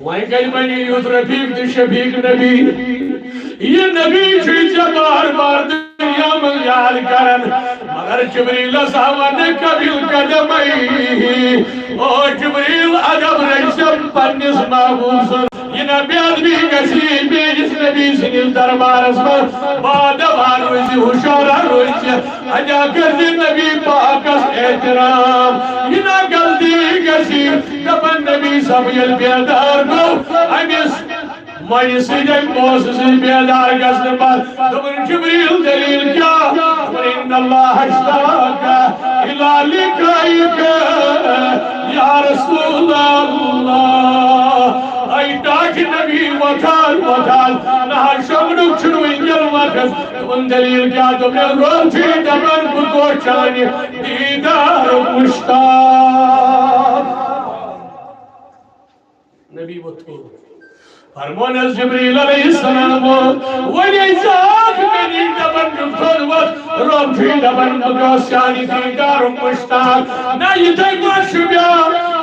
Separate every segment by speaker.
Speaker 1: وہیں کئی بنی یوت رفیق دی شفیق نبی یہ نبی چھوچا بار بار دنیا میں یاد کرن مگر جبریل ساون قبیل قدمئی او جبریل عجب رجسم پنس محبوب یہ نبی آدمی کسی بیجس نبی سنیل دربار اسمت بادوان روزی ہوشارہ روزی اجا کردی نبی پاکس احترام یہ نا گلدی کسی دبن نبی سبیل بیدار کو امیس مائی سیدھے موس سے بیدار گسن بات دبن جبریل دلیل کیا وَإِنَّ اللَّهَ اشْتَاقَ إِلَى لِقَائِكَ یا رسول اللہ ای ڈاک نبی وطال نہا شمنک چھنو انجل وقت دبن دلیل کیا دبن روچی دبن بکو چانی دیدار مشتاق نبی وطول فرمون از جبریل علیہ السلام ولی ذات منی دبن جفتون وقت روچی دبن بکو چانی دیدار مشتاق نا یہ تیمان شبیا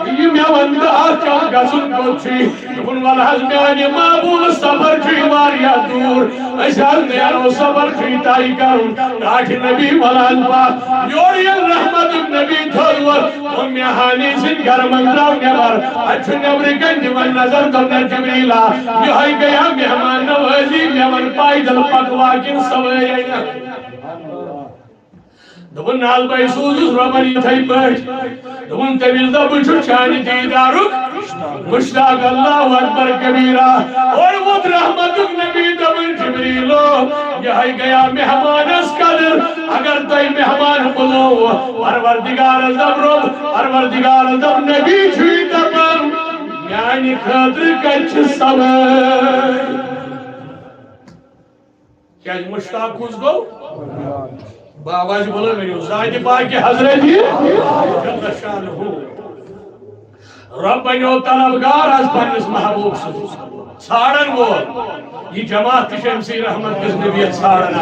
Speaker 1: یہ میوان دا آچا گسن کوچی دبن والحظ میانی معبول سفر چی واریا دور اشار نیانو سفر چی تائی کرن تاکہ نبی والان پاک یوری الرحمت نبی تھولور ام یحانی سن گرمن راو نیبر اچھو نبری گنج من نظر دبنا جبریلا یہ ہائی گیا مہمان نوازی میوان پائی دل پکواکن سوائینا دبن نال بائی سوزس ربنی تھائی پاٹ دبن طویل دا بچھو چانی دیدارک مشتاق اللہ اکبر کبیرہ اور وہ رحمتک نبی دبن جبریلو یہاں گیا مہمان اس قدر اگر تائی مہمان بلو پروردگار دب رب پروردگار دب نبی چھوئی دبن یعنی خاطر کچھ سوائے کیا مشتاق خوز گو بابا جی بولو میری ذات پاک کی حضرت ہی جل شان ہو رب بنیو طلبگار از پنس محبوب سے چھاڑن وہ یہ جماعت شمسی رحمت کس نبیت چھاڑن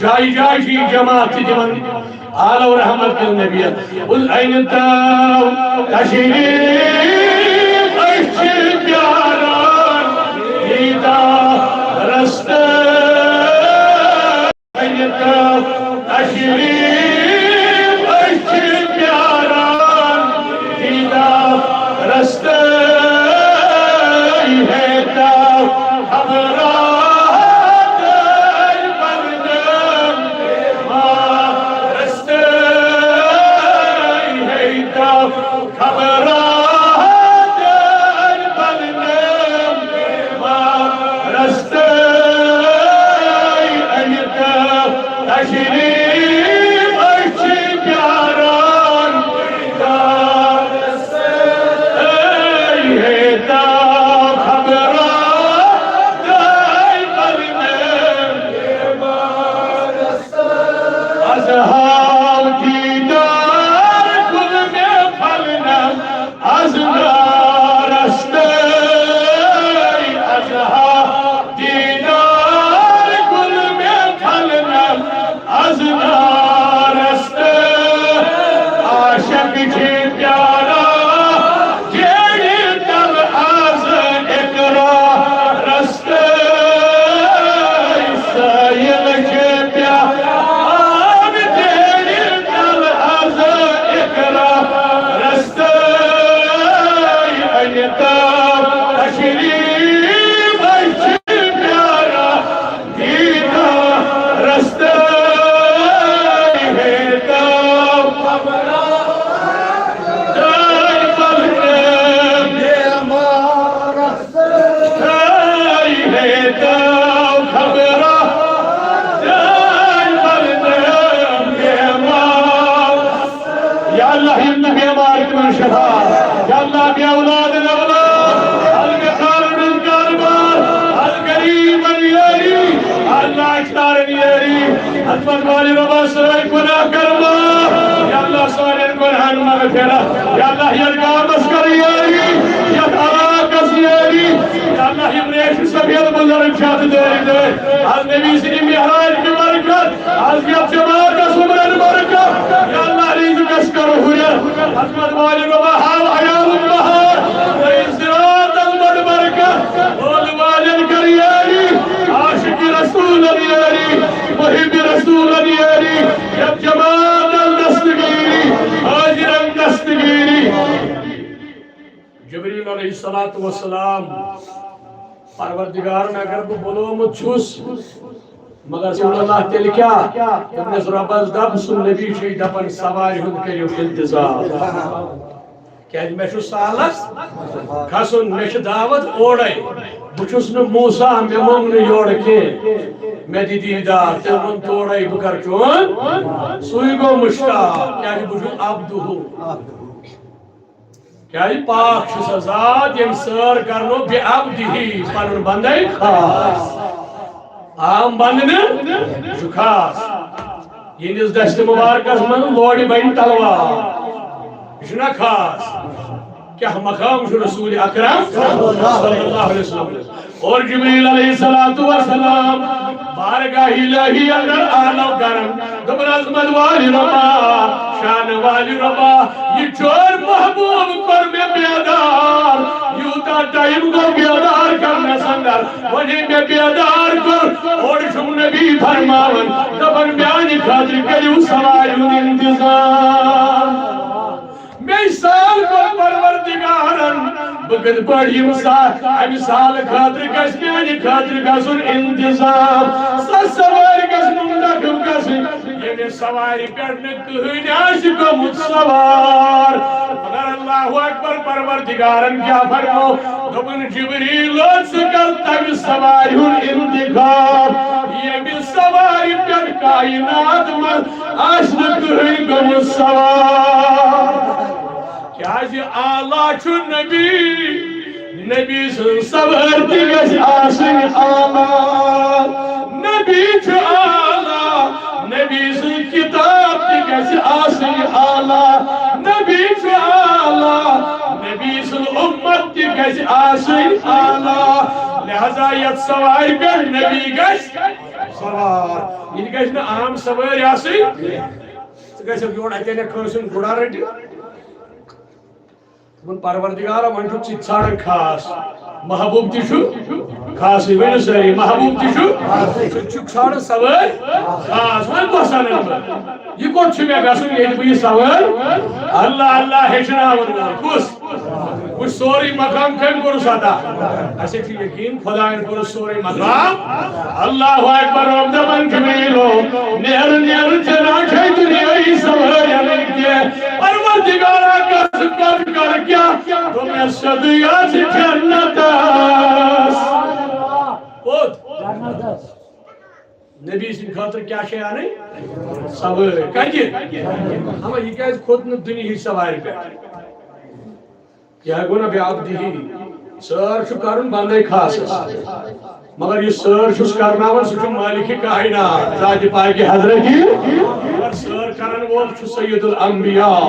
Speaker 1: جائی جائی جی جماعت جمن آل و رحمت کس نبیت قل این تاو تشریف اشی پیاران دیدہ رستہ این تاو تشریف اشی پیاران دیدہ رستہ ہے تاو خبرات بردم ما رستہ ہے تاو خبرات بردم ما رستہ ہے تاو تشریف یا اللہ یرگاہ مسکری آئی یا تاراکس یاری یا اللہ ابریش سبیل بزرگ شاہد دے دے آج نبی سنی محراج کی برکت آج کی اب جماعت کا سمرن برکت یا اللہ ریز کشکر ہویا حضمت والی ربا حال عیال البہار وی انسرات المدبر والسلام پروردگار میں اگر بہ بلومت چھس مگر سن اللہ تیل کیا ابنس ربس دب سن نبی چھ دپن سواری ہند کریو انتظار کیا میں چھس سالس کھسن میں چھ دعوت اوڑے بہ چھس نہ موسیٰ مے مونگ نہ یور کی میں دی دیدار تمن توڑے بہ کر چون سوئی گو مشتاق کیا بہ چھس عبدہ کیا پاک چھ ذات یم سر کرنو بے عبدہی پنن بندے خاص عام بندن خاص یہندس دست مبارکس من لوڑ بن تلوار یہ خاص کیا مقام رسول اکرم صلی اللہ علیہ وسلم اور جبریل علیہ السلام بارگاہ الہی اندر آلو کرم دبن عظمت والی ربا شان والی ربا یہ چور محبوب کر میں بیدار یوتا ٹائم کو بیدار کرنا سندر وجہ میں بیدار کر اور شم نبی فرماون دبن بیانی خاطر کریو سواریون انتظام میں سال کو پروردگارن بگد پڑی مثال خاطر گس میانی خاطر گسن انتظام سواری گس نمدکم گس یہ سواری پڑھنے کہین آش گمت سوار مگر اللہ اکبر پروردگارن کیا فرمو دبن جبریل سکل تب سواری انتخاب یہ سواری پڑھ کائنات من آش کہین گمت سوار کیا جی آلہ چھو نبی سن صبر تیگس آسن آلہ نبی چھو آلہ نبی سن کتاب تیگس آسن آلہ نبی چھو آلہ نبی سن امت تیگس آسن آلہ لہذا یت سواری پر نبی گس سوار یہ گس نا عام سواری آسن گس اب یوڑ اچھنے کھنسن گھڑا رٹی من پروردگار من چھو ژھانڈان خاص محبوب تہ چھو خاص ونو ساری محبوب تہ چھو چھو ژھانڈان سوار خاص من کس انن یہ کوت چھ مے گژھن ییٚلہِ بہٕ یہ سوار اللہ اللہ ہیٚچھناون وول کس وہ سوری مقام کم کورس عطا اسے چھ یقین خداین کورس سوری مقام اللہ اکبر رب دبن جبریلو نیر نیر جنا چھے دنیا سوار یعنی کہ پروردگارا کس کر کیا تمہیں صدیات جنت نبی سن خاطر کیا شے آنے سوار کنجی ہم یہ کہہ خود دنیا ہی سوار پہ یہ گونا بے عبدی ہی سر چھو کرن بندے خاص مگر یہ سر چھو کرناون سو چھو مالک کائنات ذات پاک حضرت مگر سر کرن وول چھو سید الانبیاء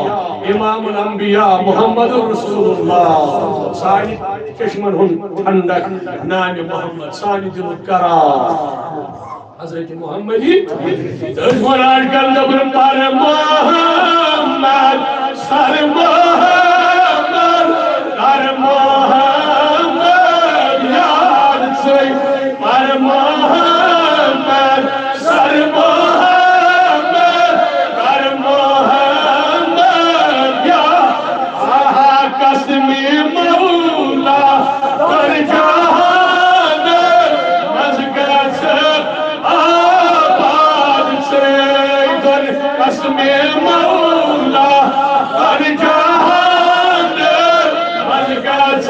Speaker 1: امام الانبیاء محمد رسول اللہ سانی چشمن ہن ٹھنڈک نام محمد سانی دل قرار حضرت محمدی دشمنان کر دبر پر محمد سر محمد پر محمد یاد سے پر محمد سر محمد پر محمد یاد آہا قسمی مولا پر جہان مزگت آباد سے قسمی مولا پر جہان مزگت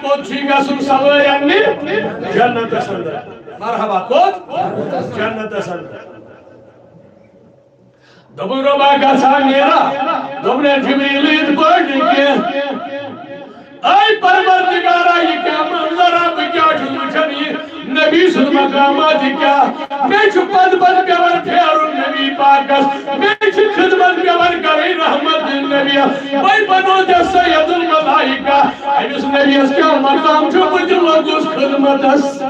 Speaker 1: کوت چھی گژھُن سوٲرۍ اَننہِ جنتس اندر مرحبا کوت جنتس اندر دوٚپُن رۄبا گژھا نیرا دوٚپنے جبریٖل یِتھ پٲٹھۍ کینٛہہ اے پروردگارا یہ کیا منظرا بہٕ کیٛاہ چھُس وٕچھان یہِ نبی سُنٛد مقامات یہِ کیٛاہ مےٚ چھُ پتہٕ پیٚوان پھیرُن نبی پاکس مےٚ چھِ خدمت پیٚوان کَرٕنۍ رحمت نبیس وۄنۍ بنو ژےٚ سید الملائکہ أمِس نبیس کیٛاہ مقام چھُ بہٕ تہِ لوٚگُس خدمتس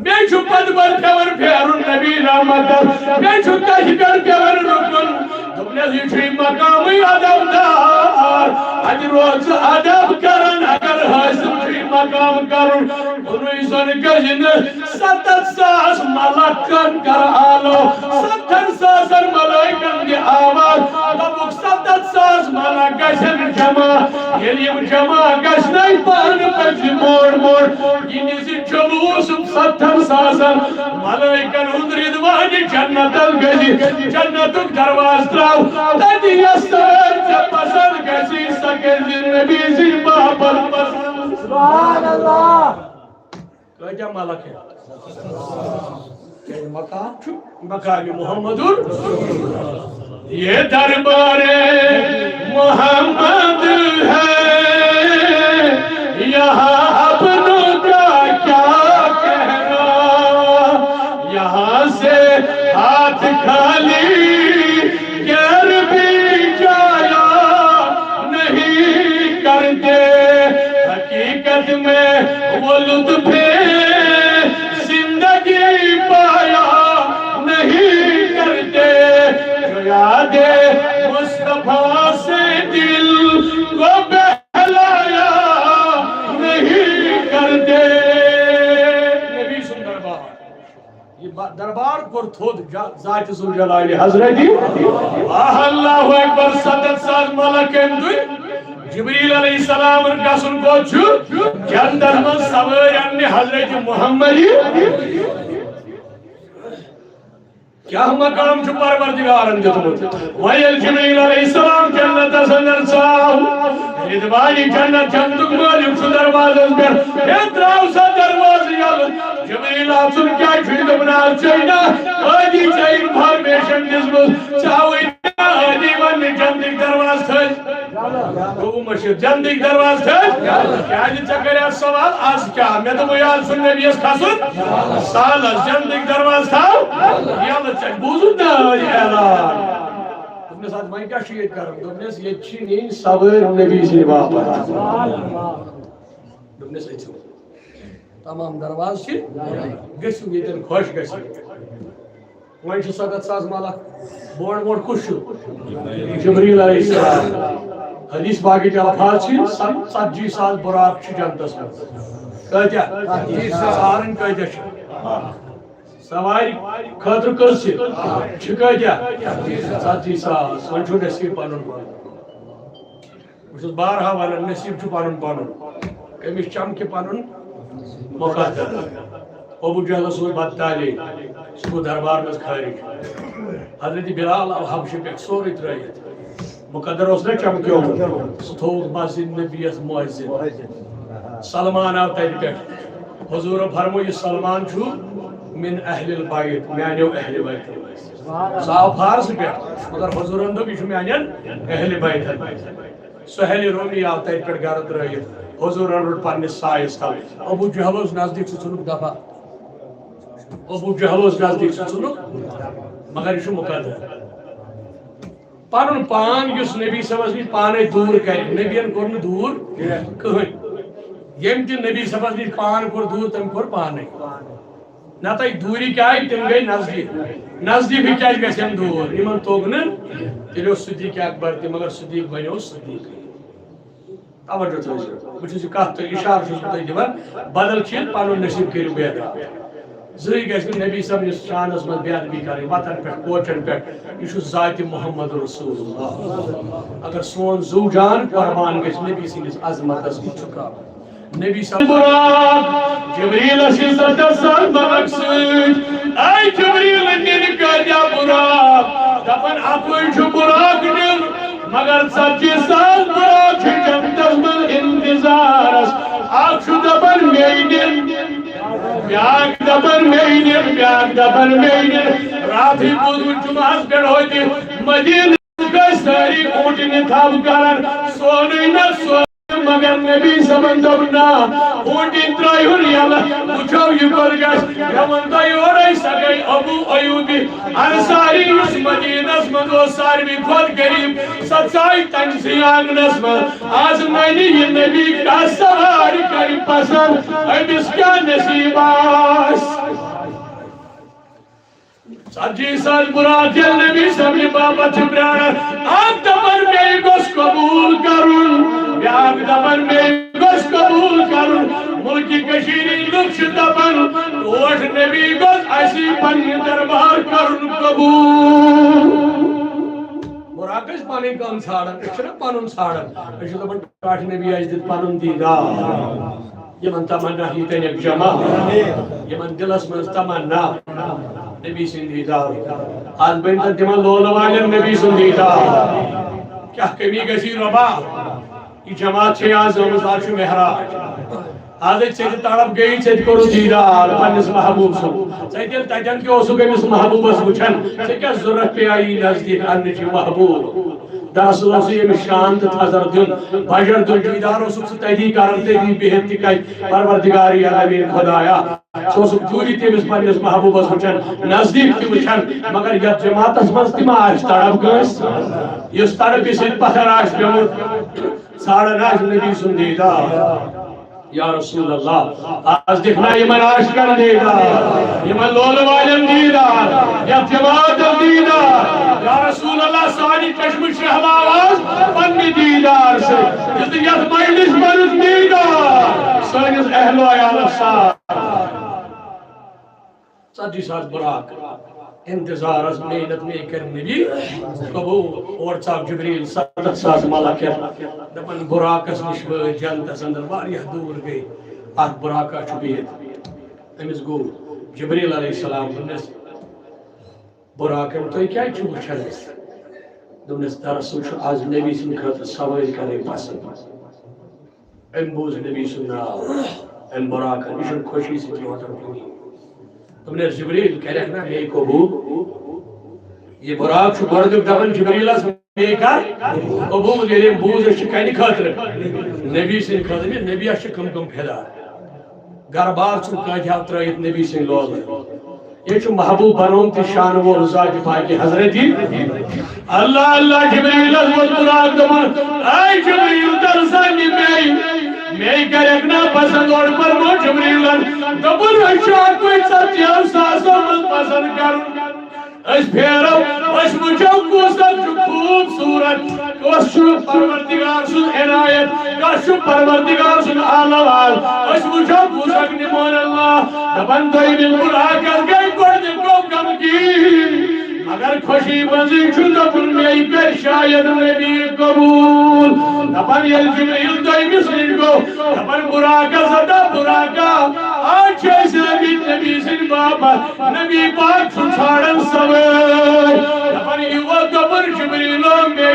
Speaker 1: میں چھو پد بر پیور پھیرن نبی رحمتس میں چھو کہی کر پیور رکن تم نے یہ مقامی ادب دار اج روز ادب کرن اگر حاصل چھوئی مقام کرن انوی سن کجن 7,000 ملکن کر آلو 70,000 ملائکن دی آواز تبک 7,000 ملک گشن جمع یلیم جمع گشنائی پان پچ موڑ موڑ ینی سی چلوس 70,000 ملائکن ہند ردوانی جنتل گزی جنتک درواز تراو تدی یستر جب پسند گزی سکر نبی سی بابر پسند سبحان اللہ کجا ملک ہے مقام محمد یہ دربار محمد ہے یہاں اپنوں کا کیا کہنا یہاں سے ہاتھ خالی غیر بھی جایا نہیں کرتے حقیقت میں وہ لطف زندگی پایا نہیں کرتے جو یاد مصطفیٰ سے دل کو بہلایا نہیں کرتے نبی سن دربار یہ دربار پر تھود ذات ذوالجلال حضرت اللہ اکبر 7,000 ملکن دوئی جبریل علیہ السلام گژھُن کوت چھُ جنتس منٛز سوٲرۍ اَننہِ حضرت محمد کیا مقام چھُ پروردگارن دیُتمُت وۄنۍ ییٚلہِ جبریل علیہ السلام جنتس اندر ژاو رضوانی جنت جنتُک مٲلِک چھُ دروازس پٮ۪ٹھ ہے ترٛاو سا دروازٕ یلہٕ جبریل ژٕ کیٛازِ چھُے دوٚپُن آز ژےٚ نا ٲدی ژےٚ اِنفارمیشن دِژمٕژ ژےٚ آوٕے ٲدی وننہِ جنتٕکۍ درواز تھٲے گوٚو مٔشِد جنتٕکۍ درواز تھٲے کیٛازِ ژےٚ کریٛاتھ سوال آز کیٛاہ مےٚ دوٚپُے آز چھُنہٕ نبیَس کھسُن سالس جنتٕکۍ درواز تھاو یلہٕ ژےٚ بوٗزُتھ نا اعلان دوٚپنَس اَدٕ وۄنۍ کیٛاہ چھُ ییٚتہِ کَرُن دوٚپنَس ییٚتہِ چھِ نِنۍ سوٲرۍ نبی سٕنٛدِ باپتھ دوٚپنَس أژِو تمام درواز چھِ گٔژھِو ییٚتٮ۪ن خۄش گژھِ وۄنۍ چھِ 7,000 ملک بوڑ بوڑ کُس چھُ جبریل علیہ السلام حدیث باقی کے الفاظ چھِ 70,000 براق چھِ جنتس منٛز کۭتیاہ سارن کۭتیاہ چھِ سوارِ خٲطرٕ کٔژ چھِ کۭتیاہ 70,000 وۄنۍ چھُ نصیٖب پنُن پنُن بہٕ چھُس بارہا ونان نصیٖب چھُ پنُن پنُن کٔمِس چمکہِ پنُن مقدر ابو جہلس اوس بدتعلیٖم سُہ گوٚو دربار منٛز خٲرج حضرت بلال آو حبشہِ پٮ۪ٹھ سورُے ترٲیِتھ مقدر اوس نا چمکیومُت سُہ تھووُکھ مسجد نبیَس مؤذِن سلمان آو تتہِ پٮ۪ٹھ حضوٗرو فرموو یہِ سلمان چھُ من اہل البیت میانیو اہل بیت سُہ آو فارسہٕ پٮ۪ٹھ مگر حضوٗرن دوٚپ یہِ چھُ میانٮ۪ن اہل بیتن سہیل رومی آو تتہِ پٮ۪ٹھ گرٕ ترٲیِتھ حضوٗرن روٚٹ پننِس سایس تل ابو جہل اوس نزدیٖک سُہ ژھُنُکھ دفعہ ابو جہل اوس نزدیٖک سُہ ژھُنُکھ مگر یہِ چھُ مقدر پنُن پان یُس نبی صٲبس نِش پانے دوٗر کرِ نبین کوٚر نہٕ دوٗر کٕہٕنۍ ییٚمۍ تہِ نبی صٲبس نِش پان کوٚر دوٗر تٔمۍ کوٚر پانے نتہٕ دوٗری کیٛاہ آیہِ تِم گٔے نزدیٖک نزدیٖکٕے کیٛازِ گژھن دوٗر یِمن توٚگ نہٕ تیٚلہِ اوس صدیٖق اکبر تہِ مگر صدیٖق بنیو صدیٖق توجہ تھٲیزیو بہٕ چھُس یہِ کتھ تۄہہِ اِشارٕ چھُس بہٕ تۄہہِ دِوان بدل چھِ پنُن نصیٖب کٔرِو بے ادبی زٕہٕے گژھِ نہٕ نبی صٲبنِس شانس منٛز بے ادبی کرٕنۍ وتن پٮ۪ٹھ کوچن پٮ۪ٹھ یہِ چھُ ذاتِ محمد رسول اللہ اگر سون زو جان قربان گژھِ نبی سٕنٛدِس عظمتس یہِ چھُ کَرُن نبی صاحب جبریل چھِ 7,000 ملک سۭتۍ اے جبریل نِنہِ کۭتیاہ براق دپان اَپٲرۍ چھُ براق نیُن مگر 70,000 براق چھِ جنتس منٛز انتظارس بیاک دبن مینر بیاک دبن مینر راتی بودو جمعہ پر ہوتی مدینہ کا ساری اونٹنی تھاب کرن سونی نہ سونی مگر نبی سمندرنا اونٹی ترائیون یالا اچھو یہ برگش یمندہ یورائی سگئی ابو ایوبی انساری اس مدینہ اسمدو ساروی خود قریب سچائی تنسی آنگنس میں آزمائنی یہ نبی کا سواری کری پسند اب اس کا نصیب آس سجی سال برات یا نبی سبی بابا چبرانا آگ دبر میں گوش قبول کرن بیاگ دبر میں گوش قبول کرن ملکی کشیری لکش دبن توٹ نبی گوش ایسی پنی دربار کرن قبول مراکش پانی کام ساڑن اشرا پانن ساڑن اشرا دبن کاٹ نبی اجدد پانن دیدا یہ من تمنا ہی تین ایک جمع یہ من دلس من تمنا نبی سندیدار آج بینتا دیمان لولوانیر نبی سندیدار کیا کمی گسی ربا یہ جماعت چھے آزم مزار شو محراج آدھے چھے طرف گئی چھے کرو دیدار پنس محبوب سو چھے دل تجن کے اوسو گئی مس محبوب اس بچھن چھے کیا ضرورت پہ آئی نزدیک انجی محبوب دراصل اوسو یہ مشانت تھازر دن بھجر دن دیدار اوسو تیدی کارنتے دی بہتی کئی پروردگاری علمین خدایا سوسو جوری تی مس پنس محبوب اس بچھن نزدیک تی بچھن مگر یہ جماعت اس مستمع آج طرف گئس یہ طرف اس پتھر آج بیمت ساڑھا ناش نبی سندیدہ یا رسول اللہ آج دکھنا یہ من عاشقن دیدہ یہ من لول والم دیدہ یا جماعت دیدہ یا رسول اللہ سانی چشم شہب آواز پنی دیدار سے جس یت مجلس من دیدہ سانیس اہل و عیال سار سجی ساز براک انتظار از محنت میں کر نبی قبول اور صاحب جبریل صدق ساز ملکت دپن براکس نشو جنت سندر واریہ دور گئی آت براکا چبیت امس گو جبریل علیہ السلام دنس براکم تو کیا چھو چھنس دنس درسل چھو آز نبی سن خطر سوائل کرے پسند ام بوز نبی سننا ام براکا نشن خوشی سے کیواتر پوری تم نے جبریل کہہ رہنا ہے قبول یہ براق شو بردک دبن جبریل اس میں کر قبول یہ بوز شکانی خاطر نبی سے خاطر نبی اس کم کم پھیلا گھر بار چھو کاجھا ترائیت نبی سے لول یہ چھو محبوب بنون تی شان و رضا جفا کی حضرتی اللہ اللہ جبریل اس براق دبن اے جبریل درسانی میں کرکنا پسند اور پر مو جبریلن دبر اشار کوئی سچیان ساسو من پسند کرن اس پھیرو اس مجھو کوسل جو خوبصورت اس شو پروردگار سن عنایت اس شو پروردگار سن آلوال اس مجھو کوسل نمون اللہ دبن دوئی من براکت گئی گرد کو کم کی اگر خوشی بزی چھو دبن میں پر شاید نبی قبول دبن یل جبریل دوئی مصر کو دبن براکا زدہ براکا آج ایسے نبی سن بابا نبی پاک چھو چھاڑن سوے دبن یہ دبن جبریلو میں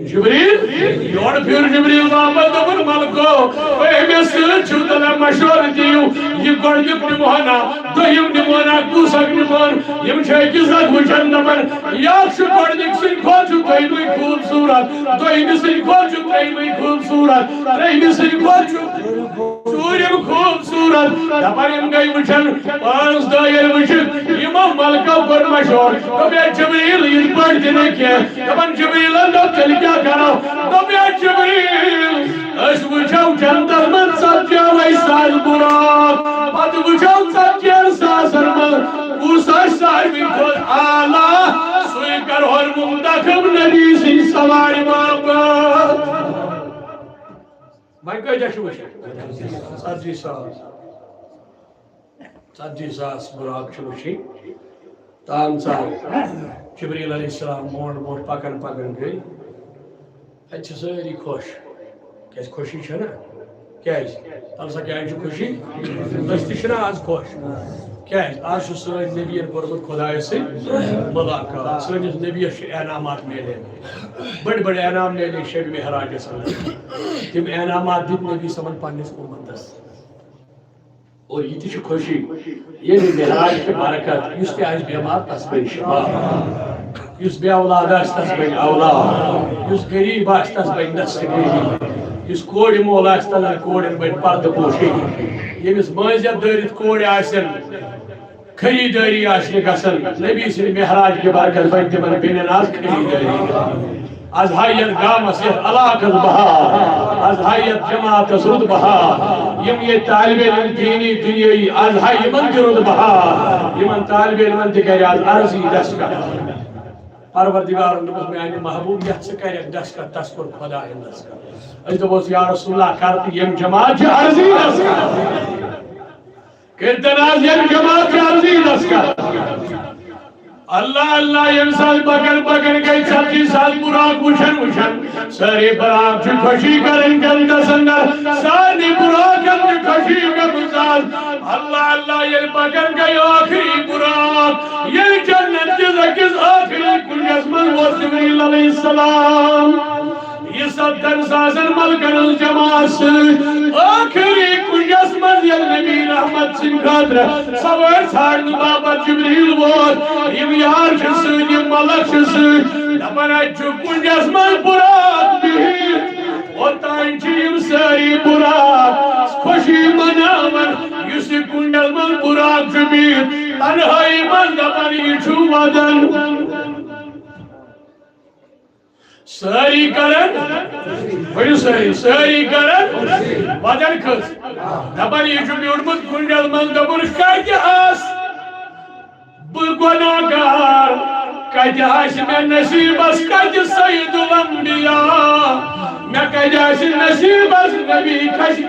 Speaker 1: جبریل یور پھر جبریل بابا دبن ملکو اے میں سر چھوٹا مشور دیو یہ گوڑیب نمونا دویم نمونا کوسک نمون یم چھے کسات وچن دبن یاد شو گوڑیب سن کھول چھو دویمی خوبصورت دویمی سن کھول چھو دویمی خوبصورت دویمی سن کھول چھو سوریم خوبصورت دبن یم گئی وچن پانس دائر وچن یمم ملکو پر مشور کبھی جبریل یہ پڑھ دینے کے دبن جبریل اللہ چل کیا کرو کبھی جبریل اس وچھو جنتر من ساتیا ویسال براک بات وچھو ساتیا ساسر من اوساش ساروی خود آلہ سوئی کر اور ممدکم نبی سی سواری محبت میں کوئی جشو ساتجی ساس براک چلوشی تان صاحب جبریل علیہ السلام موڑ پکن گئی اچھا ساری خوش کیس خوشی چھنا کیٛازِ تَمہِ کیٛازِ چھِ خوشی أسۍ تہِ چھِنا آز خۄش کیٛازِ آز چھُ سٲنۍ نبیَن کوٚرمُت خۄدایَس سۭتۍ مُلاقات سٲنِس نبیَس چھِ انعامات میلے بٔڑۍ بٔڑۍ انعام میلے شبِ معراجَس منٛز تِم انعامات دِتۍ نبی صٲبَن پنٛنِس اُمتَس اور یہ تہِ چھِ خوشی ییٚلہِ معراج چھِ برکت یُس تہِ آسہِ بٮ۪مار تَس بَنہِ شِفا یُس بے اولاد آسہِ تَس بَنہِ اولاد یُس غریٖب آسہِ تَس بَنہِ دستگیری یُس کورِ مول آسہِ تَس کورٮ۪ن بَنہِ پردٕ پوشی ییٚمِس مٲنٛزٮ۪تھ دٲرِتھ کورِ آسن خریٖدٲری آسہِ نہٕ گژھان نبی سٕنٛدِ معراج کہِ برکت بَنہِ تِمن بیٚنٮ۪ن آز خریٖدٲری آز ہاے یتھ گامس یتھ علاقس بہار آز ہاے یتھ جماعتس رُت بہار یم ییٚتہِ طالبِ علم دیٖنی دُنیٲیی آز ہاے یِمن تہِ رُت بہار یِمن طالبِ علمن تہِ کرِ آز عرضی دستخط پروردگارن دوٚپُس میانہِ محبوب یتھ ژٕ کرکھ دستخط تس کوٚر خۄداین دستخط أسۍ دوٚپُس یا رسول اللہ کر تہٕ ییٚمہِ جماعت چھِ عرضی دستخط کٔرتن آز ییٚمہِ جماعت چھِ عرضی دستخط اللہ اللہ یم سال پکن پکن گئی 36 سال براق وچھن وچھن سارے براق چھِ خوشی کرن جنتس اندر سارے براقن چھِ خوشی کرن اللہ اللہ یل پکن گئی آخری براق یل جنت کس اکس آخری کنجس من وہ جبریل علیہ السلام یہ 70 ساسن ملکن جماعت آخری کنجس من یل نبی رحمت سن خاطر سوار ژھانڈنہٕ باپتھ جبریل ووت یم یار چھ سۭتۍ یم ملک چھ سۭتۍ دپان اتہِ چھُ کنجس من براق بِہِتھ اوٚتانۍ چھِ یم سٲری براق خوشی مناوان یُس یہِ کنجس من براق چھُ بِہِتھ تنہٲیی منٛز دپان یہِ چھُ ودان ساری کرن بڑی ساری کرن ودن کھس دپان یہ چھُ بیوٗٹھمُت کنجس منٛز دوٚپُن کتہِ آس بہٕ گۄناہگار کتہِ آسہِ مےٚ نصیٖبس کتہِ سید الانبیاء مےٚ کتہِ آسہِ نصیٖبس نبی کھسہِ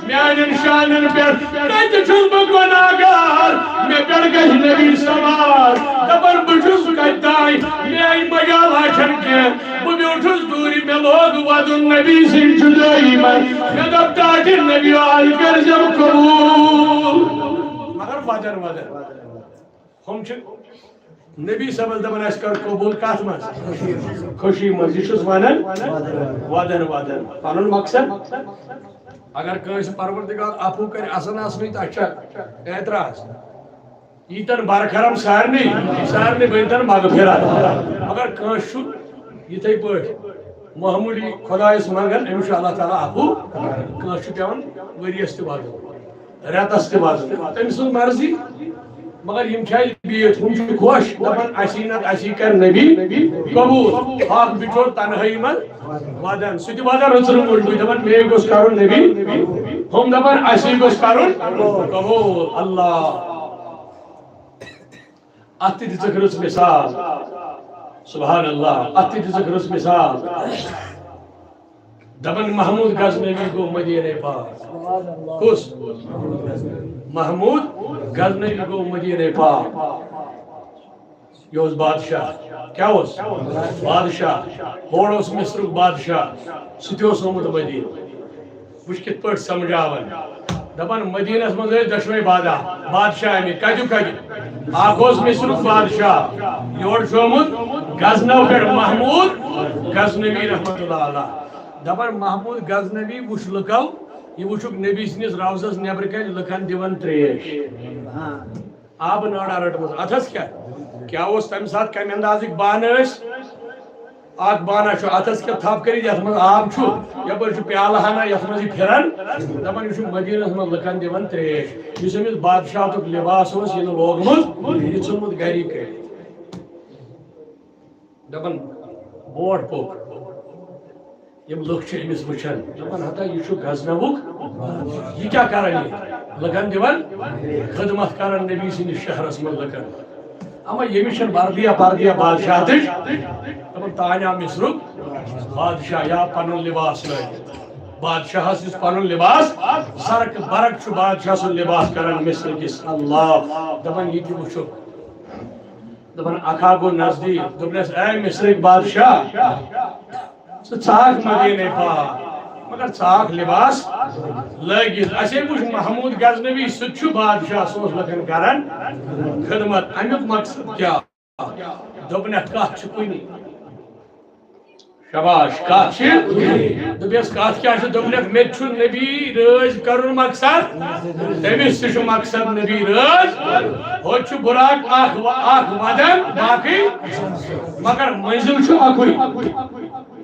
Speaker 1: میانٮ۪ن شانن پٮ۪ٹھ کتہِ چھُس بہٕ گۄناہگار مےٚ پٮ۪ٹھ گژھِ نبی سوار دپان بہٕ چھُس کتہِ تانۍ میٲنۍ مجال آچھن کینٛہہ بہٕ بیوٗٹھُس دوٗرِ مےٚ لوگ ودُن نبی سٕنٛدِ جُدٲیی منٛز مےٚ دوٚپ ٹاٹھہِ نبی آز کٔرۍزٮ۪م قبوٗل مگر ودن ہم چھِ نبی صٲبس دپان اَسہِ کر قبوٗل کتھ منٛز خوشی منٛز یہِ چھُس ونان ودن پنُن مقصد اگر کٲنٛسہِ پروردگار عفو کرِ اَسن آسنٕے تتھ چھا اعتراض ییٖتن برکھرم سارنٕے بٔنۍتن مغفرت مگر کٲنٛسہِ چھُ یِتھے پٲٹھۍ معموٗلی خۄدایس منٛگان أمِس چھُ اللہ تعالیٰ عفو کٲنٛسہِ چھُ پیوان ؤرۍیس تہِ ودُن رٮ۪تس تہِ ودُن تٔمۍ سٕنٛز مرضی مگر یم چھِ اَتہِ بِہِتھ ہُم چھِ خۄش دپان اسی نتہٕ اسی کر نبی قبوٗل اکھ بِچور تنہٲیی منٛز ودان سُہ تہِ ودان رٕژرٕ پٲٹھۍ دپان مے گوٚژھ کرُن نبی ہُم دپان اسی گوٚژھ کرُن قبوٗل اللہ اتھ تہِ دِژٕکھ رٕژ مثال سبحان اللہ اتھ تہِ دِژٕکھ رٕژ مثال دپان محمود غزنوی گوٚو مدیٖنہ پاک کُس محمود غزنوی گوٚو مدیٖنہ پاک یہ اوس بادشاہ کیا اوس بادشاہ ہور اوس مصرُک بادشاہ سُہ تہِ اوس آمُت مدیٖنہ وٕچھ کِتھ پٲٹھۍ سمجھاوان دپان مدیٖنس منٛز ٲسۍ دۄشوے بادشاہ آمٕتۍ کتیُک اکھ اوس مصرُک بادشاہ یور چھُ آمُت غزنو پٮ۪ٹھ محمود غزنوی رحمتہ اللہ علیہ دپان محمود غزنوی وٕچھ لُکو یہ وٕچھُکھ نبی سٕنٛدِس روضس نٮ۪برٕ کنہِ لُکن دِوان تریش آبہٕ نٲڑا رٔٹمٕژ اتھس کیٛاہ اوس تمہِ ساتہٕ کمہِ اندازٕکۍ بانہٕ ٲسۍ اکھ بانہٕ چھُ اتھس کیٛاہ تھپھ کٔرِتھ یتھ منٛز آب چھُ یپٲرۍ چھُ پیالہٕ ہنا یتھ منٛز یہِ پھران دپان یہِ چھُ مدیٖنس منٛز لُکن دِوان تریش یُس أمِس بادشاہتُک لباس اوس یہِ نہٕ لوگمُت یہِ ژھُنمُت گری کٔڑِتھ دپان برونٛٹھ پوٚک یم لُکھ چھِ أمِس وٕچھان دپان ہتا یہِ چھُ غزنوُک یہِ کیٛاہ کران یہِ لُکن دِوان خدمت کران نبی سٕنٛدِس شہرس منٛز لُکن اما ییٚمِس چھنہٕ بردیا بادشاہتٕچ دپان تانۍ آو مصرُک بادشاہ یا پنُن لباس لٲگِتھ بادشاہس یُس پنُن لباس سرک برق چھُ بادشاہ سُنٛد لباس کران مصر کِس اللہ دپان یہِ تہِ وٕچھُکھ دپان اکھا گوٚو نزدیٖک دوٚپنس اے مصرٕکۍ بادشاہ ژٕ ژاکھ مدیٖنہ پاک مگر ژاکھ لباس لگت اسے وچ محمود غزنوی سچ بادشاہ سوس لگن کرن خدمت امیک مقصد کیا دوپن کت کنی شباش کت دپس کت کیا دوپن مے نبی راز کرن مقصد تمس تہ مقصد نبی راز ہو براق اخ ودن باقی مگر منزل اکوئی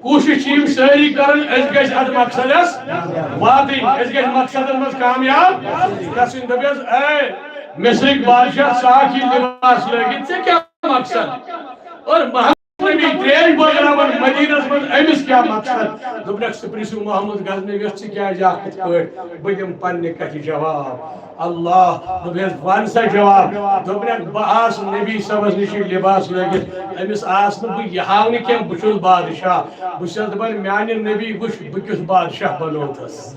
Speaker 1: کوشش ساری کرن گھس ات مقصدس واتن گھس مقصد مز کامیاب گھن دپس اے مصرک بادشاہ ساکی لباس لگت ے کیا مقصد اور محمد نبی تریش بٲگراوان مدینس مز امس کیا مقصد دپنک سہ پرژھو محمد غزنویس ژٕ کیازِ آکھ یِتھ پٲٹھۍ بہٕ دِمہٕ پننہِ کتھِ جواب اللہ دپیس ون سا جواب دپنک بہ آس نبی صبس نش لباس لگت امس آس نہ بہ یہ ہاو نہ کینٛہہ بہ چھُس بادشاہ بہ چھس دپان میانہِ نبی وٕچھ بہ کیُتھ بادشاہ بنوتس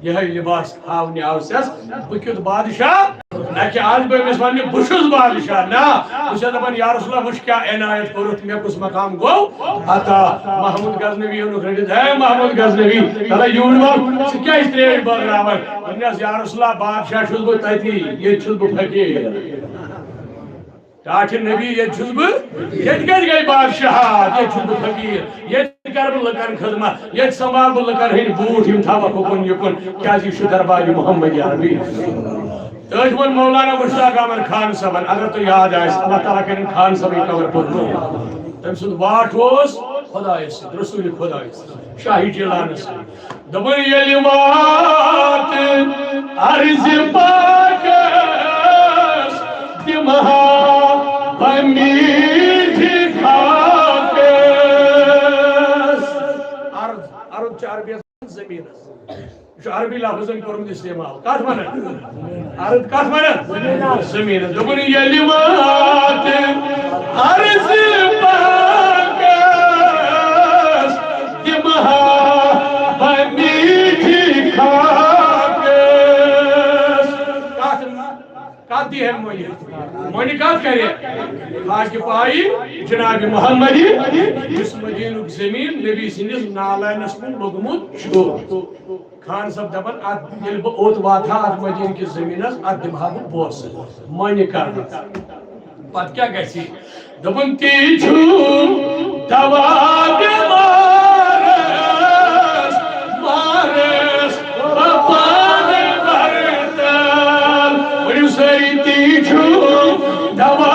Speaker 1: یہ لباس ہاونہِ آوسس بہ کیُتھ بادشاہ نہ کہ آج بہ أمِس وننہِ بہ چھُس بادشاہ نہ بہ چھس دپان یا رسول اللہ وٕچھ کیٛاہ عنایت کوٚرُتھ مےٚ کُس مقام گوٚو عطا محمود غزنوی اونُکھ رٔٹِتھ ہے محمود غزنوی تلا یوٗرۍ وول ژٕ کیازِ تریش بٲگراوان دوٚپنس یا رسول اللہ بادشاہ چھُس بہ تتی ییٚتہِ چھُس بہ فقیٖر ٹاٹھ نبی یہ چھُس بہ ییٚتہِ کتہِ گٔے بادشاہت ییٚتہِ چھُس بہ فقیٖر ییٚتہِ کر بہ لُکن خدمت ییٚتہِ سنبھال بہ لُکن ہٕنٛدۍ بوٗٹھ یِم تھاوکھ اُکُن یِکُن کیازِ یہِ چھُ دربارِ محمد عربی تٔتھۍ ووٚن مولانا مشتاق احمد خان صٲبن اگر تۄہہِ یاد آسہِ اللہ تعالیٰ کٔرِنۍ خان صٲبٕنۍ قبر پوٚرمُت تٔمۍ سُنٛد واٹھ اوس خۄدایس سۭتۍ رسوٗلِ خۄدایس سۭتۍ شاہی جیلانس سۭتۍ دوٚپُن ییٚلہِ وات عرضِ پاکس دِمہا بہٕ میٖٹھِ خاکس عرض چھِ عربی زمیٖنس یہ عربی لفظ کورمت استعمال کت ونان عرض کت ونان زمین دوپن ییٚلہِ وات عرض پاکس دِمہا بہٕ میٖٹھِ خاکس کت دی ہے مونہِ مونہِ کت کرِ خاکہِ پایہِ جناب محمد یُس مدینُک زمین نبی سٕنٛدِس نالینس کُن لوٚگمُت چھُ خان صاحب دپان ات ییٚلہِ بہٕ اوٚت واتہا ات مدیٖنہٕ کِس زٔمیٖنس ات دِمہا بہٕ پونٛسہٕ مۄنہِ کرنہٕ پتہٕ کیٛاہ گژھِ دوٚپُن تی چھُ دوا بٮ۪مارس مارس بہٕ پانہٕ برتن ؤنِو سٲری تی چھُ دوا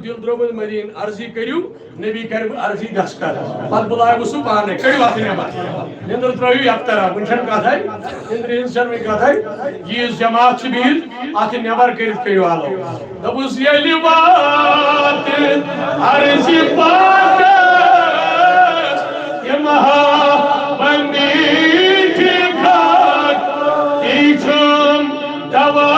Speaker 1: دل درمت مدین عرضی کرو نبی کر عرضی دس کر پتہ بلائے سہ پانے کڑو ات نبر نندر ترو یک طرف ون کتھے نندر ہز چھ کتھے یس جماعت بہت ات نبر کرت کرو آلو دپس ییٚلہِ وات عرضی پاکس دِمہا بہٕ میٖٹھِ خاک تی چھُم دوا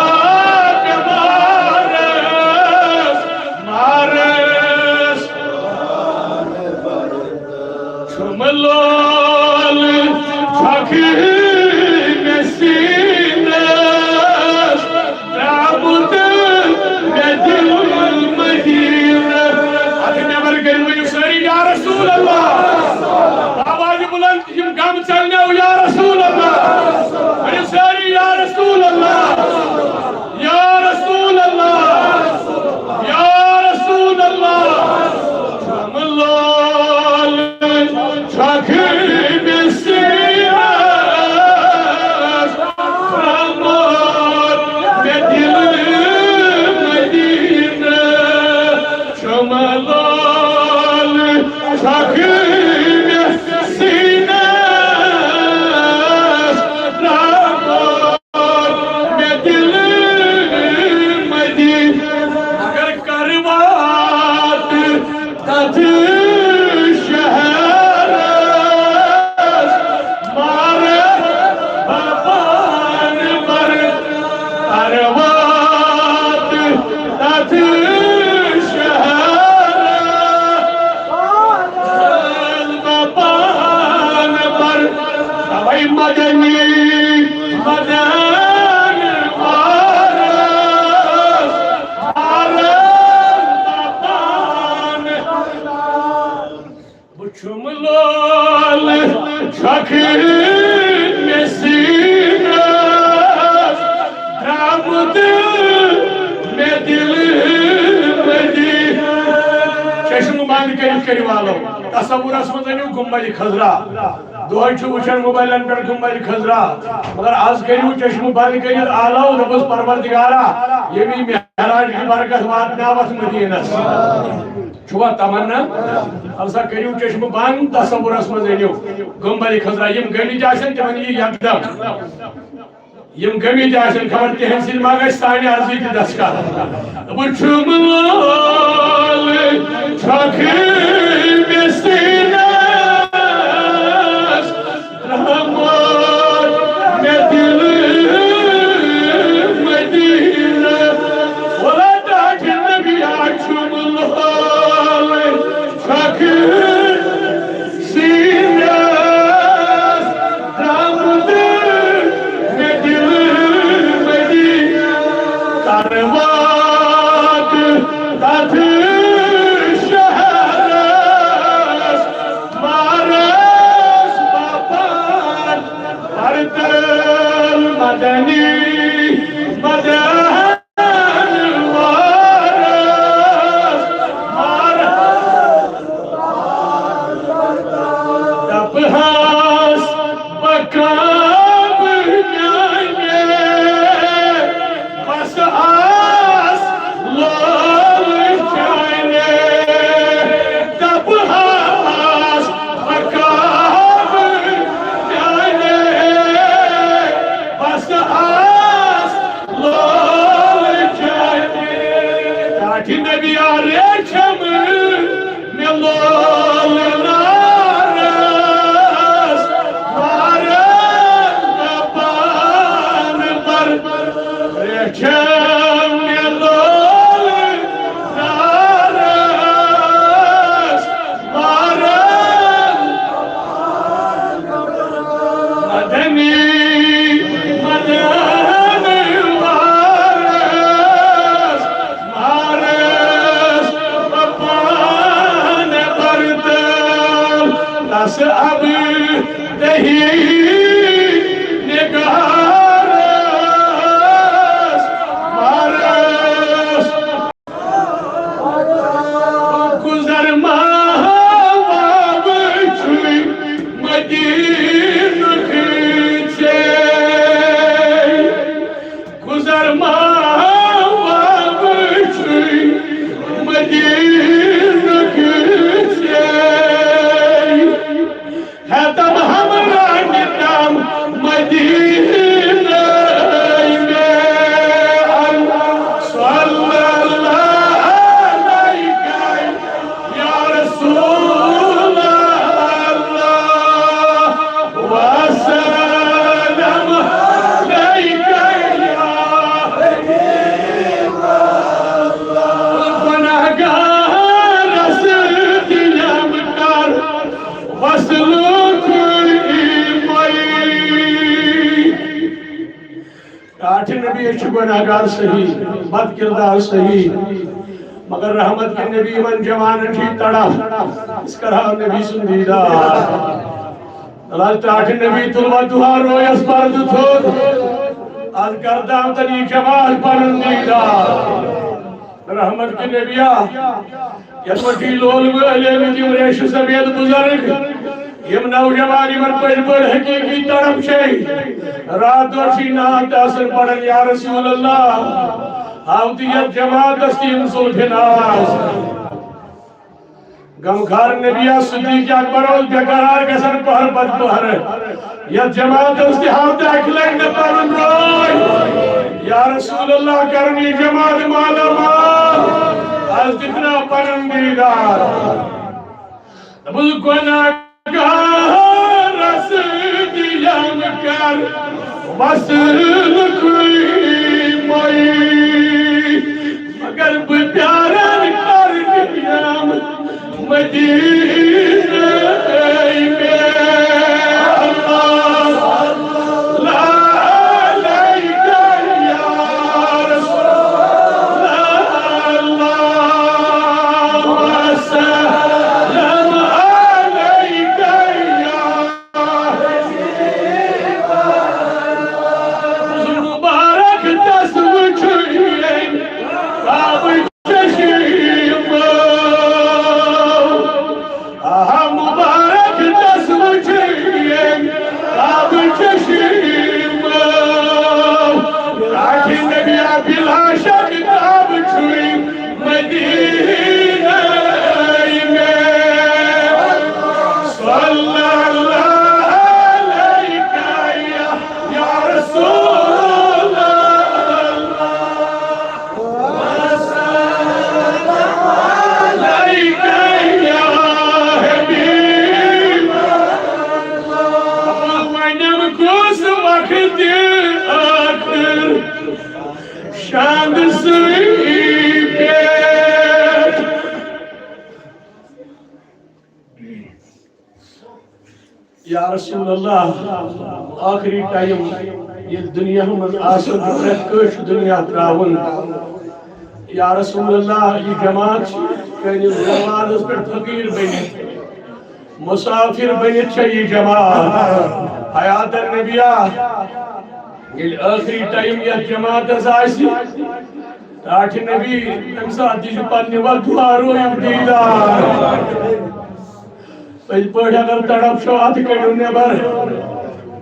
Speaker 1: Uçum lol çakır mesinas Damdı medil medina Çeşmi band kerif kerivalım Tasavvur asmadani gumbali khazra Doğru uçan mobilen per gumbali khazra Magar az keriv çeşmi band kerif ağlav Rabbus parvardigara Yemi mihraj ki barakat vaat navas medinas Çuva tamanna alsa keriv çeşmi band tasavvur asmadani gumbali khazra Yem gami jasen temani yakdam Yem gami jasen khabar tehensil maga stani arziti daska Uçum lol çakır mesinas Rahmat medil medina Ola da cennebi açum lol çakır sinas Rahmat medil medina Karvat tatı Madani madan varas Daphas bakab nyanye Pas as lol chayne Daphas bakab nyanye Pas as lol chayne Taati nebi arecham me lol naras Varan kapan par recham me lol naras Varan madani madan varas maras kapan bardal nas abi dehi negaras maras guzar mavavçuy madin khiche guzar mavavçuy madin khiche hatam hamra nitam madina me Allah sallallahu alayka ya Resulallah wa salam alayka ya Gunagar asdiyam kar vaslukul imay Kaat nabi eş gunagar sahi bad kirdar sahi Magar rahmat ke nabi man jawan thi tada iskara nabi sundida Dalal taat nabi tulwa duha royas pardu thod Az gardam tani jamal parundida Rahmat ke nabiya Yaswati lol wale medim resh sabiyad buzarg Yem naujawan iman pad hakiki taraf shay Raat doshi naat asr padan ya Rasulullah Avdiyat jamaat astim sulfinas Gamkhar nabiya Siddiq akbar ol bekarar kasar pahar bad pahar Yat jamaat usti havda akhlaq na parun roy Ya Rasulullah karni jamaat mala mal Az dikna parun didar Nabul gunagar asdiyam kar vaslukul imay Magar bu pyaran kar diyam Medina me Allah la alayka ya Rasulullah wa salam alayka یا رسول اللہ آخری time یہ دنیا من آسن پرت کش دنیا تراون یا رسول اللہ یہ جماعت کہ زمان اس پر فقیر بنی مسافر بنت یہ جماعت حیات النبیہ یہ آخری ٹائم یہ جماعت آسی تاٹھ نبی امساد دیش پانی وقت وارو یم دیدار پہل پڑھ اگر تڑپ شو آت کڑو نبر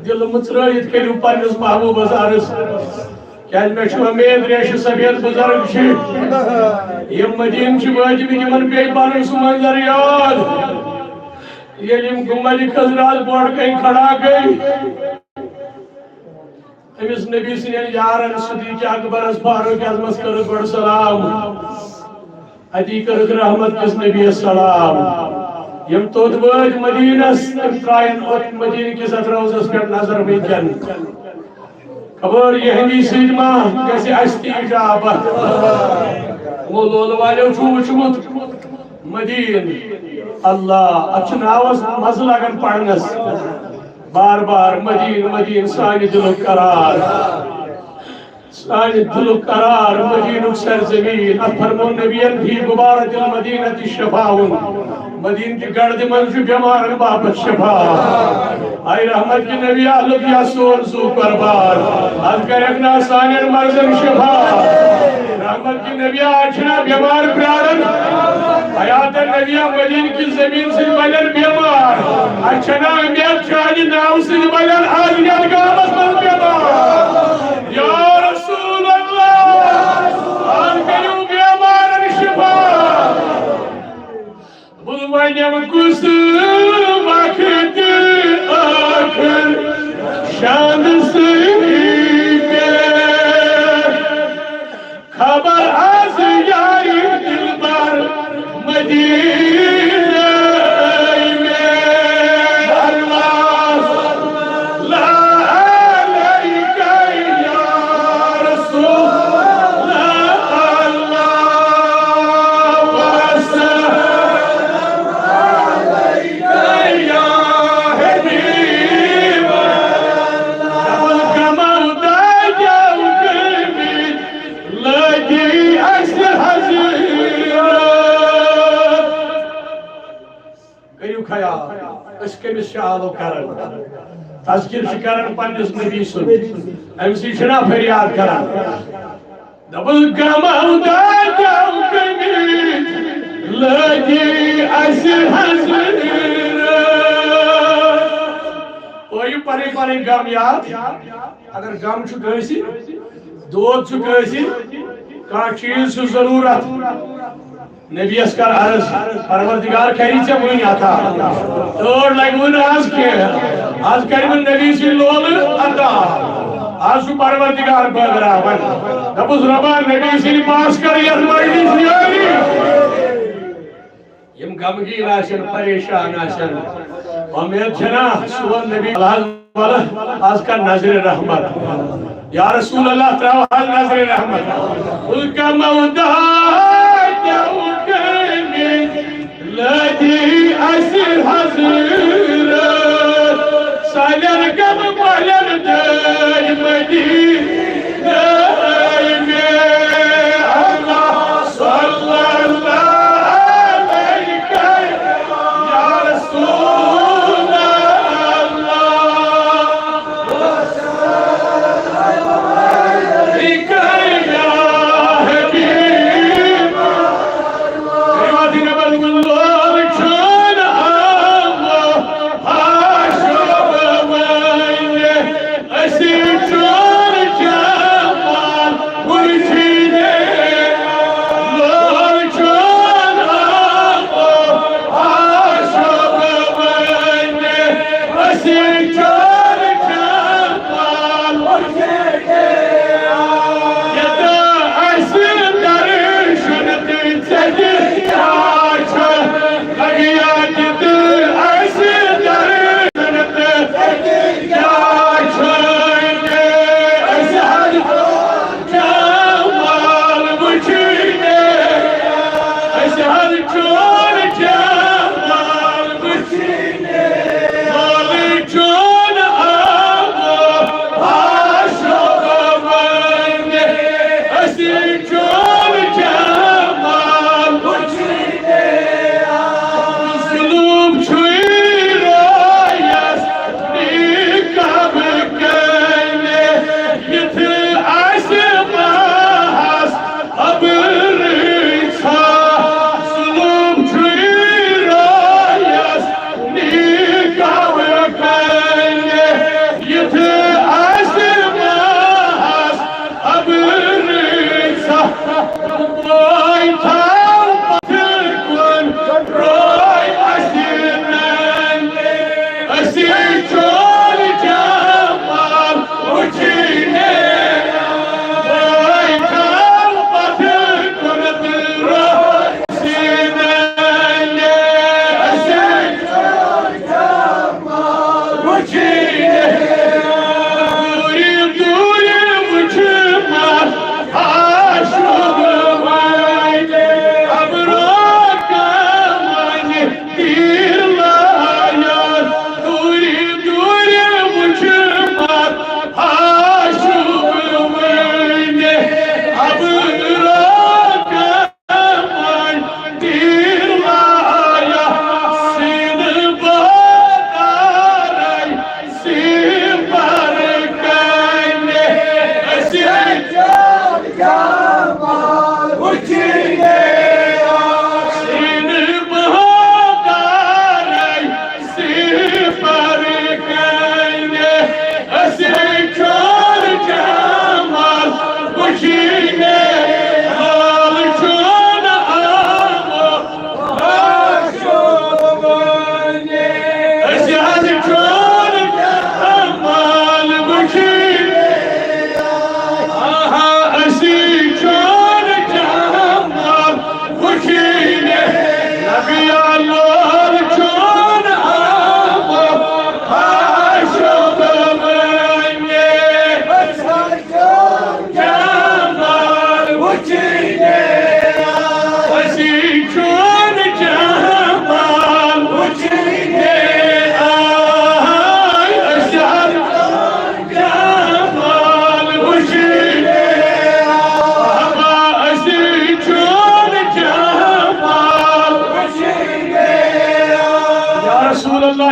Speaker 1: دل مچرائیت کڑو پانیس محبوب ازارس کیا میں چھو امید ریش سبیت بزرگ چھ یہ مدین چھ واجبی کی من پی پانن سو منظر یاد یہ لیم گمالی خزرات بوڑ کہیں کھڑا گئی امس نبی سنین یارن صدیق اکبر اس فاروق اعظم کرک بڑ سلام ادی کرک رحمت کس نبی السلام یم تود وج مدینس ترائن اوت مدین کس اتروزس پر نظر ونکن خبر یہ ہندی سیدما کیسے اشتی اجابت وہ لول والے چھو وچمت مدین اللہ اچھن آواز مزل اگن پڑھنس بار بار مدین مدین سانی دل قرار سانی دل قرار مدین سرزمین فرمون نبیان بھی مبارک المدینہ شفاون مدین کی گرد منشو بیمارن بابت شفا آئی رحمت کی نبی آلک یا سون سو کربار از کرکنا سانیر مرزن شفا رحمت کی نبی آچنا بیمار پرارن حیات نبی مدین کی زمین سے بلن بیمار اچھنا امید چانی ناو سے بلن آلیت گامت من بیمار یا رسول اللہ آن کریو بیمارن شفا بلوانیم کسر وقت آخر شان سنی پیر خبر از یاری دل بر مدینہ میں اللہ لا علیکہ یا رسول اللہ وسلم اس کمس شالو کرن تذکر کرن پنس نبی سن ام سی چھنا فریاد کرن دبل گما دا کمی لگی اس حضر اوی پری پری غم یاد اگر غم چھ گسی دود چھ گسی کان چیز چھ ضرورت نبی اسکر عرض پروردگار کری چا وین آتا توڑ لگون آز کریم نبی سی لول عطا آزو پروردگار بگرا ون نبوز ربان نبی سی پاس کر یہ مجلی سیاری یم غمگین آشن پریشان آشن امید جنا سوال نبی اللہ آز کا نظر رحمت یا رسول اللہ تراوحال نظر رحمت قل مودا لدي أسر حضر سالر كم بلر داي مدينة الله صلى الله عليك يا رسول الله وسلم عليك يا حبيب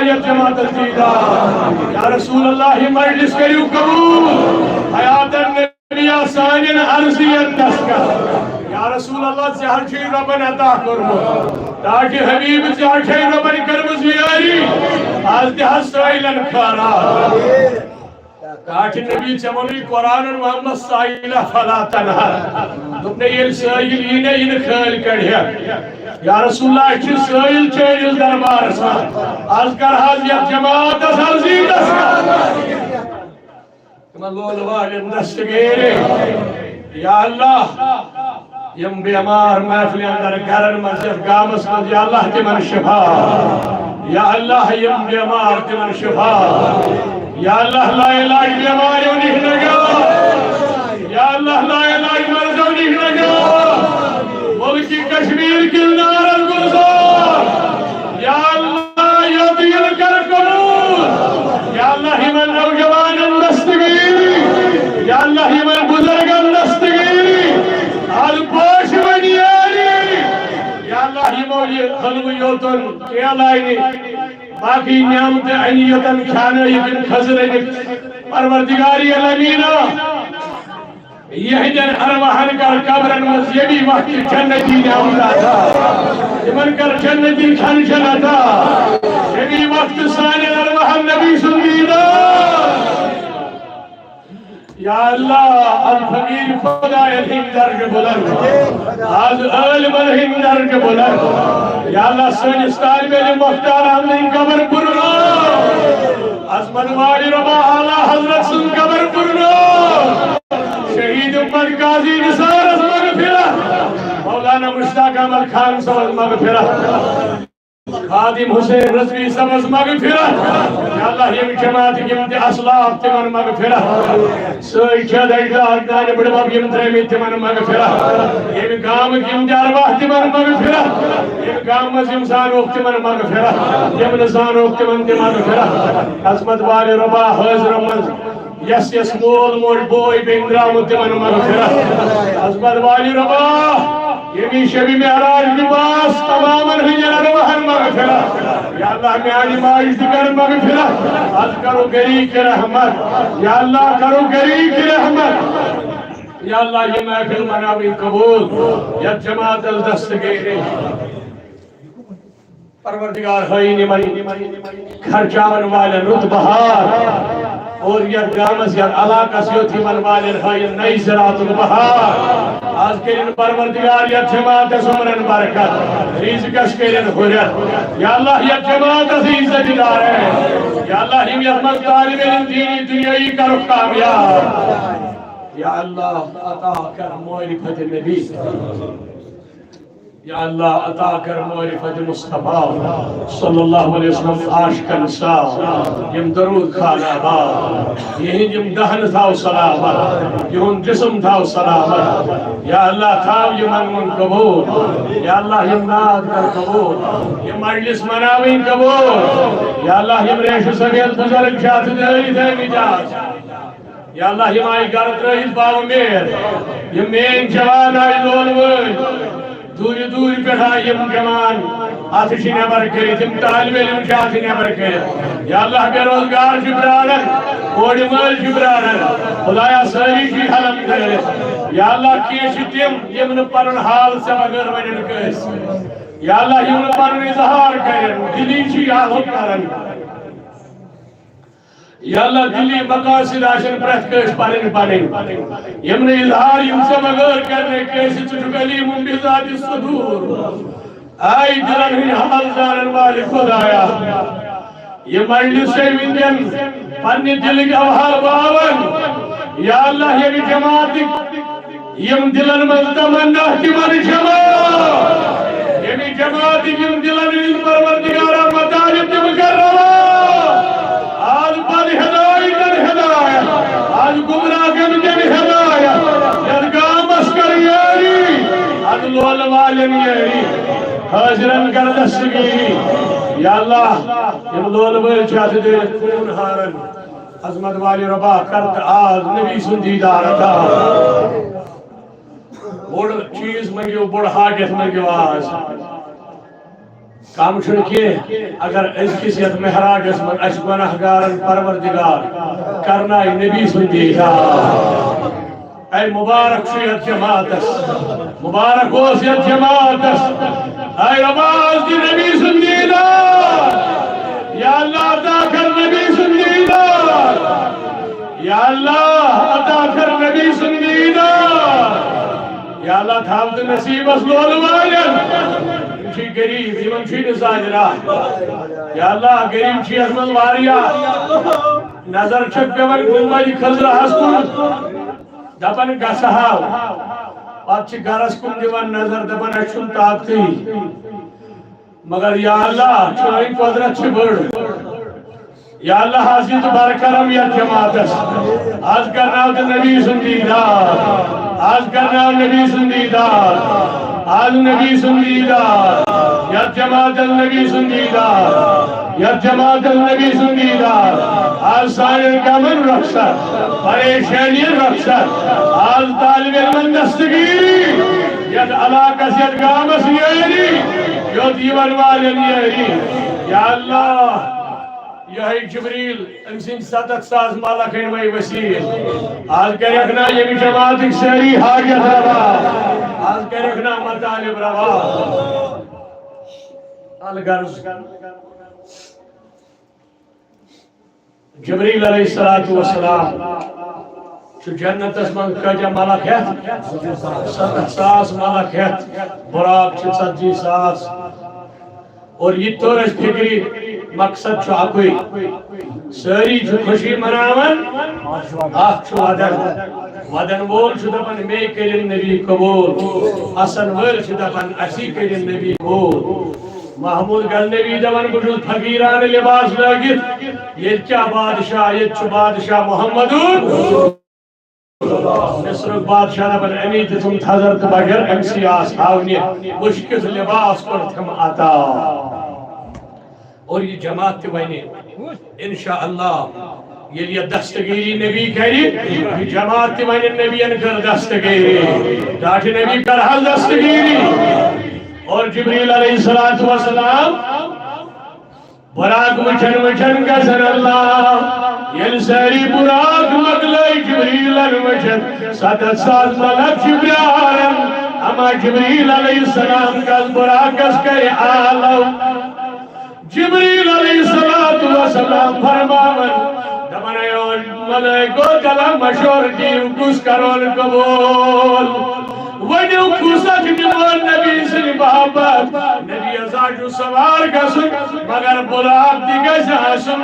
Speaker 1: یا جماعت الدیدار یا رسول اللہ مجلس کریو قبول حیات النبی سانین عرضیت دستکر یا رسول اللہ سے ہر چیز ربن عطا کرمو تاکہ حبیب سے ہر چیز ربن کرمو زیاری آز دے حسرائیلن کھارا کاٹھ نبی چمنی قرآن محمد سائلہ فلا تنہر دبنے یہ سائل این خیل کڑھیا یا رسول اللہ چھ سائل چیز دربار سا آز کر حضیت جماعت حضیت کمان لول والن دستگیرے یا اللہ یم بیمار محفلی اندر گرن مسجد گامس مز یا اللہ تمن شفا یا اللہ یم بیمار تمن شفا یا اللہ لا علاج بیماری انہیں نگا یا اللہ لا علاج مرض انہیں نگا ملکی کشمیر کی نارن گلزار یا اللہ یا دیر کر قبول یا اللہ من نوجوان دستگیری یا اللہ من بزرگ دستگیری آل پوش بنیاری یا اللہ مولی خلویوتن یا لائنی باقی نعمت عنیتاً کھانے یکن خزرین پروردگاری الامینہ یہ جن ارواحن کر قبرن مز یہ بھی وقت جنتی نعمت آتا جمن کر جنتی کھنشن آتا یہ بھی وقت سانی ارواحن نبی سنگیدہ یا اللہ الفقیر خدا الہم درج بلند آز علم الہم درج بلند یا اللہ سنس طالب علم مختار ہمیں قبر پرنا عظمت والی ربا اعلیٰ حضرت سن قبر پرنا شہید امت قاضی نثار از مغفرہ مولانا مشتاق احمد خان صاحب مغفرہ خادم حسین رضوی سبز مغفرہ یا اللہ یم جماعت یم اسلاف تمن مغفرہ سوئی چد اجداد دان بڑباب یم ترمی تمن مغفرہ یم گام یم جارواح تمن مغفرہ یم گام یم زانوک تمن مغفرہ یم نزانوک تمن مغفرہ عظمت والی ربا حضر من یس یس مول مول بوئی بندرام تمن مغفرہ عظمت والی ربا یمی شبی معراج لباس تماما ہنجر ارواحن مغفرہ یا اللہ میانی معاش دکر مغفرہ از کرو گری کی رحمت یا اللہ کرو گری کی رحمت یا اللہ یہ محفل مناوی قبول یا جماعت الدستگیرے پروردگار خائنی منی خرچاون والن رت بہار اور یہ گامس یا علاقہ سیوتی من والن خائن نئی زراعت البہار آج کے لئے پروردگار یا جماعت سمرن برکت رزقش کے لئے خورت یا اللہ یا جماعت عزیزت دار ہے یا اللہ ہم یتمت طالب علم دینی دنیای کرو کامیاب یا اللہ عطا کر معرفت نبی یا اللہ عطا کر معرفت مصطفیٰ صلی اللہ علیہ وسلم عاشق انسان یم درود خانا با یہی یم دہن تھاو سلامت یہن جسم تھاو سلامت یا اللہ تھاو یم من قبول یا اللہ یم ناد کر قبول یم مجلس مناوی قبول یا اللہ یم ریش سگیل بزرگ شاہد دہی دے مجاز یا اللہ یم آئی گرد رہیز باو میر یم مین جوان آئی لول وی دوری دوری پہ یم جمان آتشی نبر کرید یم طالب علم شاہتی نبر کرید یا اللہ بے روزگار جبرانن کوڑی مل جبرانن خدایا ساری کی حلم کرید یا اللہ کیشی تیم یم پرن حال سے مگر ونن کس یا اللہ یم پرن اظہار کرن دلی چی آلت کرن یا اللہ دلی مقاصد آشن پرت کش پرن پرن یمن اظہار یم سے مگر کرنے کیسی چچگلی منبیزات صدور آئی دلن ہی حال زانن والی خدایا یہ مجلس سے وندن پنی دل کے اوحال باون یا اللہ یہ بھی جماعت یم دلن مزدمنہ کی من جماعت یہ بھی جماعت یم دلن اس پروردگارہ مطالب تم کر رہا آج پر ہدایت ہدایت آج گمراہ کم جن ہدایت یدگام اسکر یاری آج لول والن یاری حاضرن کر دستگیری یا اللہ یم لول ویل چاہتے دے کون ہارن عظمت والی ربا کرت آج نبی سندیدار تھا بڑ چیز منگیو بڑ حاجت منگیو آج کام چھڑکے اگر اس کسی محراج اسمت اش گناہگارن پروردگار کرنا نبی سندیدار اے مبارک شیعت جماعتس مبارک ہوسیت جماعتس اے رباز دی نبی سندیدار یا اللہ عطا کر نبی سندیدار یا اللہ عطا کر نبی سندیدار یا اللہ تھاوت نصیب اسلول والن چی غریب یمن چی نزاجرہ یا اللہ غریب چی اسمن واریا نظر چھک پیور گنبائی خزرہ ہسکن دپن گسہاو پات چی گرس کن دیوان نظر دپن اچھن طاقتی مگر یا اللہ چوئی قدرت چی بڑھ یا اللہ حاضر برکرم یا جماعتس آج کرنا ہوتا نبی سندیدار آج کرنا ہوتا نبی سندیدار آج نبی سندیدار یا جماعت النبی سندیدار یا جماعت النبی سندیدار آج سائر کا من رخصت پریشانی رخصت آج طالب علم دستگیری یا علاقہ سید گامس یعنی یا دیوان والن یعنی یا اللہ یہ جبریل امسن 7,000 مالک انوائی وسیل آج کر رکھنا یہ جماعت ایک سہری حاجت روا آج کر رکھنا مطالب روا الگرز جبریل علیہ السلام چو جنت اسمان کجا مالک ہے 7,000 مالک ہے براق 40,000 اور یہ تو رش فکری مقصد چھو آکوئی ساری چھو خوشی مناون آخ چھو ودن وول چھو دپن میں کرن نبی قبول حسن ول چھو دپن اسی کرن نبی قبول محمود گل نبی دپن بجود فقیران لباس لگت یہ کیا بادشاہ یہ چھو بادشاہ محمدون مصر بادشاہ دپن امی تم تھزرت بگر امسی آس آونی مشکل لباس کرتم عطا اور یہ جماعت وینے انشاءاللہ یہ دستگیری نبی کری یہ جماعت وینے نبی انکر دستگیری داٹھ نبی کر حل دستگیری اور جبریل علیہ السلام براق وچن گزر اللہ یل ساری براق مقلعی جبریل وچن 7,000 ملک جبریارن اما جبریل علیہ السلام کل براقس کر آلو جبریل علیہ السلام فرماون دمانیون ملائکو کلام مشور دیو کس کرون قبول ونیو کسک نمون نبی سلی محبت نبی ازاجو سوار گسن مگر براق دیگز حسن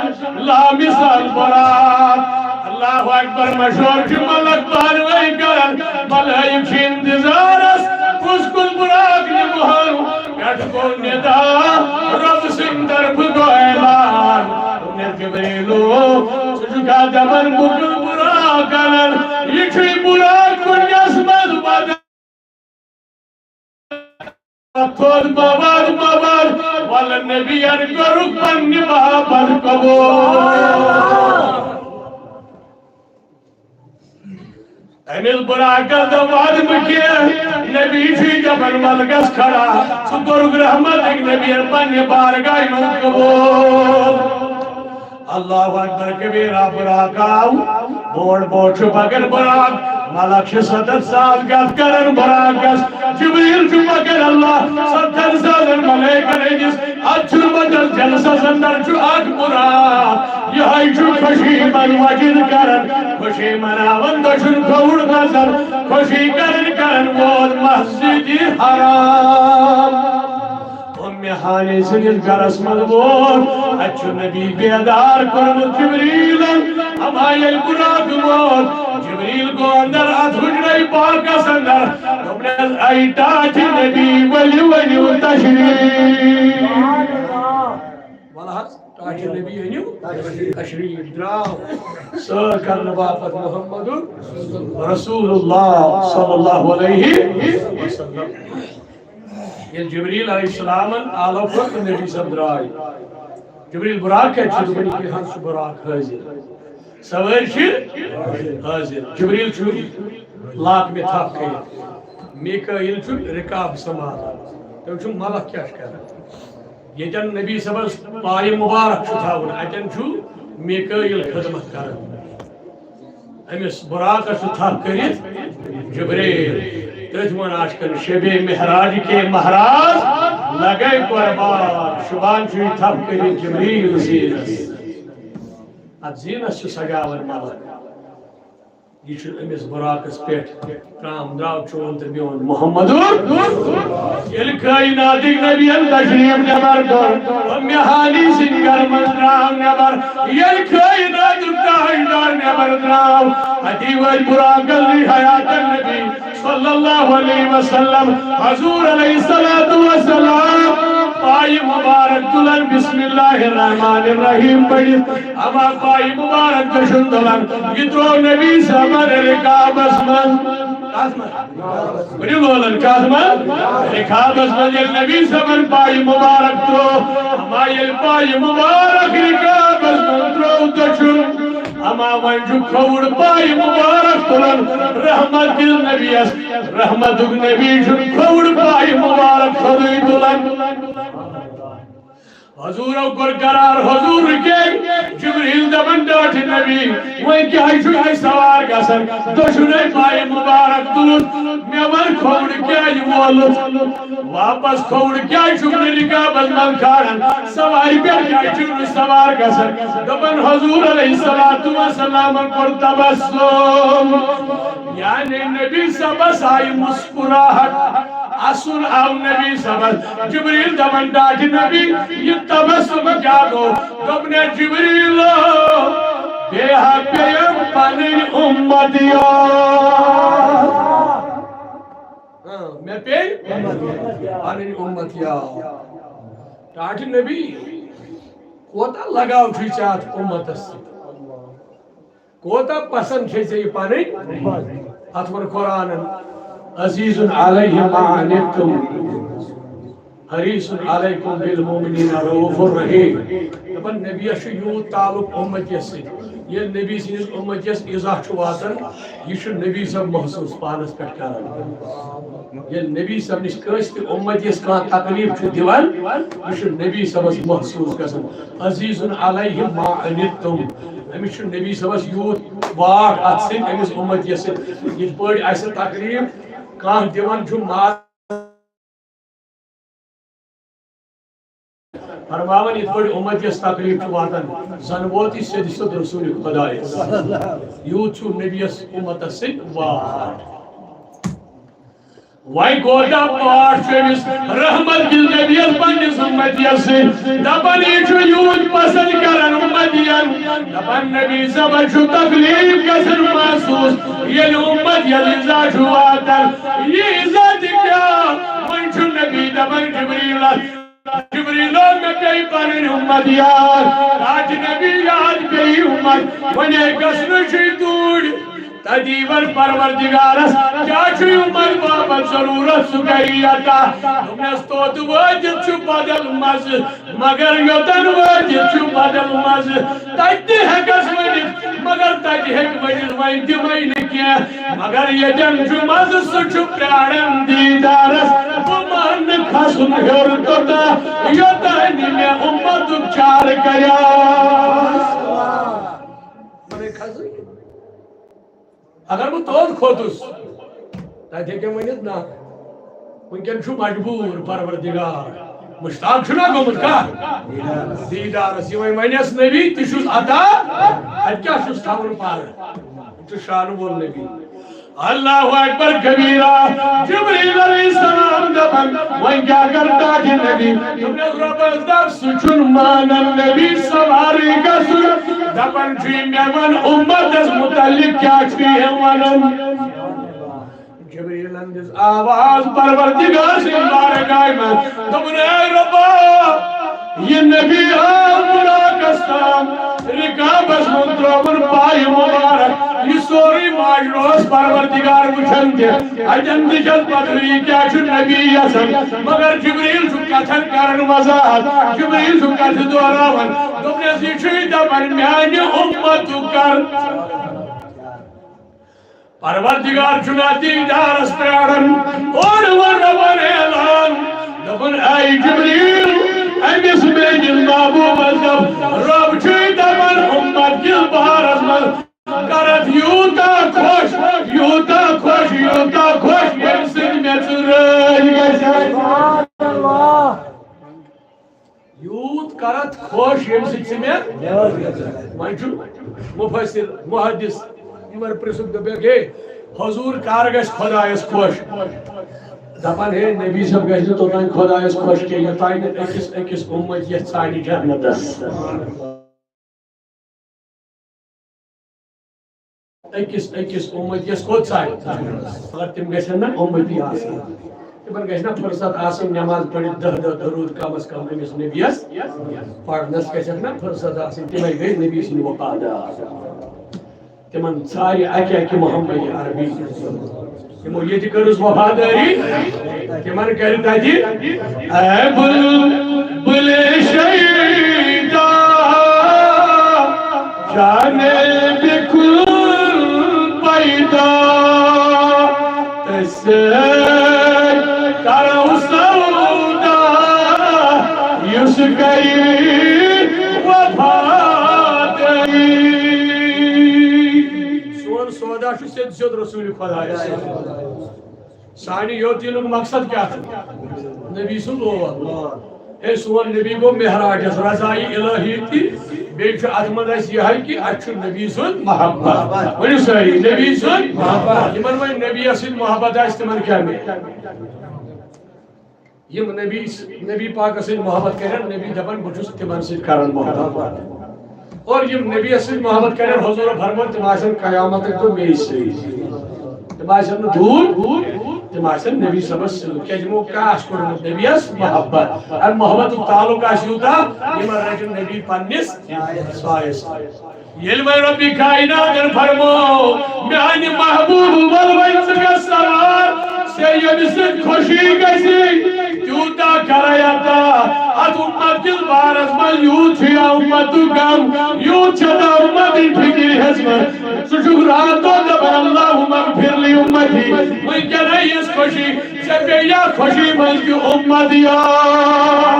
Speaker 1: لا مثال براق اللہ اکبر مشور کی ملک بانوئی کرن ملائک انتظارس کس کل براق نمون کٹ کو ندا رب سندر بھگو اعلان انہیں جبریلو سجھکا دمن بکل برا کرن یہ چھوئی برا کن یسمد بدن خود مواد والنبی انکو رکن نبا پر قبول امیل براکر دواد مکیہ نبی چھوئی جبن ملگس کھڑا سکرگ رحمت ایک نبی ارپن بارگاہ من قبول اللہ اکبر کبیرہ براک آو بوڑ چھو بگر براک ملک 7,000 گت کرن براکس جبریل چھو بگر اللہ 7,000 ملیکن ایجس اچھو بدل جلسہ سندر چھو آگ براک یہاں چھو خوشی من وجد کرن خوشی مناون دشن کھوڑ نظر خوشی کرن وود مسجد حرام امی حانی سنید گرس مدبور اچھو نبی بیدار کرمت جبریلن امائل براک موت جبریل کو اندر اتھجنائی پاکس اندر نبنیز ایتاچ نبی ولی تشریف والا تاج نبی انیو تشریف دراو سر کرن باپت محمد رسول اللہ صلی اللہ علیہ وسلم یہ جبریل علیہ السلام آلو فرق نبی سب درائی جبریل براک ہے چھو بنی کہ ہنس براک حاضر سوار چھر حاضر جبریل چھو لاک میں تھاپ کئی میکائیل چھو رکاب سماعت تو چھو ملک کیا شکر یتن نبی صبس پائے مبارک تھاون اتن میکائیل خدمت کران امس براقس تھپ کرت جبریل ترجمان آشکن شب محراج کے مہراج لگے قربان شبان چوی تھپ کرت جبریل زینس ات زینس سجاون ملک یہ امس براقس پہ ترام درو چون تو میون محمد یل کائنات نبین تشریف نبر کر مہانی سن گھر من درام نبر یل کائنات تاجدار نبر درام ادی وج براقس لی حیات النبی صلی اللہ علیہ وسلم حضور علیہ السلام پائی مبارک دلن بسم اللہ الرحمن الرحیم پڑھت اما پائی مبارک دشن دلن گترو نبی سمر رکاب اسمن بڑی بولن کازمن رکاب اسمن یل نبی سمر پائی مبارک ترو اما یل پائی مبارک رکاب اسمن ترو دشن اما ونجو کھوڑ پائی مبارک دلن رحمت دل نبی اس رحمت نبی جن کھوڑ پائی مبارک خدوی دلن حضور اوپر قرار حضور کے جبریل دبن ڈاٹ نبی وہی کیا ہی سوار گسن دشنے پائے مبارک دلن میں ور کھوڑ کیا ہی مولت واپس کھوڑ کیا ہی چکنے لکا بزمن کھارن سواری پہ کیا ہی چکنے سوار گسن دبن حضور علیہ السلام پر تبسم یعنی نبی سبس آئی مسکراہٹ اصل آو نبی سبس جبریل دبن ڈاٹ نبی یہ تبسم کیا گو دبنے جبریل بے حقیم پانی امتیا میں پہ پانی امتیا ڈاٹ نبی کوتا لگاو چھی چاہت امت سے کوتا پسند چھی چاہی پانی اتمر قرآن عزیز علیہ ما عنتم حریص علیکم بالمومنین رؤوف الرحیم دپن نبی چھ یوت تعلق امتیس سے یہ نبی سنس امتیس اضاح چھ واتن یہ نبی صاحب محسوس پانس پہ کران یہ نبی صاحب نش کس تہ امتیس کان تکلیف چھ دیوان یہ نبی صاحب محسوس گژھان عزیز علیہ ما عنتم امس نبی صاحب یوت واٹ ات سن امس امتیس یہ پڑ اس تکلیف کان دیوان چھ ماز فرماون یہ پڑ امت اس تکلیف چھ واتن زن ووتی سید صد رسول خدا یوت چھ نبی اس امت سن واٹ وائی گوٹا پاٹ چھ رحمت دل نبی اس پنس امت سے دپن یہ چھ یوت پسند کرن امتین دپن نبی سب چھ تکلیف گژھن محسوس یل امت یل ازا چھ واتن یہ عزت کیا وۄنۍ چھ نبی دپن جبریل میں کئی پرین امت یاد آج نبی یاد کئی امت ونے گسن چھ دوڑ تدیور پروردگارس کیا چھ امت بابت ضرورت سکریتا تمہیں توت واجد چھ بدل مز مگر یوتن واجد چھ بدل مز تجد ہکس ونیت مگر تجد ہک ونیت وین دیوین کیا مگر یہ جن چھ مز سچ پرارن دیدارس بمان خسن ہر کتا یوتن میں امت چار کریا اگر وہ توز کھوتس تاکہ کہ ونیت نا ونکن چھو مجبور پروردگار مشتاق چھنا گومت کا دیدارس یہ ونیس نبی تشوز عطا ات کیا چھوز تھاون پار تو شان بول نبی اللہ اکبر کبیرہ جبریل علیہ السلام دبن وین کیا کرتا کہ نبی تمہیں رب دفس چن مان النبی سواری کا سن دبن چھوئی میمن امت اس متعلق کیا چھوئی ہے ونن جبریل اندس آواز پروردگار سے بارگاہ میں دبن اے ربا یہ نبی آمرا کستام رکاب اس منترون پائی مبارک یہ سوری ماجروس پروردگار وچھن دے اجن دشت پتری کیا چھو نبی یسن مگر جبریل چھو کتھن کرن وضاحت جبریل چھو کتھ دوراون دبن سی چھوئی دبن میانی امت کر پروردگار چناتی دارس پیارن اور وربن اعلان دبن اے جبریل اے یوت کرت خوش یم سی میں وجو مفسر محدث یمر پرسک دبیک ہے حضور کار گژھِ خدایس خوش دپان ہے نبی صاحب گژھِ نہٕ توتام خدایس خوش کینٛہہ یوٚتام نہٕ أکِس اُمت یتھ ژانہِ جنتس أکِس اُمت یس کوٚت ژانہِ مگر تِم گژھن نہ اُمتی آسٕنۍ تمن گژھِ نہ فرصت آسٕنۍ نماز پٔرِتھ 10 درود کم از کم أمِس نبیس پرنس گژھکھ نہ فرصت آسٕنۍ تِمے گٔے نبی سٕنٛدۍ وفادار تمن ژارِ اکہِ محمد عربی تمو ییٚتہِ کٔرٕس وفادٲری تمن کرِ تتہِ اے بلبل شیدا جانے بکل پیدا تسے کرو سودا یس گئی وفاداری سون سودا چھُ سیٚود رسول خدا سانہِ یوت یِنُک مقصد کیا نبی سُنٛد لول ہے سون نبی گو مہراجس رضائی الہی تھی بیٚیہِ چھُ اتھ منٛز اسہِ یِہے کہِ اسہِ چھُ نبی سُنٛد محبت ؤنِو سٲری نبی سُنٛد یِمن وۄنۍ نبیَس سۭتۍ محبت آسہِ تِمن کیٛاہ میلہِ یِم نبی پاکس سۭتۍ محبت کرن نبی دپان بہٕ چھُس تِمن سۭتۍ کران محبت اور یِم نبیَس سۭتۍ محبت کرن حضور فرمان تِم آسن قیامتٕکۍ دۄہ مے سۭتۍ تِم آسن نہٕ دوٗر تِم آسن نبی صٲبس سۭتۍ کیٛازِ یِمو کیٛاہ آسہِ کوٚرمُت نبیَس محبت اَمہِ محبتُک تعلق آسہِ یوٗتاہ یِمن رچن نبی پننِس سایس ییٚلہِ وۄنۍ رۄبِ کایناتن فرمو میانہِ محبوٗب ول وۄنۍ ژٕ گژھ سوار ژےٚ ییٚمہِ سۭتۍ خوشی گژھِ تیوٗتاہ کرے عطا اتھ اُمت کِس بارس منٛز یوٗت چھُ یا اُمتُک غم یوٗت چھَنا اُمتٕچ فِکر ہیٚژمٕژ ژٕ چھُکھ راتو دپان اللہُمَ اغفر لی اُمتی وٕنکٮ۪نَے یِژھ خوشی ژےٚ پیٚیہِ یا خوشی منٛز تہِ اُمت یاد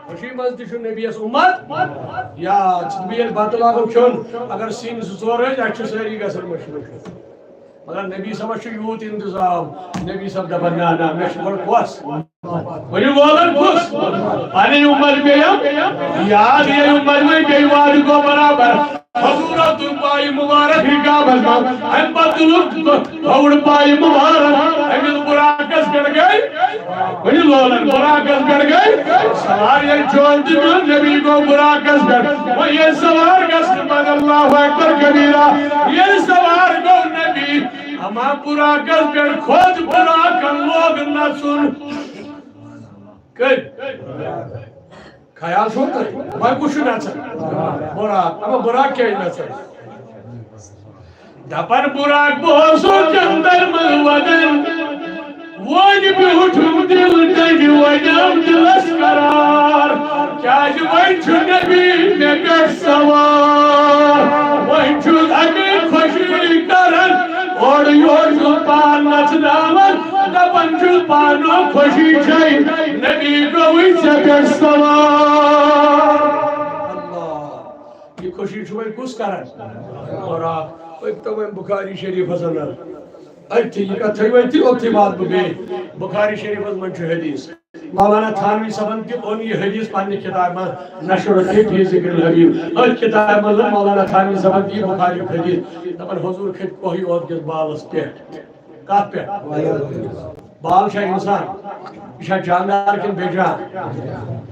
Speaker 1: خوشی منٛز تہِ چھُ نبیَس اُمت یاد ژٕ ییٚلہِ بتہٕ لاگو کھیوٚن اگر سِنۍ 2-4 ٲسۍ اَتہِ چھُ سٲری گژھان مشہوٗر مگر نبی صٲبس چھُ یوٗت انتظام نبی صٲب دپان نہ مےٚ چھُ گۄڈٕ کۄس ؤنِو لولن کُس پنٕنۍ اُمت پیٚیَم یاد ییٚلہِ اُمت وۄنۍ بیٚیہِ وعدٕ گوٚو برابر حضوٗرن تُل پایہِ مُبارک رِکابس منٛز اَمہِ پتہٕ تُلُکھ کھووُر پایہِ مُبارک أمِس بُراکس پٮ۪ٹھ گٔے ؤنِو لولن بُراکس پٮ۪ٹھ گٔے سوار ییٚلہِ چون تہِ نیوٗن نبی گوٚو بُراکس پٮ۪ٹھ وۄنۍ ییٚلہِ سوار گژھنہٕ پتہٕ اللہ اکبر کبیٖرا ییٚلہِ سوار گوٚو نبی اما بُراکس پٮ۪ٹھ کھوٚت بُراکن لوگ نژُن خیال چھو تۄہہِ وۄنۍ کُس چھُ نژان بُراک اما بُراک کیٛازِ نژان دپان بُراک بہٕ اوسُس جنتن منٛز ودان وۄنۍ بیوٗٹھُم دِل ڈنٛڈِ وۄنیٛام دِلس قرار کیٛازِ وۄنۍ چھُ نبی مےٚ پٮ۪ٹھ سوار وۄنۍ چھُس امی خوشی کران اورٕ یورٕ چھُس پان نژناوان دپان چھُس پانو خوشی چھے نبی گوٚوٕے ژےٚ پٮ۪ٹھ سوار یہ خوشی چھُ وۄنۍ کُس کران بُراک پٔکۍتو وۄنۍ بُخاری شریٖفس انٛدر أتھی یہِ کتھ تھٲیِو أتھی اوٚتھٕے واتہٕ بہٕ بیٚیہِ بُخاری شریٖفس منٛز چھُ حدیٖث مولانا تھانوی صٲبن تہِ اوٚن یہِ حدیٖث پننہِ کِتابہِ منٛز نشر فی ذکر الحبیب أتھۍ کِتابہِ منٛز اوٚن مولانا تھانوی صٲبن تہِ یہِ بُخاریُک حدیٖث دپان حضوٗر کھٔتۍ کوہی اوت کِس بالس پٮ۪ٹھ کتھ پٮ۪ٹھ بال چھا اِنسان یہِ چھا جاندار کِنہٕ بے جان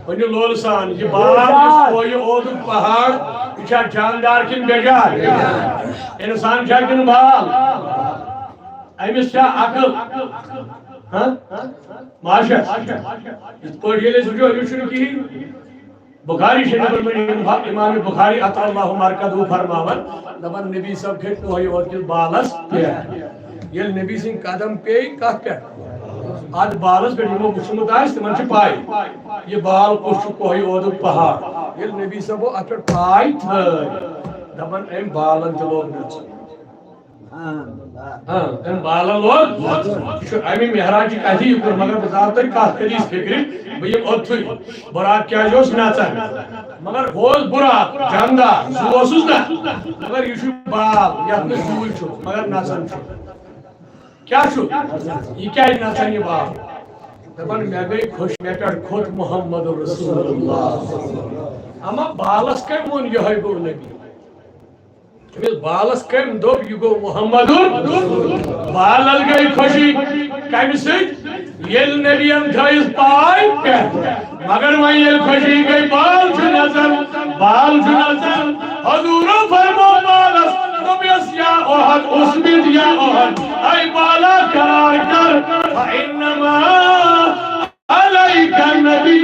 Speaker 1: ؤنِو لولہٕ سان یہِ بال یُس کوہہِ اوتُک پہاڑ یہِ چھا جاندار کِنہٕ بے جان اِنسان چھا کِنہٕ بال أمِس چھا عقل معاشر یِتھ پٲٹھۍ ییٚلہِ أسۍ وٕچھو أمِس چھُنہٕ کِہیٖنۍ بُخاری شریٖفس منٛز اِمام بُخاری عطا اللہ مرکزہُ فرماوان دپان نبی صٲب کھٔتۍ کوہہِ اوت کِس بالس پٮ۪ٹھ ییٚلہِ نبی سٕنٛدۍ قدم پیٚیہِ کتھ پٮ۪ٹھ اتھ بالس پٮ۪ٹھ یِمو وٕچھمُت آسہِ تِمن چھِ پاے یہِ بال کُس چھُ کوہہِ اوتُک پہاڑ ییٚلہِ نبی صٲبو اتھ پٮ۪ٹھ پاے تھٲے دپان أمۍ بالن تہِ لوگ نژُن أمۍ بالن لوگ یہِ چھُ امہِ مہراجِک اَتھی یہِ کوٚر مگر بہٕ ژاو تۄہہِ کتھ کٔرِس فِکرِ بہٕ یِمہٕ اوٚتھُے بُراک کیٛازِ اوس نژان مگر ہُہ اوس بُراک جاندار سُہ اوسُس نہ مگر یہِ چھُ بال یتھ نہٕ زوٗے چھُ مگر نژان چھُ کیا چھُ یہِ کیٛازِ نژان یہِ بال دپان مے گئی خوش مے پہ کھوت محمد رسول اللہ اما بالس کم وون یہ گو نبی بالس کم دب یہ گو محمد بالل گئی خوشی کم ست یل نبین تھیس پائے مگر وہیں یل خوشی گئی بال نظر حضور فرمو بالس دبیس یا احد اسمد یا احد ای بالا قرار کر فانما علیک نبی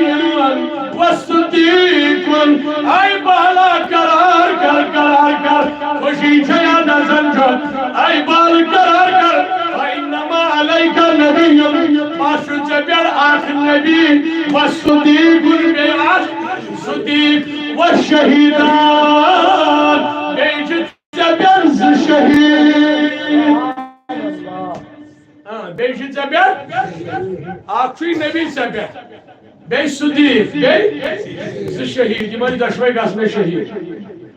Speaker 1: و صدیق ای بالا قرار کر خوشی چھیا نظر جو ای بال قرار کر فانما علیک نبی پاشو چپیر آخ نبی و صدیق بے آخ صدیق و شہیدان بیچ چپیر شہید بیچ چپیر آخوی نبی چپیر بے صدیق بے شہید یہ مجھے دشوئی گسنے شہید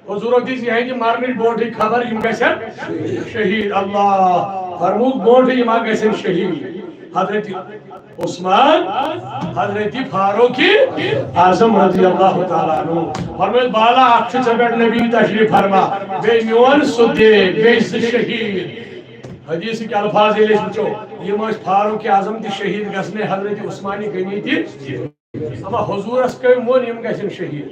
Speaker 1: حضور دیس یہ ہے کہ مارنی بونٹی خبر یم گسن شہید اللہ فرموک بونٹی یما گسن شہید حضرت عثمان حضرت فاروق اعظم رضی اللہ تعالیٰ عنہ فرمائے بالا اکھ چپٹ نبی تشریف فرما بے میون صدیق بے شہید حدیث کے الفاظ لیش وچو یہ مجھ فاروق اعظم تی شہید گسنے حضرت عثمانی گنی تھی اما حضور اس کے مون یم گسن شہید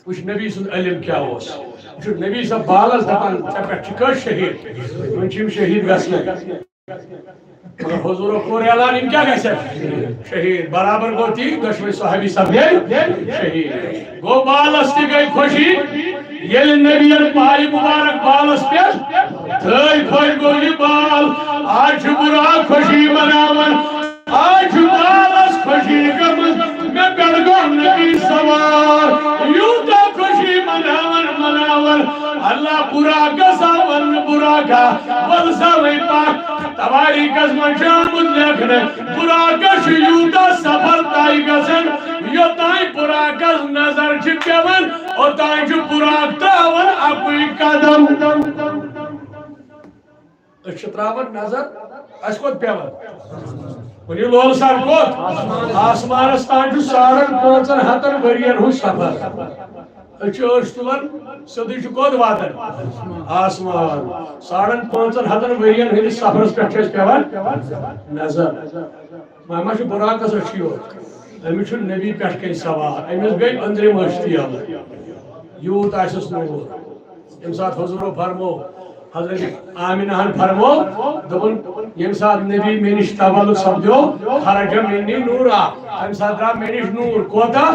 Speaker 1: وچ نبی سن علم کیا ہوس وچ نبی سب بالس دپان چپٹ چکر شہید ونچم شہید گسنے حضور کور اعلان یم کیا گسن شہید برابر گو تی دشوئی صحابی سب شہید گو بالس تی گئی خوشی یل نبی پائی مبارک بالس پہ تھئی پھر گو یہ بال آج برا خوشی مناون آج بالس خوشی گمز میں پڑ گو نبی سوار یوتا خوشی مناون اللہ برا گسا ون برا گا ولسا وی پاک تباری کس من شامت لیکھنے برا گش یوتا سفر تائی گسن یوتائی برا گس نظر چھپیون اور تائی جو برا تاون اپنی قدم اشتراون نظر اشکوت پیون ونی لول سار کوت آسمان استان جو سارن پانچن ہتن ورین ہو سفر اچھوش تلن سدی جو کوت واتن آسمان سارن پانچن ہتن ورین ہو سفر اس پچھس پیون نظر ماما جو براکس اچھیو امی چھو نبی پیٹ کئی سوار امیز گئی اندری مشتی اللہ یوت آسس نور امسات حضور فرمو حضرت آمینہ فرمو دبن یمسات نبی منش تولد سبدیو خرج منی نورا امسات را منش نور کوتا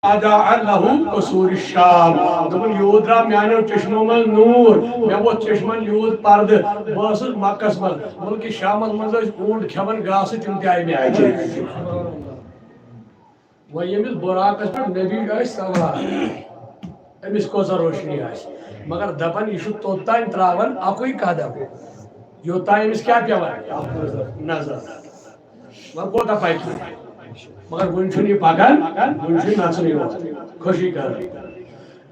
Speaker 1: اداء له قصور الشام دبن یود را میانو چشمو من نور میں وہ چشمن یود پرد بس مکس من بلکہ شام من اونٹ کھون گاس تم تہ آئی میں آئی وہ یمس براکس پہ نبی آئی سوار امس کوسا روشنی آئی مگر دپن یہ توتان تراون اکوئی قدم یوتان امس کیا پیوان نظر مگر کوتا پائکی مگر ونچن یہ پکان ونچن نچن یہ خوشی کر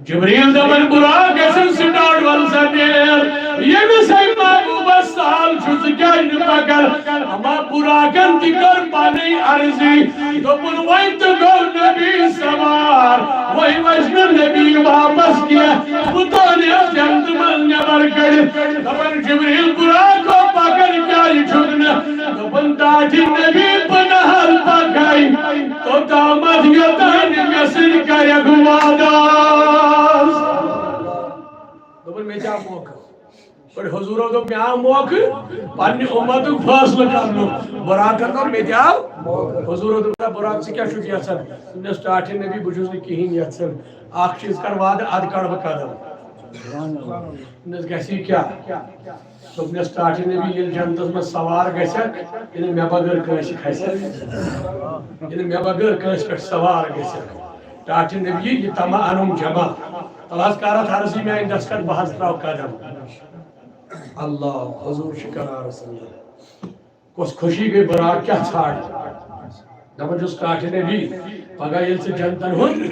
Speaker 1: جبریل دپن براک گژھن سٹارٹ ولسا نیر یمس ہے محبوب سال چھس کیا پکر اما براکن تہ کر پانی عرضی دپن وی تو گو نبی سوار وہی وجن نبی واپس کیا بطانی جنت من نبر کر دپن جبریل براک کو پکر کیا چھکن دپن داٹھی نبی پنہل پکائی تو دامت یتان مسر کر گواداس دپن میں کیا موقع پر حضورو تو میں آم موقع پانی امت فاصلہ کرنو براکن تو میں آم حضورو تو براک سے کیا شکریہ سن انہیں سٹارٹی نبی بجھوز نے کہیں یت سن آخ چیز کر وعد آدھ کڑ بقدم انہیں کیسی کیا تو انہیں سٹارٹی نبی یہ جنتس میں سوار گیسے انہیں میں بغیر کنسی کھائیسے انہیں میں بغیر کنسی پر سوار گیسے سٹارٹی نبی یہ تمام انم جمع تلاس کارت حرزی میں آئین دستکت بحث تراؤ قدم اللہ حضور شکر رسول اللہ کس خوشی گئی براک کیا چھاڑ دپن جو سٹارٹی نبی پگہ یل سے جنتن ہون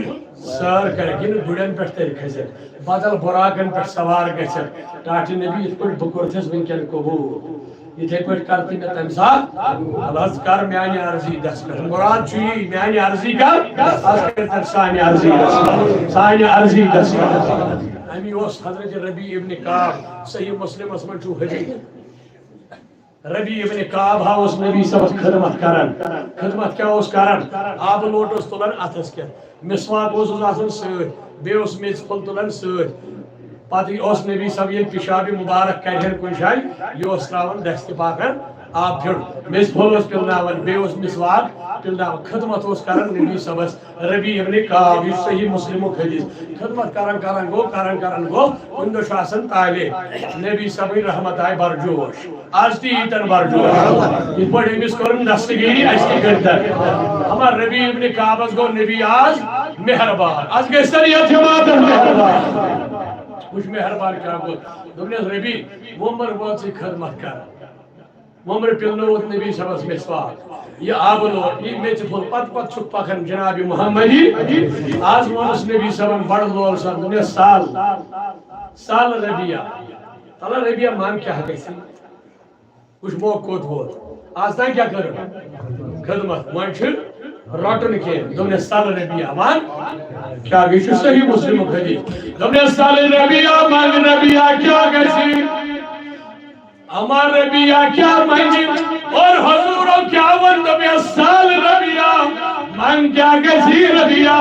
Speaker 1: سر کر گن گڑن پہ تیل کھسن بدل براکن پہ سوار گھن ٹاٹی نبی ات پہ بکر تھس ونکین قبول یتھے پٲٹھۍ کر تہِ مےٚ تَمہِ ساتہٕ الحظ کر میانہِ عرضی دستخط مراد چھُ یی میانہِ عرضی کر از کٔرِتھ سانہِ عرضی دستخط سانہِ عرضی دستخط امی اوس حضرت ربیع ابن کعب صحیح مسلمس منٛز چھُ حدیث ربیع ابن کعب اوس نبی صبس خدمت کران خدمت کیا اوس کران آب لوٹ اوس تُلان اتھس کٮ۪تھ مسواک اوسُس آسان سۭتۍ بیٚیہِ اوس میٚژ پھوٚل تُلان سۭتۍ پتہٕ اوس نبی صاحب ییٚلہِ پِشابہِ مُبارک کرِہن کُنہِ جایہِ یہِ اوس تراوان دستہِ پاکن آب پھیوٚر میٚژ پھوٚل اوس پِلناوان بیٚیہِ اوس مسواک پِلناوان خدمت اوس کران نبی صبس ربیع ابن کعب یُس صحیح مسلمُک حدیث خدمت کران گوٚو کُنہِ دۄہ چھُ آسان طالع نبی صٲبٕنۍ رحمت آیہِ برجوش آز تہِ ییٖتن برجوش یِتھ پٲٹھۍ أمِس کوٚرُن دستگیری اَسہِ تہِ کٔرۍتن ہمار ربیع ابن کعبس گوٚو نبی آز مہربان آز گژھتن یتیٖماتن مہربان وٕچھ مہربان کیا گوٚو دوٚپنس ربیع وُمبر وٲژ ژٕ خدمت کران وُمبرٕ پِلنووُتھ نبی صٲبس مسواک یہِ آبہٕ لوٹ یہِ میٚژِ پھوٚل پتہٕ چھُکھ پکان جناب محمدی آز ووٚنُس نبی صٲبن بڑٕ لول سان دوٚپنس سال ربیع تلہ ربیع مان کیٛاہ گژھِ وٕچھ موقعہٕ کوٚت ووت آز تام کیٛاہ کٔرٕن خدمت وۄنۍ چھُ رٹُن کینٛہہ دوٚپنس سل ربیع ون کیا گژھِ چھُ صحیح مسلمُک حدیث دوٚپنس سل ربیع منگ ربیع کیٛاہ گژھِ امار ربیع کیا منگی اور حضورو کیا ون دوٚپنس سل ربیع من کیا گژھِ ربیع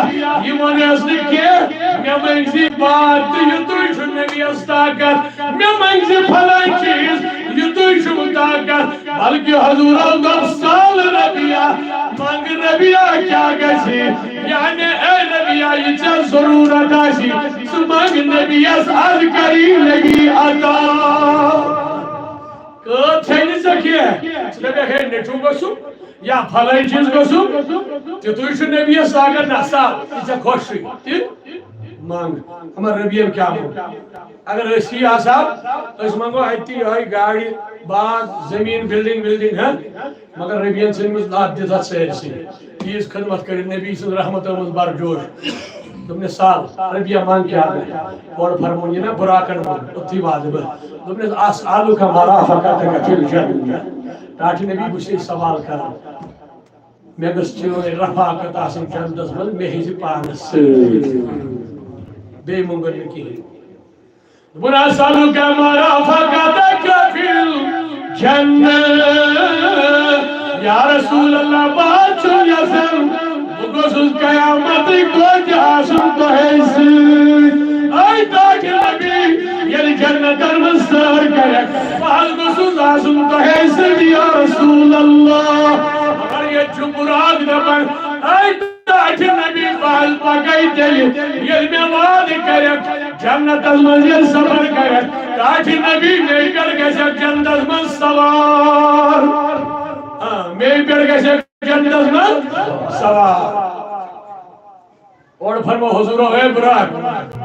Speaker 1: یہِ وونیس نہٕ کینٛہہ مےٚ منگ زِ بات تہٕ یُتُے چھُ نبیَس طاقت مےٚ منگ زِ فلاں چیٖز یُتُے چھُم طاقت بلکہ حضورو دوٚپ سل ربیع منگ ربیع کیا گژھِ یعنی اے ربیع یہِ ژےٚ ضروٗرت آسہِ ژٕ منگ نبیَس اَدٕ کری نبی عطا کٲم چھے نہٕ ژےٚ کینٛہہ ژٕ دپکھ ہے نیٚچوٗ گوٚژھُم یا فلٲنۍ چیٖز گوٚژھُم تِتُے چھُ نبیَس طاقت نہ سا یہِ ژےٚ خۄش چھُے تہِ منگ ہمار ربیعن کیا منگ اگر أسی آسہو أسۍ منگو اَتہِ یِہوٚے گاڑِ باغ زمیٖن بِلڈِنگ مگر ربیعن ژھٕنمٕژ لَت دِتھ اَتھ سٲرسٕے تیٖژ خدمت کٔرِتھ نبی سٕنٛز رحمت آمٕژ برجوش دوٚپنس سال ربیع منگ کیا اورٕ فرمون یہِ نا بُراکن منگ اوٚتھٕے واتہٕ بہٕ دوٚپنس اسألُکَ مرافقتک فی الجنہ ٹاٹھہِ نبی بہٕ چھُسے سوال کران مےٚ گٔژھ چٲنۍ رفاقت آسٕنۍ جنتس منٛز مےٚ ہیٚزِ پانس سۭتۍ بیٚیہِ مونٛگُن نہٕ کِہیٖنۍ دوٚپُن اسألُکَ مرافقتک فی الجنہ یا رسول اللہ بہٕ چھُس یژھان بہٕ گوٚژھُس قیامتٕکۍ دۄہ تہِ آسُن تۄہے سۭتۍ اے ٹاٹھہِ نبی ییٚلہِ جنتن منٛز سٲر کرکھ بہٕ حظ گوٚژھُس آسُن تۄہے سۭتۍ یا رسول اللہ مگر ییٚتہِ چھُ بُراک دپان اے ٹاٹھہِ نبی بہٕ حظ پکے تیٚلہِ ییٚلہِ مےٚ وعدٕ کرکھ جنتس منٛز ییٚلہِ سفر کرکھ ٹاٹھہِ نبی مے پٮ۪ٹھ گژھکھ جنتس منٛز سوار مے پٮ۪ٹھ گژھکھ جنتس منٛز سوار اور فرمو حضورو اے براک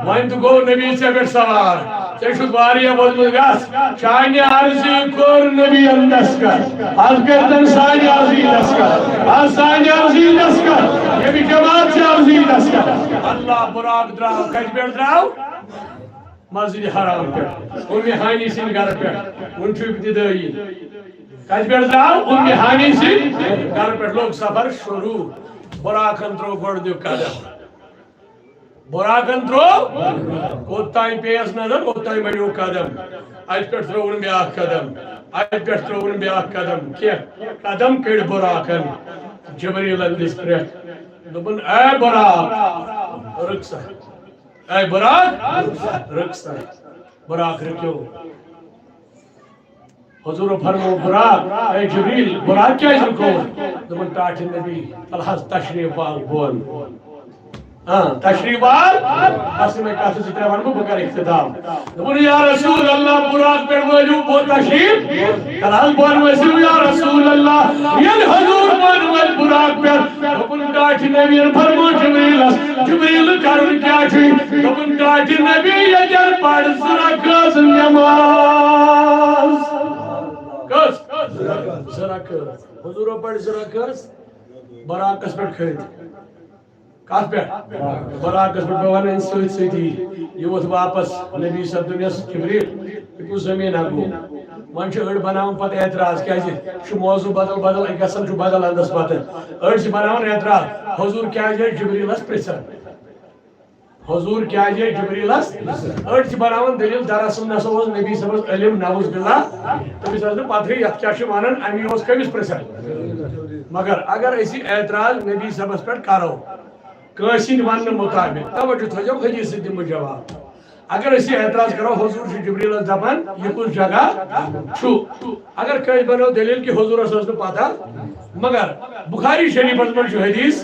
Speaker 1: وۄنۍ تہِ گوٚو نبی ژےٚ پٮ۪ٹھ سوار ژےٚ چھُتھ واریاہ ووٚتمُت گژھ چانہِ عرضی کوٚر نبیَن دستخط آز کٔرۍتن سانہِ عرضی دستخط آز سانہِ عرضی دستخط ییٚمہِ جماعت چھِ عرضی دستخط اللہ براک درٛاو کتہِ پٮ۪ٹھ درٛاو مسجد حرام پٮ۪ٹھ اُمہِ ہانی سٕنٛدِ گرٕ پٮ۪ٹھ وُنہِ چھُ ابتدٲیی کتہِ پٮ۪ٹھ درٛاو اُمہِ ہانی سٕنٛدِ گرٕ پٮ۪ٹھ لوگ سفر شروٗع براکن ترٛوو گۄڈنیُک قدم براکن ترٛوو کوٚتام پییس نظر اوٚتام بڑیو قدم اتہِ پٮ۪ٹھ ترٛووُن بیٛاکھ قدم اتہِ پٮ۪ٹھ ترٛووُن بیٛاکھ قدم کینٛہہ قدم کٔڑۍ براکن جبریٖلن دِژ پرٛٮ۪تھ دوٚپُن اے براک رُک سا اے براک رُک سا براک رُکیو حضور فرمو براک اے جبریٖل براک کیٛازِ رُکووُن دوٚپُن ٹاٹھہِ نبی تل حظ تشریٖف وال بۄن تشریٖف وال بس میں کتھ زٕ ترٛےٚ ونہٕ بہٕ کرٕ اختتام دوٚپُن یا رسول اللہ براک پٮ۪ٹھ وٲلِو بۄن تشریٖف تل حظ بۄن ؤسِو یا رسول اللہ ییٚلہِ حضور بۄن وٲلۍ براک پٮ۪ٹھ دوٚپُن ٹاٹھہِ نبیَن فرمو جبریٖلس جبریٖل کرُن کیٛاہ چھُے دوٚپُن ٹاٹھہِ نبی ییٚتٮ۪ن پر زٕ رکٲژ نٮ۪ماز کٔژ زٕ رکٲژ حضورو پر زٕ رکٲژ براکس پٮ۪ٹھ کھٔتۍ کتھ پٮ۪ٹھ براکس پٮ۪ٹھ بہٕ ونہٕ سۭتۍ سۭتی یہِ ووت واپس نبی صٲب دوٚپنس جبریٖل یہِ کُس زمیٖنا گوٚو ون أڑ بناون پتہ اعتراض کیازِ چھُ موضوع بدل بدل گژھان چھُ بدل اندس پتہ أڑ چھِ بناون اعتراض حضور کیازِ جبریلس پرژھان حضور کیازِ جبریلس أڑ چھِ بناون دلیل دراصل نسا اوس نبی صبس علم نعوذ باللہ تٔمِس ٲس نہٕ پتہٕے یتھ کیاہ چھِ ونان امی اوس کٔمِس پرژھان مگر اگر أسۍ یہِ اعتراض نبی صبس پٮ۪ٹھ کرو کٲنٛسہِ ہٕنٛدۍ وننہٕ مطابق توجہ تھٲیزیو حدیث دِمہٕ جواب اگر أسۍ یہِ اعتراض کرو حضور چھُ جبریلس دپان یہِ کُس جگہ چھُ اگر کٲنٛسہِ بنو دلیل کہ حضورس ٲس نہٕ پتہ مگر بخاری شریفس منٛز چھُ حدیث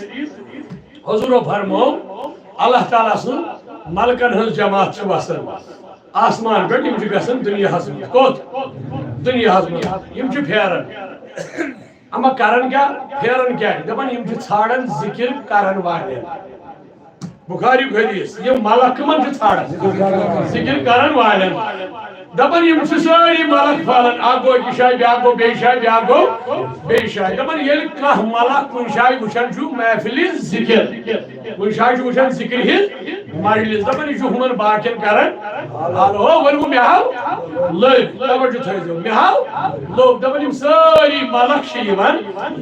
Speaker 1: حضورو فرمو اللہ تعالیٰ سُنٛد ملکن ہٕنٛز جماعت چھِ وسان آسمان پٮ۪ٹھ یِم چھِ گژھان دُنیاہس منٛز کوٚت دُنیاہس منٛز یِم چھِ پھیران اما کرن کیا پھیرن کیا دپان یِم چھِ ژھانڈان ذکر کرن والٮ۪ن بخاری حدیث یہ ملک کمن چھِ ژھانڈان ذکر کرن والٮ۪ن دپان یِم چھِ سٲری ملک پھالان اکھ گوٚو أکِس جایہِ بیٛاکھ گوٚو بیٚیہِ جایہِ بیٛاکھ گوٚو بیٚیہِ جایہِ دپان ییٚلہِ کانٛہہ ملک کُنہِ جایہِ وٕچھان چھُ محفلہِ ذکر کُنہِ جایہِ چھُ وٕچھان ذکر ہِنٛز مجلس دپان یہِ چھُ ہُمن باقین کران ہو وۄنۍ گوٚو مےٚ ہاو لٔبۍ توجہ تھٲیزیو مےٚ ہاو لوٚب دپان یِم سٲری ملک چھِ یِوان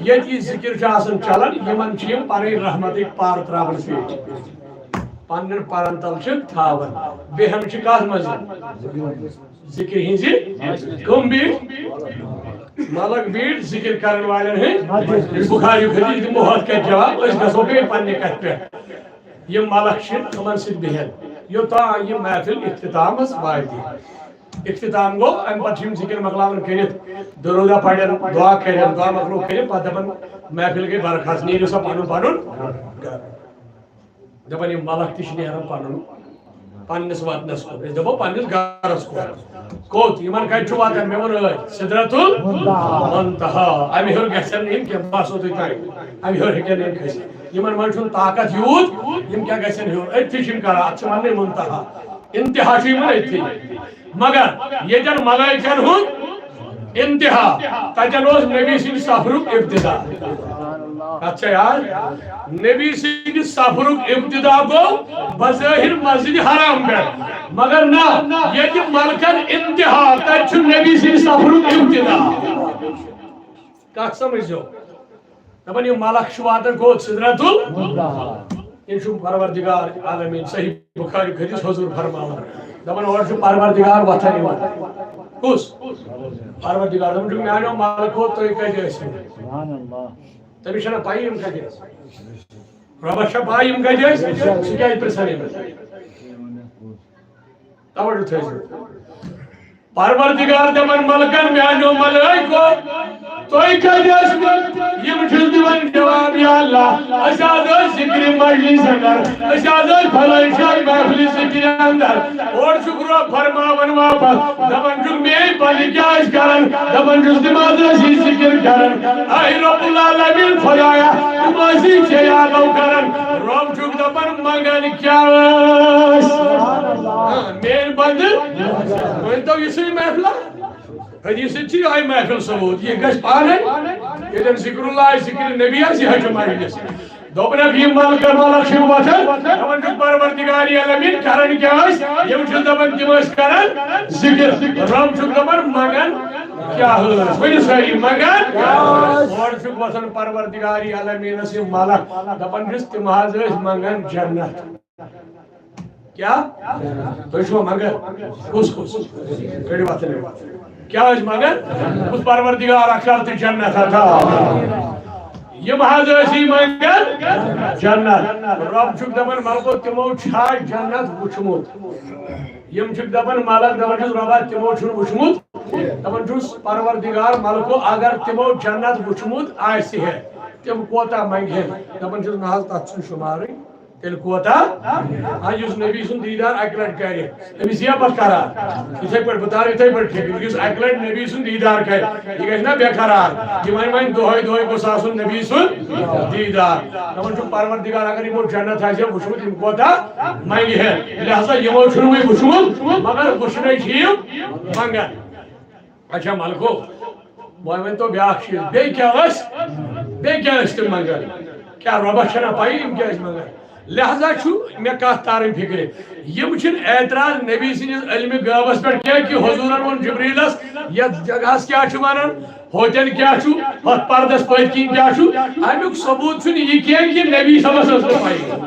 Speaker 1: ییٚتہِ یہِ ذکر چھُ آسان چلان یِمن چھِ یِم پنٕنۍ رحمتٕکۍ پار تراوان پیٹہِ پنن پرن تل چھِ تھاوان بیہن چھِ کتھ منٛز ذکر ہِنٛزِ کم بیٖٹھ ملک بیٖٹھ ذکر کرن والٮ۪ن ہٕنٛدۍ بخاری حدیث دِمو ہتھ کتھ جواب أسۍ گژھو بیٚیہِ پننہِ کتھِ پٮ۪ٹھ یِم ملک چھِ تِمن سۭتۍ بِہن یوٚتام یہِ محفل اختتامس واتہِ اختتام گوٚو امہِ پتہٕ چھِ یِم ذکر مۄکلاوان کٔرِتھ درودہ پرن دعا کرن دعا مۄکلو کٔرِتھ پتہٕ دپان محفل گٔے برخاست نیٖرِو سا پنُن پنُن گرٕ دپان یِم ملک تہِ چھِ نیران پنُن پننس وطنس کُن أسۍ دپو پننس گرس کُن کوٚت یِمن کتہِ چھُ واتان مےٚ ووٚن ٲدۍ سدرۃ المنتہا امہِ ہیوٚر گژھن نہٕ یِم کینٛہہ باسو تۄہہِ تانۍ امہِ ہیوٚر ہیٚکن نہٕ یِم کھٔسِتھ یِمن منٛز چھُنہٕ طاقت یوٗت یِم کیٛاہ گژھن ہیوٚر أتھی چھِ یِم کران اتھ چھِ وننٕے منتہا انتہا چھُ یِمن أتھی مگر ییٚتٮ۪ن ملٲیکن ہُنٛد انتہا تتٮ۪ن اوس نبی سٕنٛدِ سفرُک ابتدا کتھ چھا یاد نبی سٕنٛدِ سفرُک ابتدا گوٚو بظٲہر مسجد حرام پٮ۪ٹھ مگر نہ ییٚتہِ ملکن انتہا تتہِ چھُ نبی سٕنٛدِ سفرُک ابتدا کتھ سمجھزیو دپان یِم ملک چھِ واتان کوٚت سدرۃ یہِ چھُ پروردگار عالمیٖن صحیح بخاری حدیث حضور فرماوان دپان اورٕ چھُ پروردگار وتھان یِوان کُس پروردگار دپان چھُ میانیو ملکو تُہۍ کتہِ ٲسِو تٔمِس چھنہ پاے یِم کتہِ ٲسۍ رۄبس چھا پاے یِم کتہِ ٲسۍ سُہ کیازِ پرژھان یِمن توجہ تھٲیزیو پروردگار دپان ملکن میانیو ملٲیکو تُہۍ کتہِ ٲسۍمٕتۍ یِم چھِ دِوان جواب یا اللہ أسۍ حظ ٲسۍ ذِکرِ مجلس اندر أسۍ حظ ٲسۍ فلٲنۍ جایہِ محفلہِ ذِکرِ اندر اورٕ چھُکھ رۄب فرماوان واپس دپان چھُکھ میٲنۍ بندٕ کیاہ ٲسۍ کران دپان چھُس تِم حظ ٲسی ذِکر کران اے رۄب العالمیٖن خۄدایا تِم ٲسی ژےٚ یادو کران رۄب چھُکھ دپان منگان کیاہ ٲسۍ میٲنۍ بندٕ ؤنۍتو یہِ سُے محفلہ حدیث چھِ یِہوٚے محفل ثبوٗت یہِ گژھِ پانے ییٚتٮ۪ن ذِکر اللہ آسہِ ذِکرِ نبی آسہِ یِہوٚے چھُ مجلس دوٚپنکھ یِم ملک چھِ وۄتھان دپان چھُکھ پروردگار عالمیٖن کران کیاہ ٲسۍ یِم چھِ دپان تِم ٲسۍ کران ذِکر رۄب چھُکھ دپان منگان کیاہ ٲسۍ ؤنِو سٲری منگان اورٕ چھُکھ وۄتھان پروردگار عالمیٖنس یِم ملک دپان چھِس تِم حظ ٲسۍ منگان جنت کیا تُہۍ چھُوا منگان کُس کُس کٔڑِو وۄتھان کیا ٲسۍ منگان کُس پروردگار اکثر تہِ جنت عطا یِم حظ ٲسی منگان جنت رۄب چھُکھ دپان ملکو تِمو چھا جنت وٕچھمُت یِم چھِکھ دپان ملک دپان چھُس رۄبا تِمو چھُنہٕ وٕچھمُت دپان چھُس پروردگار ملکو اگر تِمو جنت وٕچھمُت آسہِ ہے تِم کوتاہ منگہن دپان چھُس نہ حظ تتھ چھُنہٕ شُمارٕے تیٚلہِ کوتاہ یُس نبی سُنٛد دیٖدار اکہِ لٹہِ کرِ أمِس یِیا پتہٕ قرار یِتھے پٲٹھۍ بہٕ تارٕ یِتھے پٲٹھۍ ٹھیکہٕ یُس اکہِ لٹہِ نبی سُنٛد دیٖدار کرِ یہِ گژھِ نا بے قرار یہِ وۄنۍ دۄہے دۄہے گوٚژھ آسُن نبی سُنٛد دیٖدار دپان چھُ پروردگار اگر یِمو جنت آسہِ ہا وٕچھمُت یِم کوتاہ منگہن لہذا یِمو چھُنہٕ وۄنۍ وٕچھمُت مگر وٕچھنَے چھِ یِم منگان اچھا ملکو وۄنۍ ؤنۍتو بیٛاکھ چیٖز بیٚیہِ کیٛاہ ٲسۍ تِم منگان کیٛاہ رۄبس چھنہ پاے یِم کیٛاہ ٲسۍ منگان لہذا میں کت تارن فکر یم اعتراض نبی سندس علم غیبس پہ کہ حضورن ون جبریلس یتھ جگہ کیا ونان ہوتن کیا ہتھ پردس پت کن کیا امیک ثبوت یہ کہ نبی صبس پائی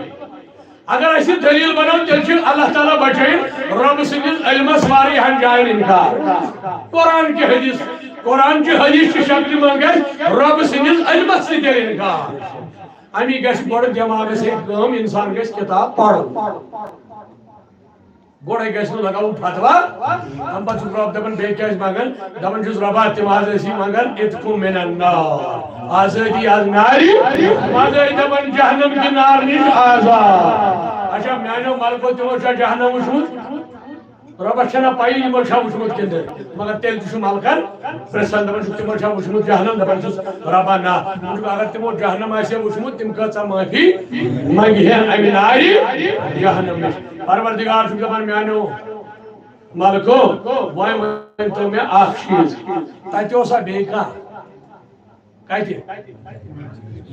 Speaker 1: اگر اسی دلیل بنو تیل اللہ تعالیٰ بچائن رب سندس علمس واریاہن جائن انکار قرآن کی حدیث کی شکل من گھر رب سندس علمس سے تیل انکار امی گھس بڑ دماغ سے کم انسان گھس کتاب پڑھ گوڑے گھس لگاؤ فتوا ہم پتہ رب دپان بے کیا مانگن دپان چھس ربا تم آزادی مانگن اتقوا من النار آزادی از ناری مزے دپان جہنم کی نار نش آزاد اچھا میانو ملکو تمو جہنم وچھمت ربس چھنا پائی یمو چھا وچھمت کندر مگر تیل تہ ملکن پرسن دپان تمو چھا وچھمت جہنم دپان چھس ربا نا اگر تمو جہنم آسے وچھمت تم کۭژاہ معافی منگہن امہ ناری جہنم نش پروردگار چھ دپان میانو ملکو وۄنۍ ؤنتو مےٚ اکھ چیٖز تتہِ اوسا بیٚیہِ کانٛہہ کتہِ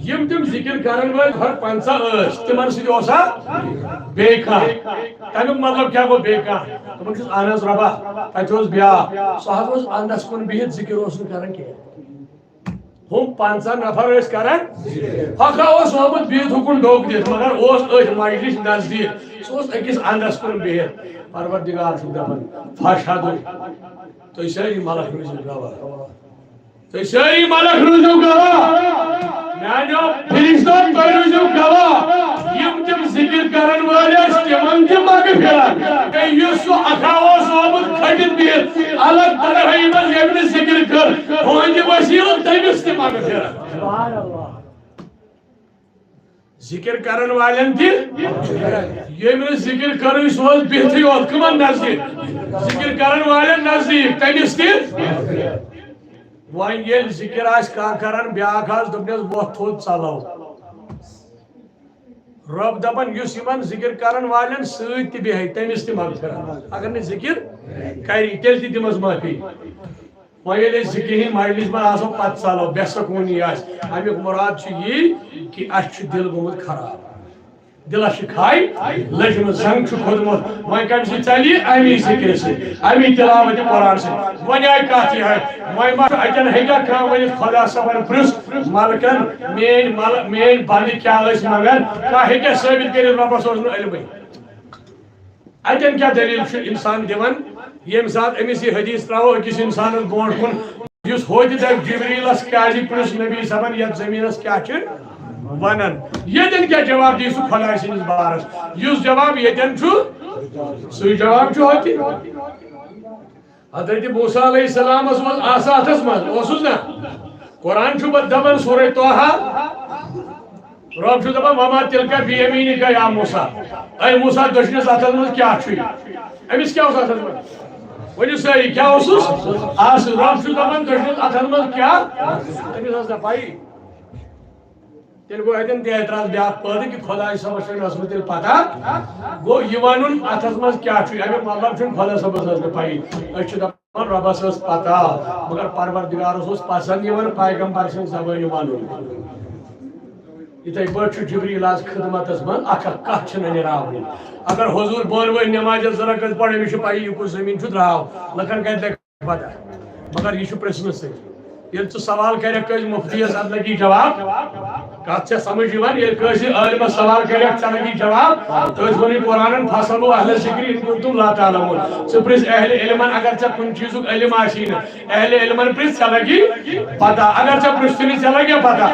Speaker 1: یم تم ذکر کرن وٲلۍ ہر 50 ٲسۍ تمن سۭتۍ اوسا بیٚیہِ کانٛہہ تمیُک مطلب کیٛاہ گوٚو بیٚیہِ کانٛہہ دپان چھُس اہن حظ رۄبا تتہِ اوس بیٛاکھ سُہ حظ اوس انٛدس کُن بِہِتھ ذکر اوس نہٕ کران کینٛہہ ہم 50 نفر ٲسۍ کران ہۄکھا اوس آمُت بِہِتھ ہُکُن ڈوٚک دِتھ مگر اوس أتھۍ مجلس نزدیٖک سُہ اوس أکِس انٛدس کُن بِہِتھ پروردگار چھُ دپان فاشہدو تُہۍ سٲری ملک روٗزِو گواہ تُہۍ سٲری ملک روٗزِو گواہ میانیو فرشتو تُہۍ روٗزِو گواہ یم تم ذکر کرن وٲلۍ ٲسۍ تمن تہِ مغفرت بیٚیہِ یُس سُہ اکھا اوس آمُت کھٔٹِتھ بِہِتھ الگ تنہٲیی منٛز ییٚمۍ نہٕ ذکر کٔر تُہنٛدِ وسیٖلہٕ تٔمِس تہِ مغفرت ذکر کرن والن تہ ییٚمۍ نہٕ ذکر کٔرٕے سُہ اوس بِہتھٕے یوت کٕمن نزدیٖک ذکر کرن والٮ۪ن نزدیٖک تٔمِس تہِ وۄنۍ ییٚلہِ ذکر آسہِ کانٛہہ کران بیٛاکھ آسہِ دوٚپنس وۄتھ تھوٚد ژلو رب دپان یُس یمن ذکر کرن والٮ۪ن سۭتۍ تہِ بیٚہہِ تٔمِس تہِ مغفرت اگر نہٕ ذکر کرِ تیٚلہِ تہِ دِمس معٲفی وۄنۍ ییٚلہِ أسۍ ذکر ہٕنٛدۍ مجلس منٛز آسو پتہٕ ژلو بے سکوٗنی آسہِ امیُک مُراد چھُ یی کہ اسہِ چھُ دل گوٚمُت خراب دلس چھ کھاے لجمت زنگ چھ کھوٚتمُت وۄنۍ کمہِ سۭتۍ ژلہِ امی ذکر سۭتۍ امی تلاوت قرآن سۭتۍ وۄنۍ آیہِ کتھ یِہے وۄنۍ ما اتٮ۪ن ہیٚکیٛاہ کانٛہہ ؤنِتھ خۄدا صٲبن پرٛژھ ملکن میٲنۍ بندٕ کیٛاہ ٲسۍ منگان کانٛہہ ہیٚکیٛاہ ثٲبت کٔرِتھ رۄبس اوس نہٕ علمٕے اتٮ۪ن کیٛاہ دلیٖل چھُ انسان دِوان ییٚمہِ ساتہٕ أمِس یہِ حدیث تراوو أکِس انسانس برونٛٹھ کُن یُس ہوتہِ دپہِ جبریٖلس کیٛازِ پرٛژھ نبی صٲبن یتھ زمیٖنس کیٛاہ چھِ ونان یتن کیا جواب دی سو خدا سندس بارس یُس جواب یتن چھُ سُے جواب چھُ ہوتہِ حضرت موسیٰ علیہ السلام اس منٛز آسا اتھس منٛز اوسُس نا قرآن چھُ پتہٕ دپان سورہ طٰہٰ رب چھُ دپان وما تلکا بیمیٖنِکا یا موسیٰ اے موسیٰ دٔچھنِس اتھس منٛز کیٛاہ چھُے أمِس کیٛاہ اوس اتھس منٛز ؤنِو سٲری کیٛاہ اوسُس رب چھُ دپان دٔچھنِس اتھس منٛز کیٛاہ أمِس ٲس نہٕ پَیی تیل گو اتن تہِ اعتراض بیٛاکھ پٲدٕ کہ خۄدا صٲبس چھنہٕ ٲسمٕژ تیٚلہِ پتہ گوٚو یہِ ونُن اتھس منٛز کیٛاہ چھُ امیُک مطلب چھُنہٕ خۄدا صٲبس ٲس نہٕ پَیی أسۍ چھِ دپان رۄبس ٲس پتہ مگر پروردگارس اوس پسنٛد یِوان پیغمبر سٕنٛز زبٲنۍ ونُن یِتھے پٲٹھۍ چھُ جبریٖل آز خدمتس منٛز اکھ اکھ کتھ چھنہٕ نیراوٕنۍ اگر حضوٗر بۄن ؤتھۍ نٮ۪مازِ زٕ رکعت پرِ أمِس چھُ پَیی یہِ کُس زٔمیٖن چھُ درٛاو لُکن کتہِ لگہِ پتہ مگر یہِ چھُ پرژھنہٕ سۭتۍ ییٚلہِ ژٕ سوال کَرکھ کٲنٛسہِ مُفتیَس اتھ لگی جواب کتھ چھےٚ سمجھ یِوان ییٚلہِ کٲنٛسہِ عٲلمس سوال کَرکھ ژےٚ لگی جواب تٔتھۍ ووٚنُے قرآنن فصلوا اہل الذکر ان کنتم لا تعلمون ژٕ پرژھ اہل علمن اگر ژےٚ کُنہِ چیٖزُک علم آسی نہٕ اہل علمن پرژھ ژےٚ لگی پتہ اگر ژےٚ پرژھتھٕے نہٕ ژےٚ لگی پتہ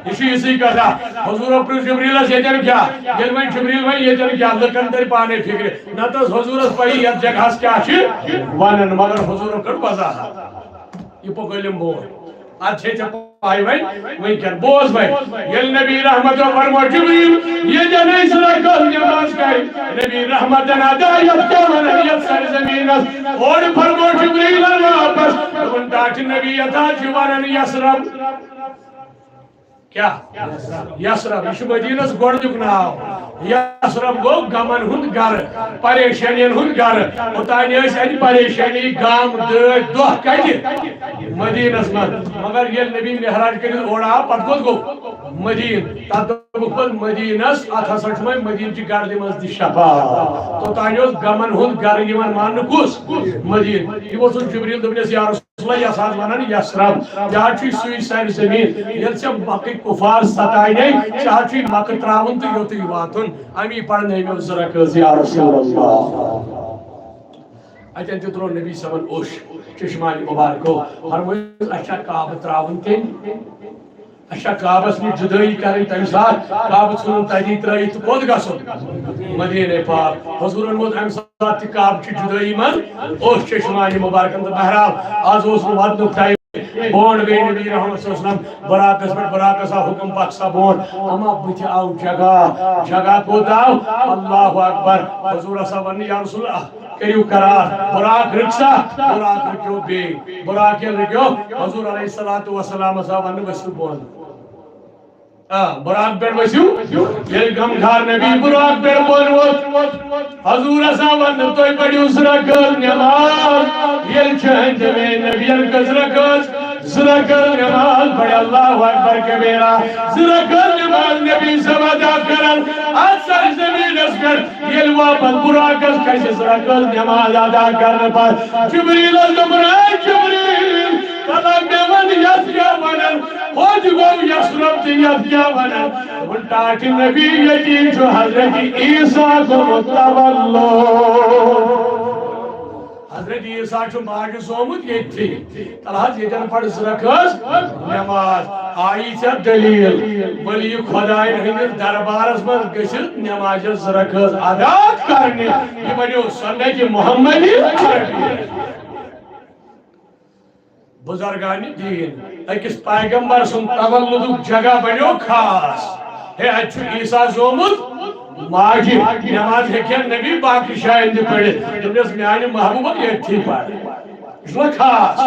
Speaker 1: یہِ چھُ یِژھٕے کتھا حضوٗرو پرژھ جبریٖلس ییٚتٮ۪ن کیٛاہ ییٚلہِ وۄنۍ جبریٖل وۄنۍ ییٚتٮ۪ن کیٛاہ لُکن ترِ پانے فکرِ نتہٕ ٲس حضوٗرس پَیی یتھ جگہس کیٛاہ چھِ ونان مگر حضوٗرن کٔر وضاحت یہِ پوٚک علم برونٛٹھ اد چھے ژےٚ پاے وۄنۍ وٕنکٮ۪ن بوز وۄنۍ ییٚلہِ نبی رحمتو فرمو جبریٖل ییٚتٮ۪ن أسۍ لڑکہٕ نٮ۪ماز کرِ نبی رحمتن ہدایت کیٛاہ ونان یتھ سرزمیٖنس اورٕ فرمو جبریٖلن واپس دوٚپُن ٹاٹھہِ نبی یتھ حظ چھِ ونان یثرب کیا یثرب یہ مدینس گۄڈنیُک ناو یثرب گو غمن ہُنٛد گرٕ پریشٲنین ہُنٛد گرٕ اوتانۍ ٲسۍ اتہِ پریشٲنی غم دٲدۍ دۄہ کتہِ مدینس منٛز مگر ییٚلہِ نبی معراج کٔرِتھ اورٕ آو پتہٕ کوٚت گوٚو مدین تبک مدینس ات ہسا مدین چہ گرد مز شفا توتان غمن ہند گر مان کس مدین یہ ووت جبریل دپنس یا رسول اللہ یس ونان یسرب یہ سی سان زمین یل مکہ کفار ستانے مکہ تراون تو یوت واتن امی پڑھنے میں زرکز یا رسول اللہ اتن تہ ترو نبی صبن اوش چشمان مبارکو فرمویس اچھا کعبہ تراون کن اچھا کعبس نش جدائی کریں تمہ سات کعبہ ژھن تتی ترائت تو کت گھن مدینہ پاک حضورن ووت امہ سات تہ کعبہ چہ جدائی من اوش چشمان مبارکن تو بہرحال آز اس ودن ٹائم بونڈ گئی نبی رحمت صلی اللہ علیہ وسلم براکس پر براکس حکم پاک سا بونڈ اما بت آو جگہ کوت آو اللہ اکبر حضور سا ون یا رسول اللہ کریو قرار براک رکسا براک رکیو بے براک رکیو حضور علیہ السلام سا ون وسو بوند براک بیڑ وسیو یہ غم گھار نبی براک بیڑ بون حضور سا ون تو پڑیو سرکل نماز یہ چہن میں نبی کزرکز زرکل نماز پڑھ اللہ اکبر کبیرہ زرکل نماز نبی سبادہ کرن اثر زمین اسکر یہ واپس براکس کیسے زرکل نماز ادا کرنے پر جبریل الزمرائے جبریل طلب دیون یس کیا ونن خود گو یسرب تیت کیا ونن انٹاٹ نبی یتی جو حضرت عیسیٰ کو متولو حضرت عیسیٰ چھو ماجو سومت یہ تھی تلحظ یہ جن پڑھ سرکز نماز آئی چا دلیل ولی خدای ہندر دربارس میں گشت نماز سرکز ادا کرنے یہ بنیو سنت محمدی بزرگانی دین اکس پیغمبر سن تولد جگہ بنیو خاص ہے اچھو عیسیٰ سومت ماجی نماز ہکیا نبی باقی شاید پڑھے جب میانی محبوبہ یہ تھی پڑھے اس لئے خاص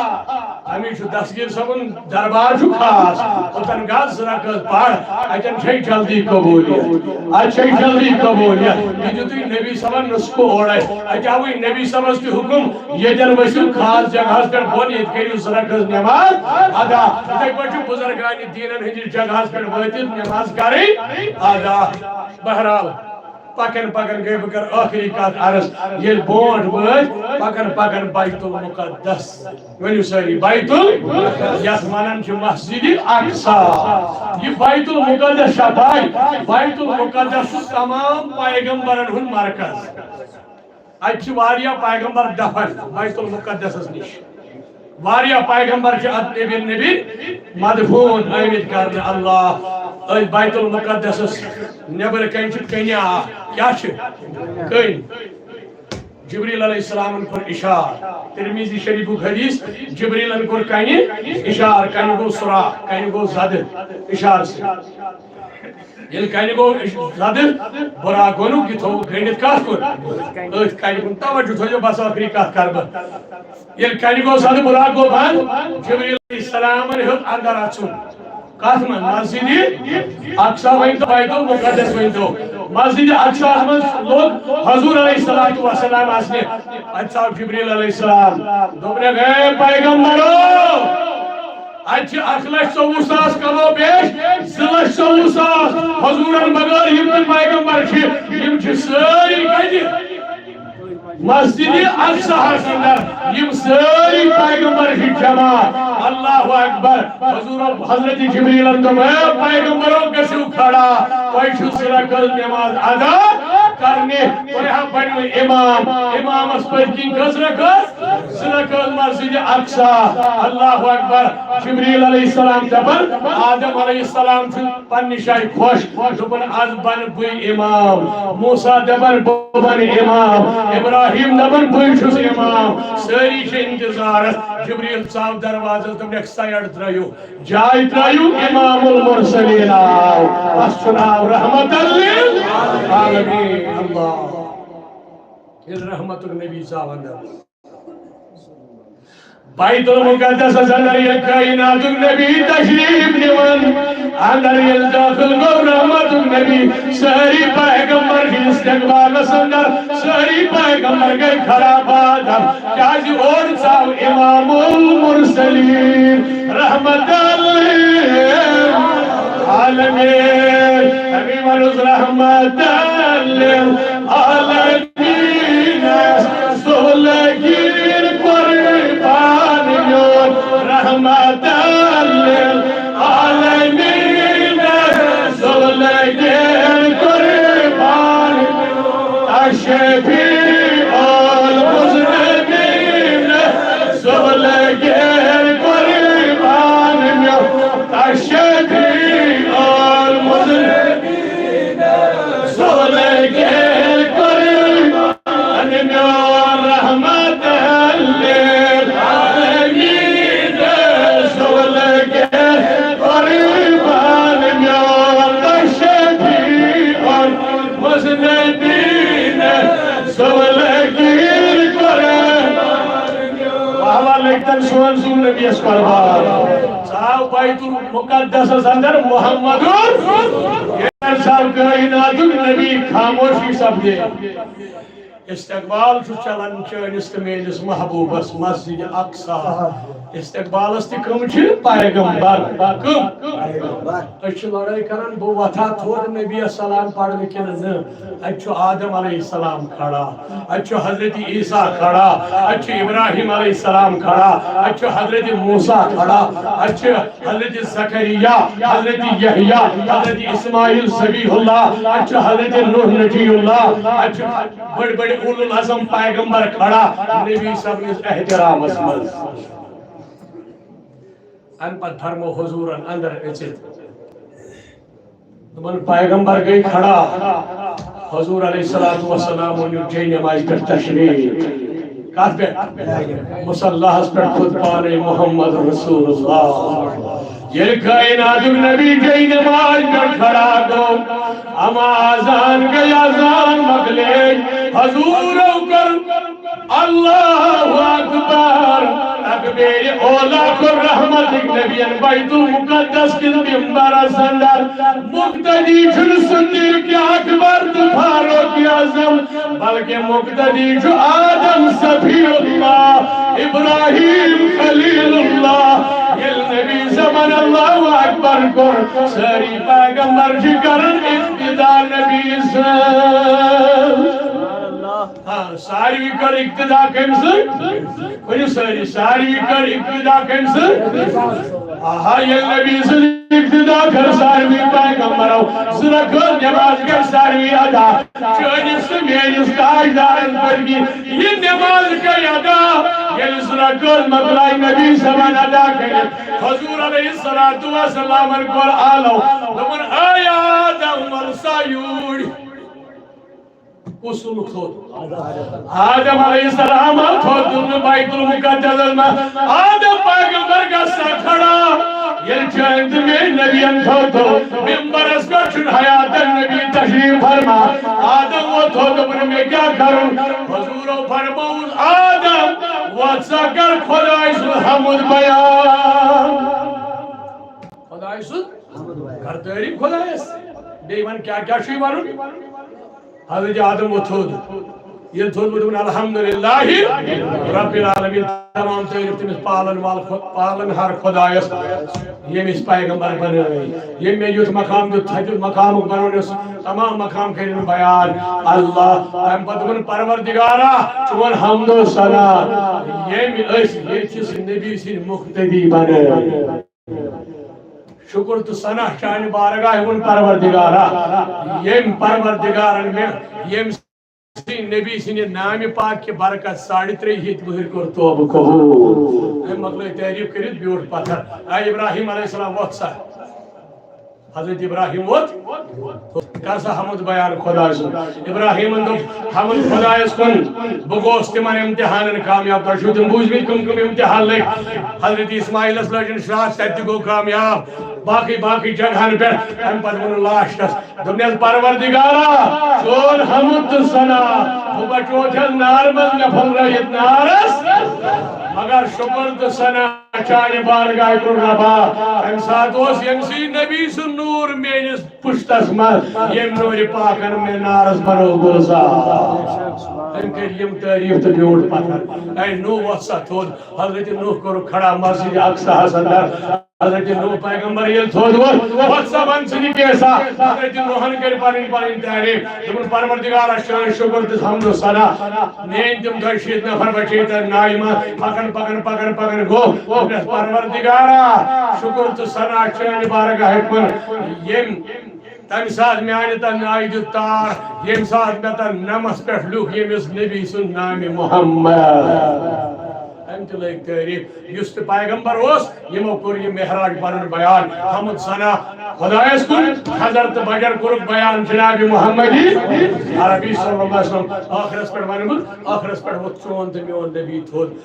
Speaker 1: ہمیں جو دستگیر سبن دربار جو خاص اتن گاز زرکت پڑھ اچھن چھئی جلدی قبولیت اچھئی جلدی قبولیت یہ جو تھی نبی سبن نسکو اوڑے اچھا ہوئی نبی سبن کی حکم یہ جن وسیل خاص جگہ پر بونیت کریو زرکت نماز ادا اتائی بچو بزرگانی دینن ہنجر جگہ پر بونیت نماز کریں ادا بہرحال پکن پکن گئی بکر آخری کات عرض یہ بونڈ وید پکن بیت المقدس ونیو ساری بیت یس منن چھ مسجد اقصا یہ بیت المقدس شبائی بیت المقدس تمام پیغمبرن ہن مرکز اچھ واریا پیغمبر دفن بیت المقدس نش واریا پیغمبر چھ نبی مدفون آمد کرنے اللہ بیت المقدس نبر کن کنیا کیا کن جبریل علیہ السلام پر اشار ترمیزی شریف حدیث جبریل پر کن اشار کن گو سرا کن گو زد اشار سے یہ کن گو زد برا گونو کی تو گھنڈت کات کن کن گو توجہ تو جو بس آخری کات کربا یہ کن گو زد برا گو بند جبریل علیہ السلام نے اندر اچھون قاسمان مسجد اقصا وینتو بیت المقدس وینتو مسجد اقصا من لوگ حضور علیہ السلام آسنے اچھا جبریل علیہ السلام دوبنے گئے پیغمبرو اچھا اخلش سوساس کلو بیش سلش سوساس حضورن بغیر ہمت پیغمبر چھ ساری کجی مسجد اقصا حسندر یم ساری پیغمبر کی جمع اللہ اکبر حضرت جبریل اندم پیغمبروں کے سو کھڑا پیشو سرکل نماز ادا کرنے پرہا بنو امام اسپر کی کس رکھت سرکل مسجد اقصا اللہ اکبر جبریل علیہ السلام دبن آدم علیہ السلام پنی شاہی خوش دبن از بن بوئی امام موسیٰ دبن بن امام ابراہیم دبن بوئی شس امام ساری شے انتظارت جبریل صاحب دروازہ تم نے سائر ترائیو جائے ترائیو امام المرسلین آو اسناو رحمت اللہ عالمین اللہ یہ رحمت النبی صاحب اندر بیت المقدس اندر یہ کائنات النبی تشریف نیون اندر یہ داخل گو رحمت النبی سہری پیغمبر کی استقبال اندر سہری پیغمبر کے خرابات کیا جی اور صاحب امام المرسلین رحمت اللہ للعالمين حبيب رحمة للعالمين سولگیر قربان یون رحمة للعالمين سولگیر قربان الشفيع المذنبين سولگیر قربان الشفيع المذنبين سولگیر قربان رحمة للعالمين سولگیر قربان الشفيع المذنبين سولگیر قربان وحوالكتن شوان سون نبی اس قربان صاحب بیت المقدس اندر محمد صاحب کائنات نبی خاموشی سپدے استقبال چلان چانس تو میس محبوبس مسجد اقصا استقبالس تم پیغمبر لڑائی کران بہ وتھا تھوڑ نبی السلام پڑھنے کن اتھ آدم علیہ السلام کھڑا اتھ حضرت عیسیٰ کھڑا اتھ ابراہیم علیہ السلام کھڑا اتھ حضرت موسیٰ کھڑا اتھ حضرت زکریا حضرت یحییٰ حضرت اسماعیل ذبیح اللہ اتھ حضرت نوح نجی اللہ اتھ بڑے بڑے اولو العظم پیغمبر کھڑا نبی صاحب اس احترام اسمل ان پر فرمو حضورن اندر اچت من پیغمبر گئی کھڑا حضور علیہ السلام انہوں جی نماز پر تشریف کہت پہ مصلح پر خود پانے محمد رسول اللہ یہ کائنات نبی جی نماز پر کھڑا دو اما آزان گئی آزان مقلے حضور کر اللہ اکبر تکبیر اولا کو رحمت نبی بیت المقدس کی ممبر سندر مقتدی چھن صدیق اکبر تو فاروق اعظم بلکہ مقتدی چھو آدم صفی اللہ ابراہیم خلیل اللہ یہ نبی زمان اللہ اکبر کو ساری پیغمبر جی کرن اقتداء نبی ساری کر اقتداء کمسن کوئی ساری کر اقتداء کمسن آہا یہ نبی سے اقتداء کر ساری پیغمبر سرہ کر نماز کر ساری ادا چونس میرس تاجدارن پر کی یہ نماز کا ادا یہ سرہ کر مقلائی نبی سبان ادا کرے حضور علیہ السلام کو آلو لمن آیا آدم ورسایوڑ اصول خود آدم علیہ السلام خود بیت المقدس میں آدم پیغمبر کا سکھڑا یہ چند میں نبی انتھو ممبر اس کا چھن حیات نبی تشریف فرما آدم وہ تھو میں کیا کروں حضور فرماؤں آدم واتسا کر خدای سو حمد بیان خدای سو کر تعریف خدای اس دیوان کیا کیا شوی مارو حضرت آدم وہ تھود یہ تھود مدون الحمدللہ رب العالمین تمام تعریف تمہیں پالن ہر خدایس یہ میں اس پیغمبر بنے یہ میں یوت مقام جو تھا جو مقام بنانے تمام مقام کرنے بیان اللہ ہم بدون پروردگارہ چون حمد و ثنا یہ میں اس یہ چیز نبی سے مقتدی بنے شکر تو سنہ شان بارگاہ ان پروردگارہ یم پروردگارن میں یم نبی سن نام پاک کی برکت 3.5 ہیت بہر کر توبہ قبول مقلے تعریف کرت بیوٹ پتھر اے ابراہیم علیہ السلام وقت سا حضرت ابراہیم وقت کرسا حمد بیان خدا سن ابراہیم اندو حمد خدا سن بگوست تمن امتحان کامیاب تر شو تم بوجھ بھی کم امتحان لے حضرت اسماعیل اسلام شاہ تت گو کامیاب باقی جگہن پر ہم پر من لاشتس دنیا پروردگارہ چون حمد سنا تو بچو تھل نار من میں پھل رہیت نارس مگر شکر تو سنا چانہ بارگاہ کن ربا ام سات یمسی نبی سن نور میس پشتس مز یم نور پاکن میں نارس بنو گلزار ام کر یم تعریف تو بیوٹ پتھر اے نو وسا تھود حضرت نوح کور کھڑا مسجد اقصا اندر حضرت نوح پیغمبر یل تھود وسا بن سنی کیسا حضرت نوحن کر پنن تعریف دپن پروردگار شان شکر تس حمد و ثنا نین تم 200 نفر بچے نائمہ پکن پکن پکن پکن گو پروردگارا شکر تو ثنا چان بارگاہ کن یم تم ساتھ میانہ تن آئی تار یم ساتھ میں تن نمس پہ لوک یمس نبی سن نام محمد ام تلک تعریف یس تو پیغمبر اس یمو کور یہ معراج پنن بیان حمد ثنا خدایس کن حضرت بجر کورک بیان جناب محمدی عربی صلی اللہ علیہ وسلم آخرس پر ونمت آخرس پر وہ چون تو میون نبی تھود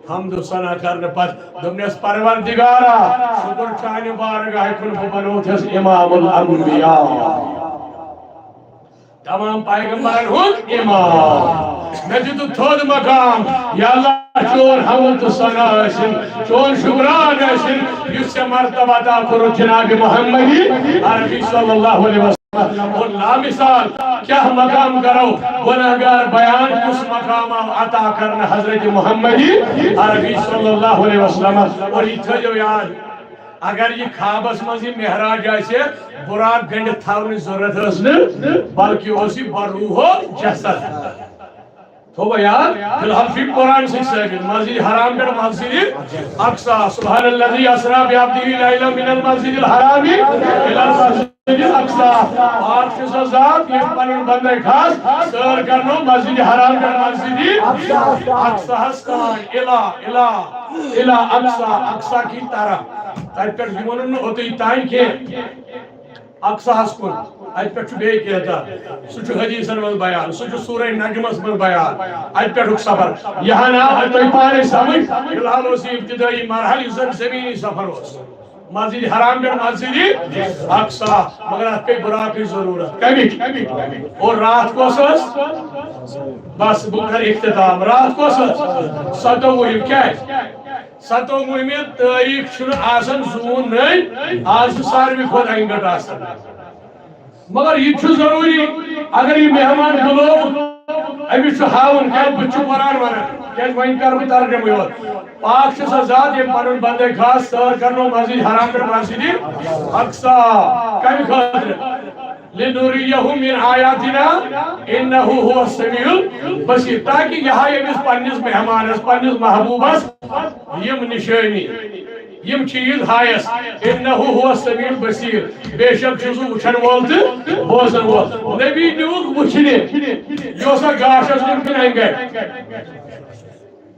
Speaker 1: حمد و ثنا کرنے پت دمنس پروردگارا شکر چانہ بارگاہ کن بنو تھس امام الانبیاء تمام پیغمبرن ہند امام میں تو تھود مقام یا اللہ چون حمد و ثنا ٲسِن چون شکران ٲسِن یُس ژےٚ مرتبہ عطا کوٚرُتھ جناب محمدی عربی صلی اللہ علیہ وسلم اور لامثال کیا مقام کرو گناہگار بیان کس مقام عطا کرنا حضرت محمدی عربی صلی اللہ علیہ وسلم اور یہ تھو یاد اگر یہ خوابس مز یہ معراج آسے براق گنڈ تھاونی ضرورت بلکہ اس بروح جسد تو یار فی الحال فی قرآن سے ثابت مسجد حرام پر مسجد اقصا سبحان الذی اسری بعبدہ لیلا من المسجد الحرام الی المسجد الاقصا اور چیز ذات یہ پنن بندے خاص سر کرنو مسجد حرام پر مسجد اقصا ہستان الی اقصا اقصا کی طرف تر پر یمن ہوتی تائیں کہ اقصا ہسکن ات پہ بیٚیہِ کینٛہہ سُہ حدیثن منٛز بیان سُہ سورہ نجمس منٛز بیان ات پٮ۪ٹھُک سفر یہاں آو تۄہہِ پانے سمجھ فی الحال اوس یہِ ابتدٲئی مرحل یُس زن زمینی سفر اوس مسجد حرام پٮ۪ٹھ مسجد اقصا مگر اتھ پیٚیہِ براقٕچ ضروٗرت کمِچ اور رات کۄس ٲس بس بہٕ کرٕ اختتام رات کۄس ٲس 27 کیٛازِ 27 تٲریٖخ چھُنہٕ آسان زوٗن نٔنۍ آز چھُ ساروٕے کھۄتہٕ انگٹ آسان مگر یہ ضروری اگر یہ مہمان بلو امس ہاؤن کیا بچ قرآن ونان کیا وین کر بہ ترجمہ یوت پاک چھ سا ذات یہ پنن بندے خاص سر کرنو مسجد حرام پر مسجد اقصا کم خاطر لنوریہ من آیاتنا انہ هو السمیع البصیر تاکہ یہاں یمس پنس مہمانس پنس محبوبس یم نشانی یم چیز ہایس انہ هو السمیع البصیر بے شک چھ وچھن وول تو بوزن وول نبی نیوک وچھنے یہ سا گاشس نمکن انگے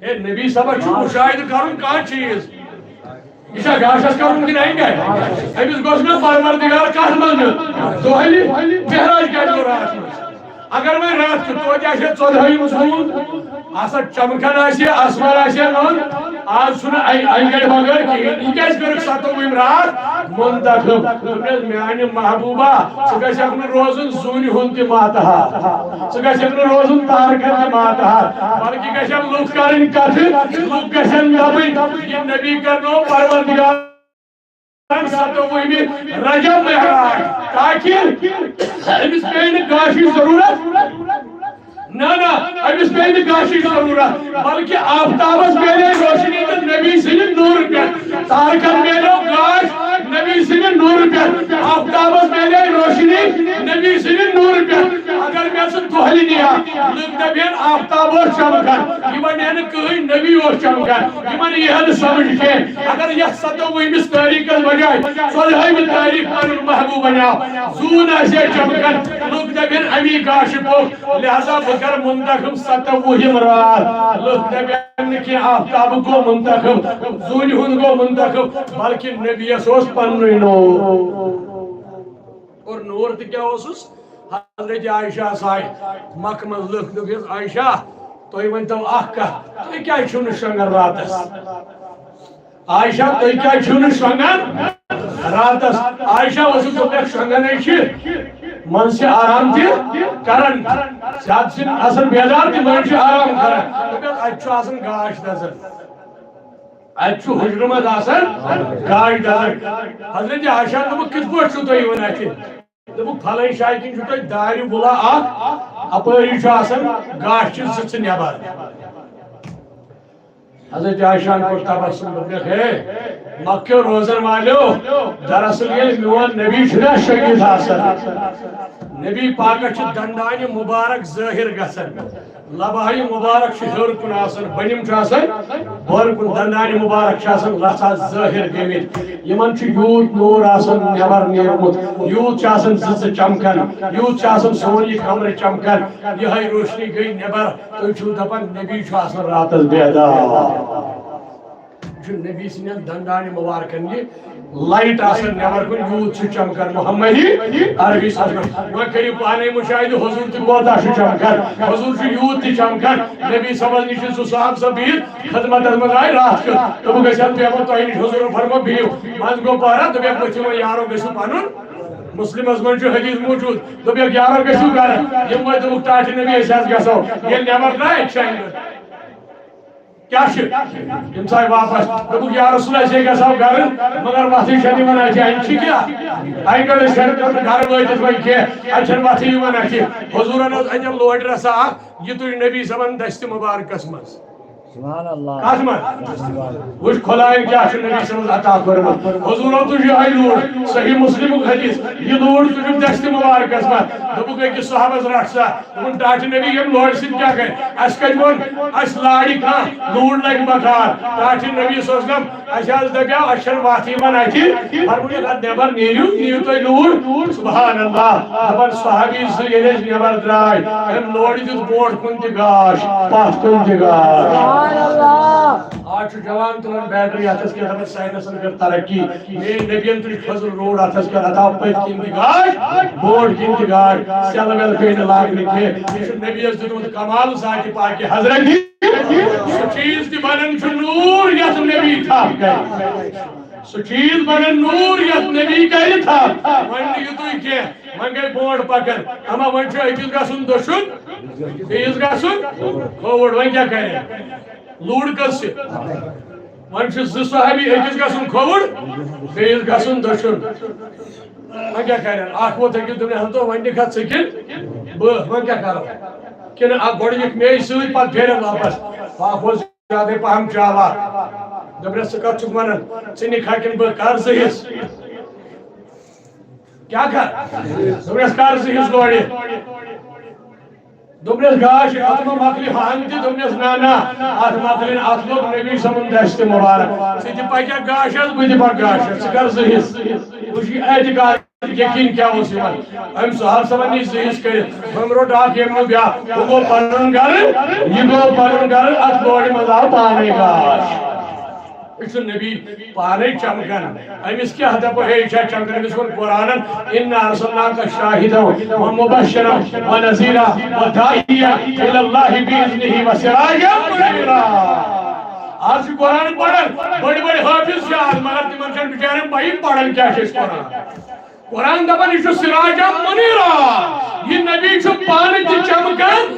Speaker 1: اے نبی صاحب چھ مشاہدہ کرن کان چیز یہ گاشس کرن کن انگے امس گوس میں پروردگار کتھ من دہلی معراج کر رات اگر میں رات تو جیسے 14 زون آسا چمکن آسی آسمان آسی نون آج سن اینگڑ بغیر کی یہ کیس کرک 27 رات منتخب تمہیں میانی محبوبہ سکیسے اپنے روزن زونی ہونتی ماتہا سکیسے اپنے روزن تارکن ماتہا بلکہ کیسے ہم لوگ کریں کتھ لوگ کیسے نبی یہ نبی کرنو پروردگار 27 رجب معراج تاکہ امس پہ گاشی ضرورت نہ امس پہ گاشی ضرورت بلکہ آفتابس میلے روشنی تو نبی سن نور پہ تارکن میلو گاش نبی سن نور پہ آفتابس میلے روشنی نبی سن نور پہ اگر میں سے دہلی نیا لوگ نبیان آفتاب اور چمکن یہ نے کہیں نبی اور چمکن یہ یہ سمجھ کے اگر یہ 27 تاریخ بجائے 14 تاریخ پر محبوب بنا زون ایسے چمکن لوگ نبیان امی گاش کو لہذا بکر منتخب 27 رات لوگ نبیان کی آفتاب کو منتخب زون ہن کو منتخب بلکہ نبی سوس پنوی نور اور نور تہ کیا اوسس حضرت عائشہ صاحب مکمل لکھ دس عائشہ تو ون تو اخ تو کیا چھو شنگن راتس عائشہ تو کیا چھو شنگن راتس عائشہ وسو تو شنگن من سے آرام تہ کرن زیادہ سن اصل بیدار تہ من سے آرام کرن تو اچھو آسن گاش نظر اچھو حجر مز آسان گاڑ دلک حضرت عائشہ دبک کت پٲٹھۍ چھُو تُہۍ یِوان اتہِ دبک پھلٲنۍ جایہِ کِنۍ چھُو تۄہہِ دارِ بُلا اکھ اپٲری چھُ آسان گاشہِ زٕ نٮ۪بر حضرت عائشہ کو تبسم دوٚپنکھ ہے مکیو روزن والیو دراصل ییٚلہِ میون نبی چھُنا شہید آسان نبی پاکس چھُ دندانہِ مُبارک ظٲہر گژھان لبہٕ مُبارک چھُ ہیوٚر کُن آسان بٔنِم چھُ آسان بۄن کُن دندانہِ مُبارک چھِ آسان لژھا ظٲہر گٔمٕتۍ یِمن چھُ یوٗت نوٗر آسان نٮ۪بر نیرمُت یوٗت چھُ آسان زٕژٕ چمکان یوٗت چھُ آسان سون یہِ کمرٕ چمکان یِہے روشنی گٔے نٮ۪بر تُہۍ چھِو دپان نبی چھُ آسان راتس بیدار نبی سن دندان مبارکن یہ لائٹ آسان نبر کن یوت چمکان محمدی عربی صاحب وہ کریو پانے مشاہدہ حضور تہ کوتا چمکان حضور یوت تہ چمکان نبی صاحب نش سہ صاحب سب بہت خدمت مز آئی رات تو بہ گھس پیمو تہ نش حضور فرمو بہو مز گو پہرا دپیا پچھو یارو گھو پن مسلم من حدیث موجود دپیک یارو گھو گھر یم وہ دپک ٹاٹھ نبی اس گھو یہ نبر درائے شاید کیا یم ژاے واپس دپک یا رسول اللہ سے گژھو گھر مگر وتھٕے چھنہٕ یِوان اتھِ اتہِ چھِ کیٛاہ اَکہِ گٲڑۍ چھنہٕ گھر وٲتِتھ وۄنۍ کینٛہہ اتہِ چھنہٕ وتھٕے یِوان اتھِ حضوٗرن ٲس اَتٮ۪ن لورِ رژھا اکھ یہِ تُج نبی صٲبن دستہِ مُبارکس منٛز کتھ منٛز وٕچھ خۄدایَن کیٛاہ چھُ نبی صٲبس عطا کوٚرمُت حضوٗرو تُج یِہوٚے لوٗر صحیح مسلمُک حدیث یہِ لوٗر تُجُکھ دستہِ مُبارکس منٛز دوٚپُکھ أکِس صحابس رٹھ سا دوٚپُن ٹاٹھہِ نبی ییٚمہِ لورِ سۭتۍ کیٛاہ کرِ اَسہِ کتہِ ووٚن اَسہِ لارِ کانٛہہ لوٗر لگہِ بکار ٹاٹھہِ نبی صٲبن اَسہِ حظ دپیو اَسہِ چھنہٕ وتھ یِوان اتھِ فرموُن اتھ نٮ۪بر نیٖرِو نِیِو تُہۍ لوٗر سبحان اللہ دپان صحابی زٕ ییٚلہِ أسۍ نٮ۪بر درٛاے أمۍ لورِ دیُت برونٛٹھ کُن تہِ گاش پتھ کُن تہِ گاش آج جوان تلن بیٹری اتھس کے دپان سائنسن کر ترقی میٲنۍ نبین تُج فضل روڈ اتھس کے عطا پٔتۍ کِنۍ تہِ گاش بوٚڑ کِنۍ تہِ گاش سیل ویل پیٚیہِ نہٕ لاگنہِ کینٛہہ یہِ چھُ نبیَس دیُتمُت کمال ذاتِ پاکہِ حضرت سُہ چیٖز تہِ بنان چھُ نوٗر یتھ نبی تھپھ کرِ سُہ چیٖز بنان نوٗر یتھ نبی کرِ تھپھ وۄنۍ نہٕ یہِ تُہۍ کینٛہہ وۄنۍ گٔے برونٛٹھ پکان اما وۄنۍ چھُ أکِس گژھُن دٔچھُن بیٚیِس گژھُن کھووُر وۄنۍ کیٛاہ کرِ لوٗر کٔژ چھِ وۄنۍ چھِ زٕ صحابی أکِس گژھُن کھووُر بیٚیِس گژھُن دٔچھُن وۄنۍ کیٛاہ کرن اکھ ووت أکِس دوٚپنس ہتو وۄنۍ نِکھا ژٕ کِنہٕ بہٕ وۄنۍ کیٛاہ کرو کِنہٕ اکھ گۄڈٕ نِکھ مے سۭتۍ پتہٕ پھیرن واپس اکھ اوس زیادے پہم چالاک دوٚپنس ژٕ کتھ چھُکھ ونان ژٕ نِکھا کِنہٕ بہٕ کر زٕ حصہٕ کیٛاہ کر دوٚپنس کر زٕ حصہٕ گۄڈٕ دوٚپنس گاش اتھ ما مۄکلہِ ہن تہِ دوٚپنس نہ نہ اتھ مۄکلن اتھ لوٚگ نبی صٲبُن دستہِ مُبارک ژٕ تہِ پککھ گاشس بہٕ تہِ پکہٕ گاشس ژٕ کر زٕ حصہٕ وٕچھ یہِ اعتقاد یقین کیا اوس یِوان أمۍ صاحب صٲبن نِش زٕ حصہٕ کٔرِتھ وۄنۍ روٚٹ اکھ ییٚمہِ نہٕ بیٛاکھ ہُہ گوٚو پنُن گرٕ یہِ گوٚو پنُن گرٕ اتھ لورِ منٛز آو پانے گاش یہ چھُ نبی پانے چمکان أمِس کیٛاہ دپو ہے یہِ چھا چمکان أمِس ووٚن قرآنن اِنا ارسلناکَ شاہِدًا ومبشرا ونذیرا وداعیا الی اللہ بإذنہ وسراجا منیرا آج چھُ قرآن پران بڑی بڑی حافظ چھِ آز مگر تِمن چھنہٕ بِچارٮ۪ن پایی پران کیٛاہ چھِ أسۍ قرآن قرآن دپان یہِ چھُ سراجا منیرا یہِ نبی چھُ پانہٕ تہِ چمکان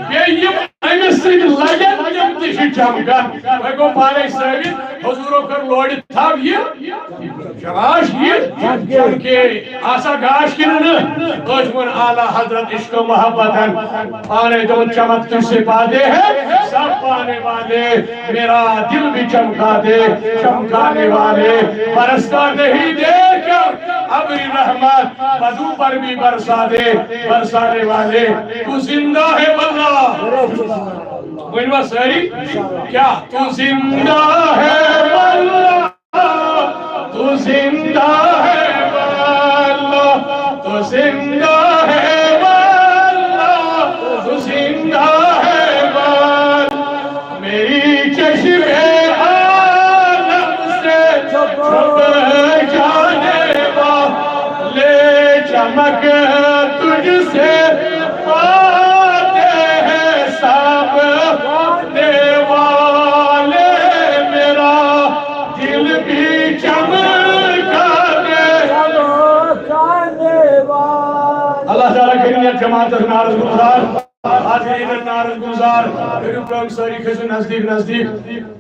Speaker 1: بیٚیہِ یِم أمِس سۭتۍ لگن تِم تہِ چھِ چمکان وۄنۍ گوٚو پانے ثٲبت حضوٗرو کٔر لورِ تھپھ یہِ شاباش یہِ چمکے آسا گاش کِنہٕ نہٕ ٲسۍ ووٚن اعلیٰ حضرت عشق و محبتن پانے دوٚپُن چمک تُجھ سے پاتے ہیں سب پانے والے میرا دل بھی چمکا دے چمکانے والے برستا نہیں دیکھ ابری رحمت بدو پر بھی برسا دے برسانے والے تو زندہ ہے واللہ ونوا ساری کیا تو زندہ ہے واللہ تو زندہ ہے واللہ تو زندہ ہے واللہ تو زندہ ہے واللہ میری چشم عالم سے چھپ جانے والے چمک تجھ سے پاتے ہیں سب پانے والے میرا دل بھی چمکا دے اللہ تعالیٰ کریم جماعت نارض گزار حاضرین نارد گزار کرو کام ساری کھسو نزدیک نزدیک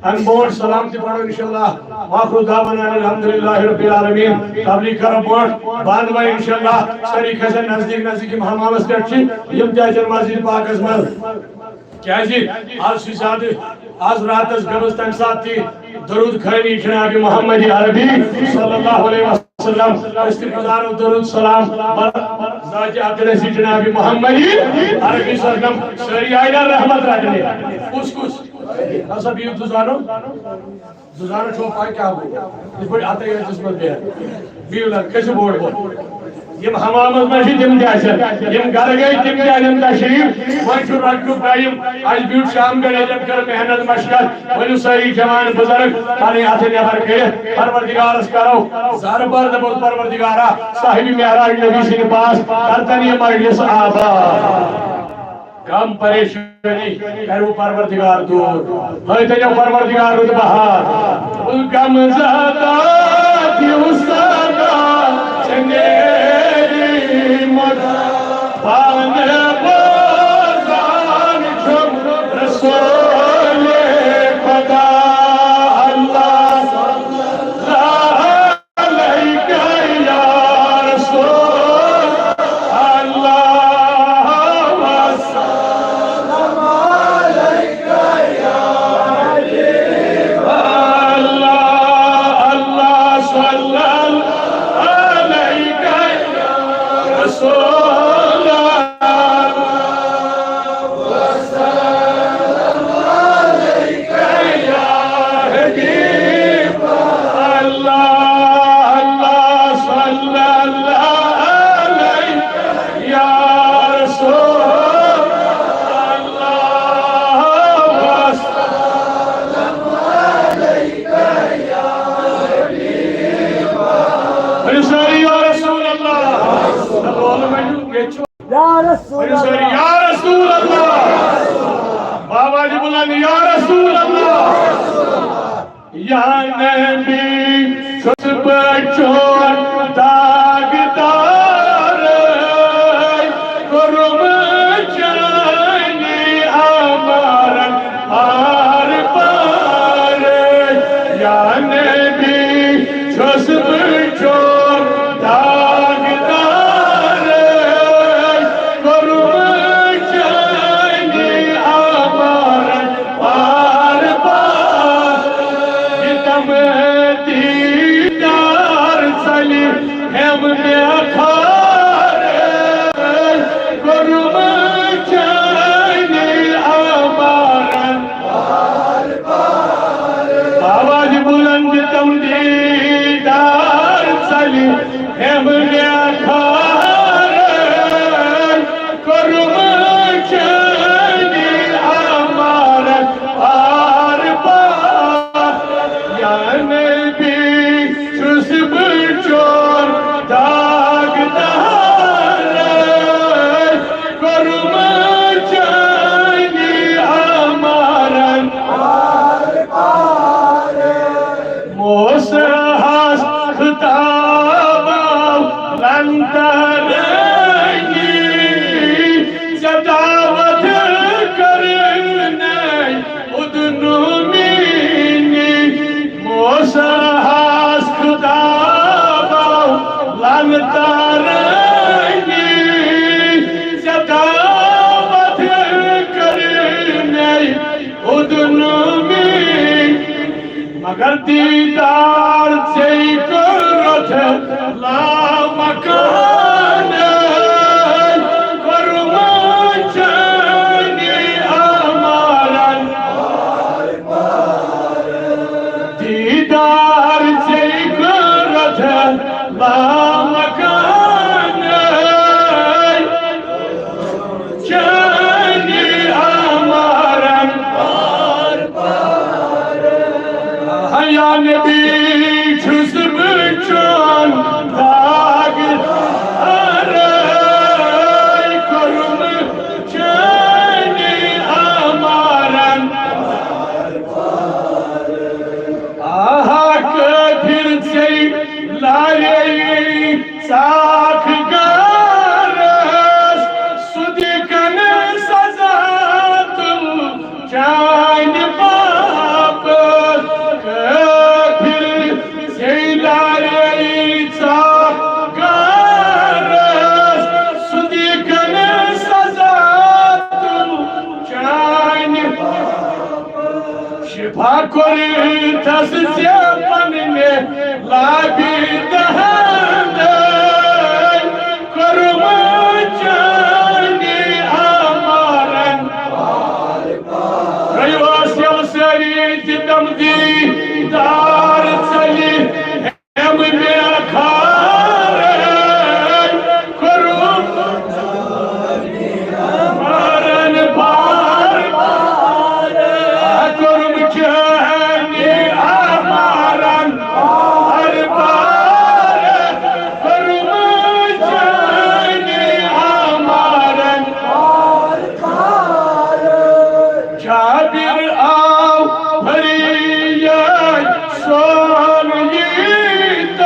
Speaker 1: ان بوٹ سلام تی پڑھو انشاءاللہ واخر دعوانا الحمدللہ رب العالمین تبلیغ کرو بوٹ باندھ بائی انشاءاللہ ساری کھسن نزدیک نزدیک ہمامس پیٹ چھ یم تیجر مسجد پاک ازمل کیا جی آج سی زیادہ آج رات از گبز تم ساتھ تھی درود خیلی جناب محمد عربی صلی اللہ علیہ وسلم استقدار و درود سلام ذات اقدسی جناب محمد عربی صلی اللہ علیہ وسلم سری آئینہ رحمت رکھنے کس کس ایسا بیو دوزانو دوزانو چھو پائی کیا ہو اس بڑی آتے ہیں جسمت بے بیو لگ کسی بورڈ بورڈ یم حمامت مجھے تم جیسے یم گھر گئی تم جانم تشریف وانچو رکھو پرائیم آج بیوٹ شام گڑے جب کر محنت مشکل ولو ساری جوان بزرگ پانی آتے نیبر کرے پروردگار اس کرو زار پر دبوت پروردگارا صاحبی معراج نبی سے پاس کرتنی مجلس آباد کم پریشانی کرو پروردگار دور ہوئی تجھو پروردگار رد بہار کم زیادہ تھی استادا چنگے پان بازان چھم رسول خدا اللہ صلی اللہ علیہ یا رسول اللہ وسلم علیہ یا حبیب اللہ اللہ صلی اللہ علیہ یا رسول یا رسول اللہ بابا جی بلند یا رسول اللہ یا نبی چھس بچون داغدار کرم چانی آمارن آر پار یا نبی چھس بچون مگر دیدار سے کرت لا مکان فرمان چانی آمارن دیدار سے کرت لا مکان چانی آمارن یا نبی Pakori tasya panne labi dahane karma chani amaran rayvas yalsari tidamdi dar chali hem me khare karma chani amaran bar karma chani amaran har bar karma chani amaran Jabir av hariyat son yitav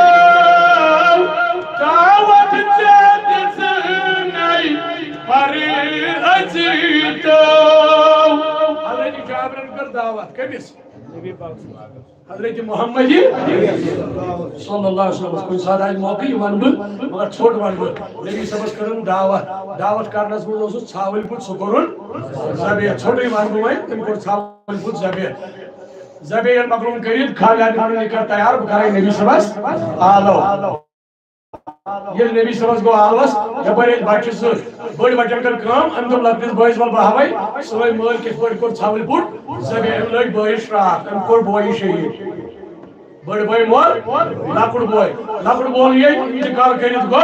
Speaker 1: davat jadisnay pari ajitav Hazreti Jabir'in kar davat kemis Hazreti Muhammad sallallahu alaihi wasallam kun sada mauqi wan bu magar chhot wan bu Nabi sabas karun davat karnas mu osus chawal put sukorun zabe chhot wan bu mai tin ko chawal put zabe maklum karid khala ne kar tayar kare Nabi sabas alo Yel Nabi sabas go alvas yapar bachis bodi bachan kar kam andam lagtis boys wal bahavai soy mal ke kor chawal put zabe lag boy shrat and kor boy shahid bodi boy mor lakud boy ye intikal karid go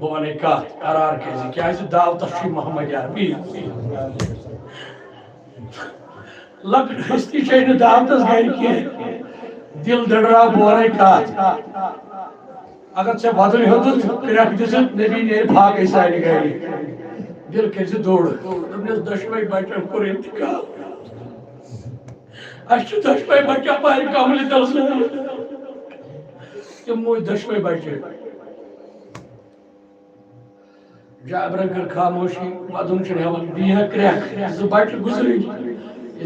Speaker 1: بونے کات قرار کیسی کیا ہے دعوت شی محمد عربی لگ ہستی چاہیے دعوت گھر کی دل دڑرا بونے کات اگر سے بدل ہوت کرک دس نبی نے بھاگ سانہ گھر دل کر دوڑ دس دشوے بچن کور انتقال اچھا دشوے بچہ پہ کمل تل تم موج دشوے بچے جابرن کر خاموشی ودن چھ ہیوان دیہ کرک ز بچ گزری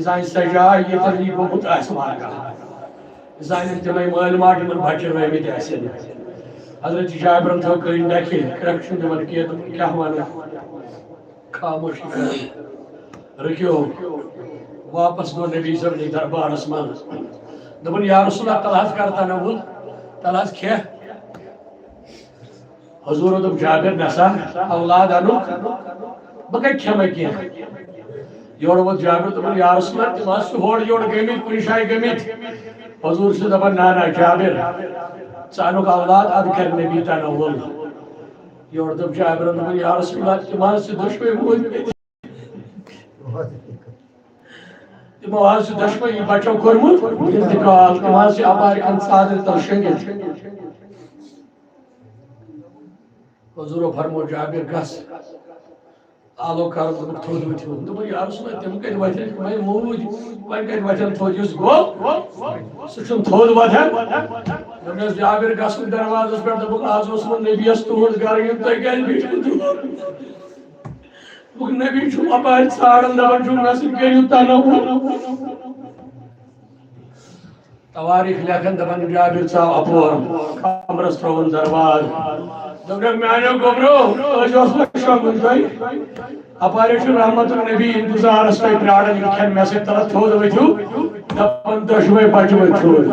Speaker 1: زان سجا یہ تنی بہت آسمان کا زان تمے مال ماٹن بچر وے مت اسن حضرت جابرن تھو کین دکھ کرک چھ دمن کی کیا وانا خاموشی کر رکھو واپس دو نبی صاحب نے دربارس من دپن یا رسول اللہ تلاش کرتا نہ ول تلاش کھے حضور دب جابر نسا اولاد انو بکے کھمے کی یور وت جابر دپن یا رسول اللہ تلاش ہور یور گمت کن شای گمت حضور سے دپن نا جابر ژانو اولاد اد کر نبی تا نہ ول یور دب جابر دپن یا رسول اللہ تلاش سے دشوے موج تمہاز سے دشمنی بچوں کرمت انتقال تمہاز سے اپار انصادر تلشنگت حضور فرمو جابر گس آلو کارو تھود ویتھو دپن یا رسول اللہ تم کت وتھن میں موج وۄنۍ کت وتھن تھود یُس گوٚو سُہ چھُنہٕ تھود وتھن دپنس جابر گژھُن دروازس پٮ۪ٹھ دوٚپُکھ آز اوس وۄنۍ نبیَس تُہُنٛد گرٕ یُن تُہۍ کیٛازِ بیٖٹھِو دوٗر نبی چھو اپار ژھانڈان دپان چھو مےٚ سۭتۍ کٔرِو تنوُر تواریخ لیکھان دپان جابر ژاو اپور کمرس ترٛووُن درواز دوٚپنکھ میانیو گوبرو أسۍ اوسوا شۄنٛگُن تۄہہِ اپارے چھُ رحمت النبی انتظارس تۄہہِ پرٛاران یہِ کھٮ۪ن مےٚ سۭتۍ تلہٕ تھوٚد ؤتھِو دپان دۄشوے بچہٕ ؤتھۍ تھوٚد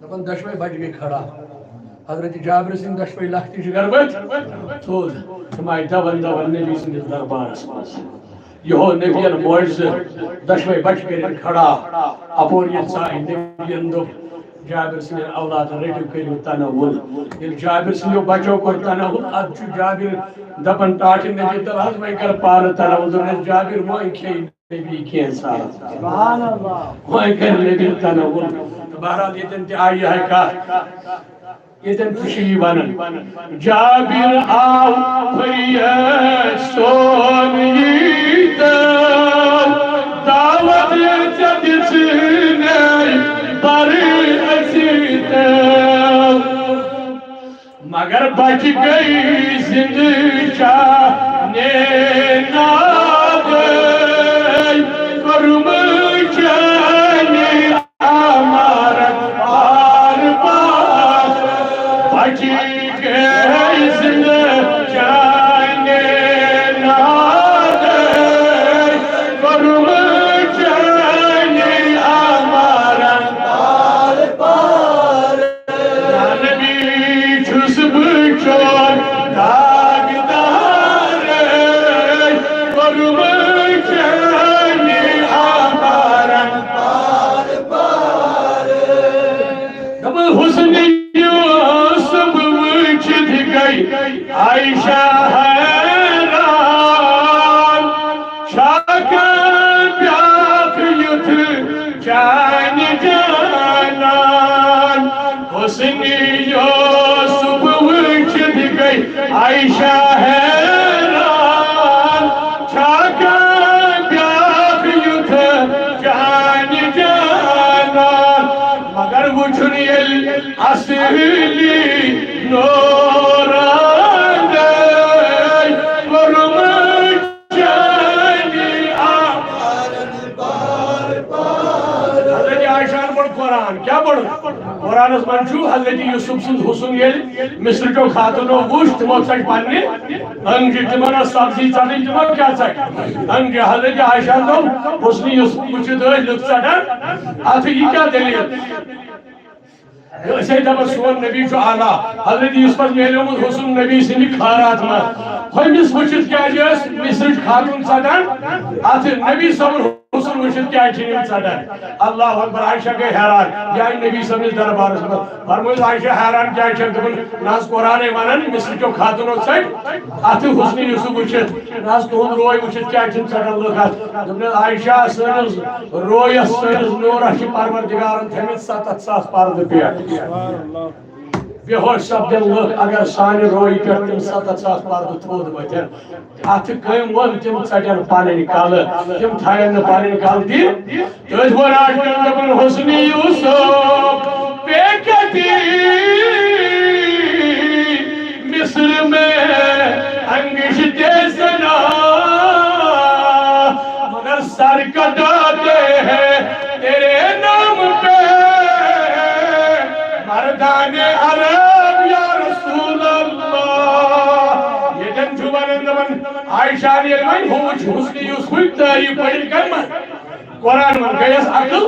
Speaker 1: دپان دۄشوے بچہٕ گٔے کھڑا حضرت جابر سٕنٛدۍ دۄشوے لختی جگر ؤتھۍ تھوٚد تِم آیہِ دون دون نبی سٕنٛدِس دربارس منٛز یہو نبیَن معجزٕ دۄشوے بچہٕ کٔرِتھ کھڑا اپور ییٚلہِ ژایہِ نبیَن دوٚپ جابر سٕنٛدٮ۪ن اولادن رٔٹِو کٔرِو تنوُل ییٚلہِ جابر سٕنٛدیو بچو کوٚر تنوُل ادٕ چھُ جابر دپان ٹاٹھہِ نبی تل حظ وۄنۍ کر پانہٕ تنوُل دوٚپنس جابر وۄنۍ کھیٚیہِ نبی کینٛژھا وۄنۍ کر نبی تنوُل تہٕ بہرحال ییٚتٮ۪ن تہِ آیہِ یِہے کتھ ییٚتٮ۪ن تہِ چھِ یی ونان جابر آو فریاد سون ییٖتو دعوت ژےٚ دِژٕنَے مگر بچ گئی زندگی چاہنے ناگئی کرم چاہنے آمارت بار بار بچ گئی زندگی چاہنے ناگئی کرم چاہنے آمارت بار بار نبی چھس بچور داغدار کرم چاہنے آمارت بار بار دب حسن یوسف وچھت گئی عائشہ حیران شاکر بیاکھ یُتھ چانہِ جانان حسن یوسف وچھت گئی عائشہ حیران شاکر بیاکھ یُتھ چانہِ جانان مگر وچھن ییٚلہِ اصلی نوران گٔے کوٚرُم چانہِ آمارن بار بار حضرت عائشہ پڑھ قرآن کیا پڑھ قرآنس من چھُ حضرت یوسف سُنٛد حسن ییٚلہِ مصر چو خاتونو وُچھ تِمو ژٹہِ پننہِ أنٛگجہِ تِمن ٲس سبزی ژٹٕنۍ تِمو کیٛاہ ژٹہِ أنٛگجہِ حضرت عائشہ دوٚپ حسن یوسف وُچھِتھ ٲسۍ لُکھ ژٹان اتھ یہِ کیٛاہ دٔلیٖل أسۍ دپان سون نبی چھُ اعلیٰ حضرت یوسفس میلیومُت حسن نبی سٕنٛدِ خٲرات منٛز ہُمِس وُچھِتھ کیٛازِ ٲسۍ مصرٕچ خاتوٗن ژٹان اتھ نبی صٲبُن حسن حسن وشت کیا چھنیم ژٹان اللہ اکبر عائشہ گئی حیران یا نبی صلی اللہ دربارس میں فرموز عائشہ حیران کیا چھن دپن ناز قرآن ونان مصر کیو خاتونو ژٹ ات حسن یوسف وچت ناز تہند روی وچت کیا چھن ژٹان لوگ دپن عائشہ سٲنِس رویس سٲنِس نورس چھ پروردگارن تھٲمٕتۍ 7,000 پردٕ پٮ۪ٹھ بے ہوش سپدن لوگ اگر سانہِ روی پٮ۪ٹھ تِم 7,000 پردٕ تھوٚد ؤتھن اتھ کٔمۍ ووٚن تِم ژٹن پنٕنۍ کلہٕ تِم تھاون نہٕ پنٕنۍ کلہٕ دِتھ تٔتھۍ ووٚن عاشقن دپن حسن یوسف پیکتی مصر میں انگشتے سنا مگر سر کٹاتے ہیں تیرے نام پہ مردان عرب یا رسول اللہ یہ جن چھوڑن دمن عائشہ نے علمائن ہوچ حسن یوسف تعریف پڑھن کرما قرآن من گیس عقل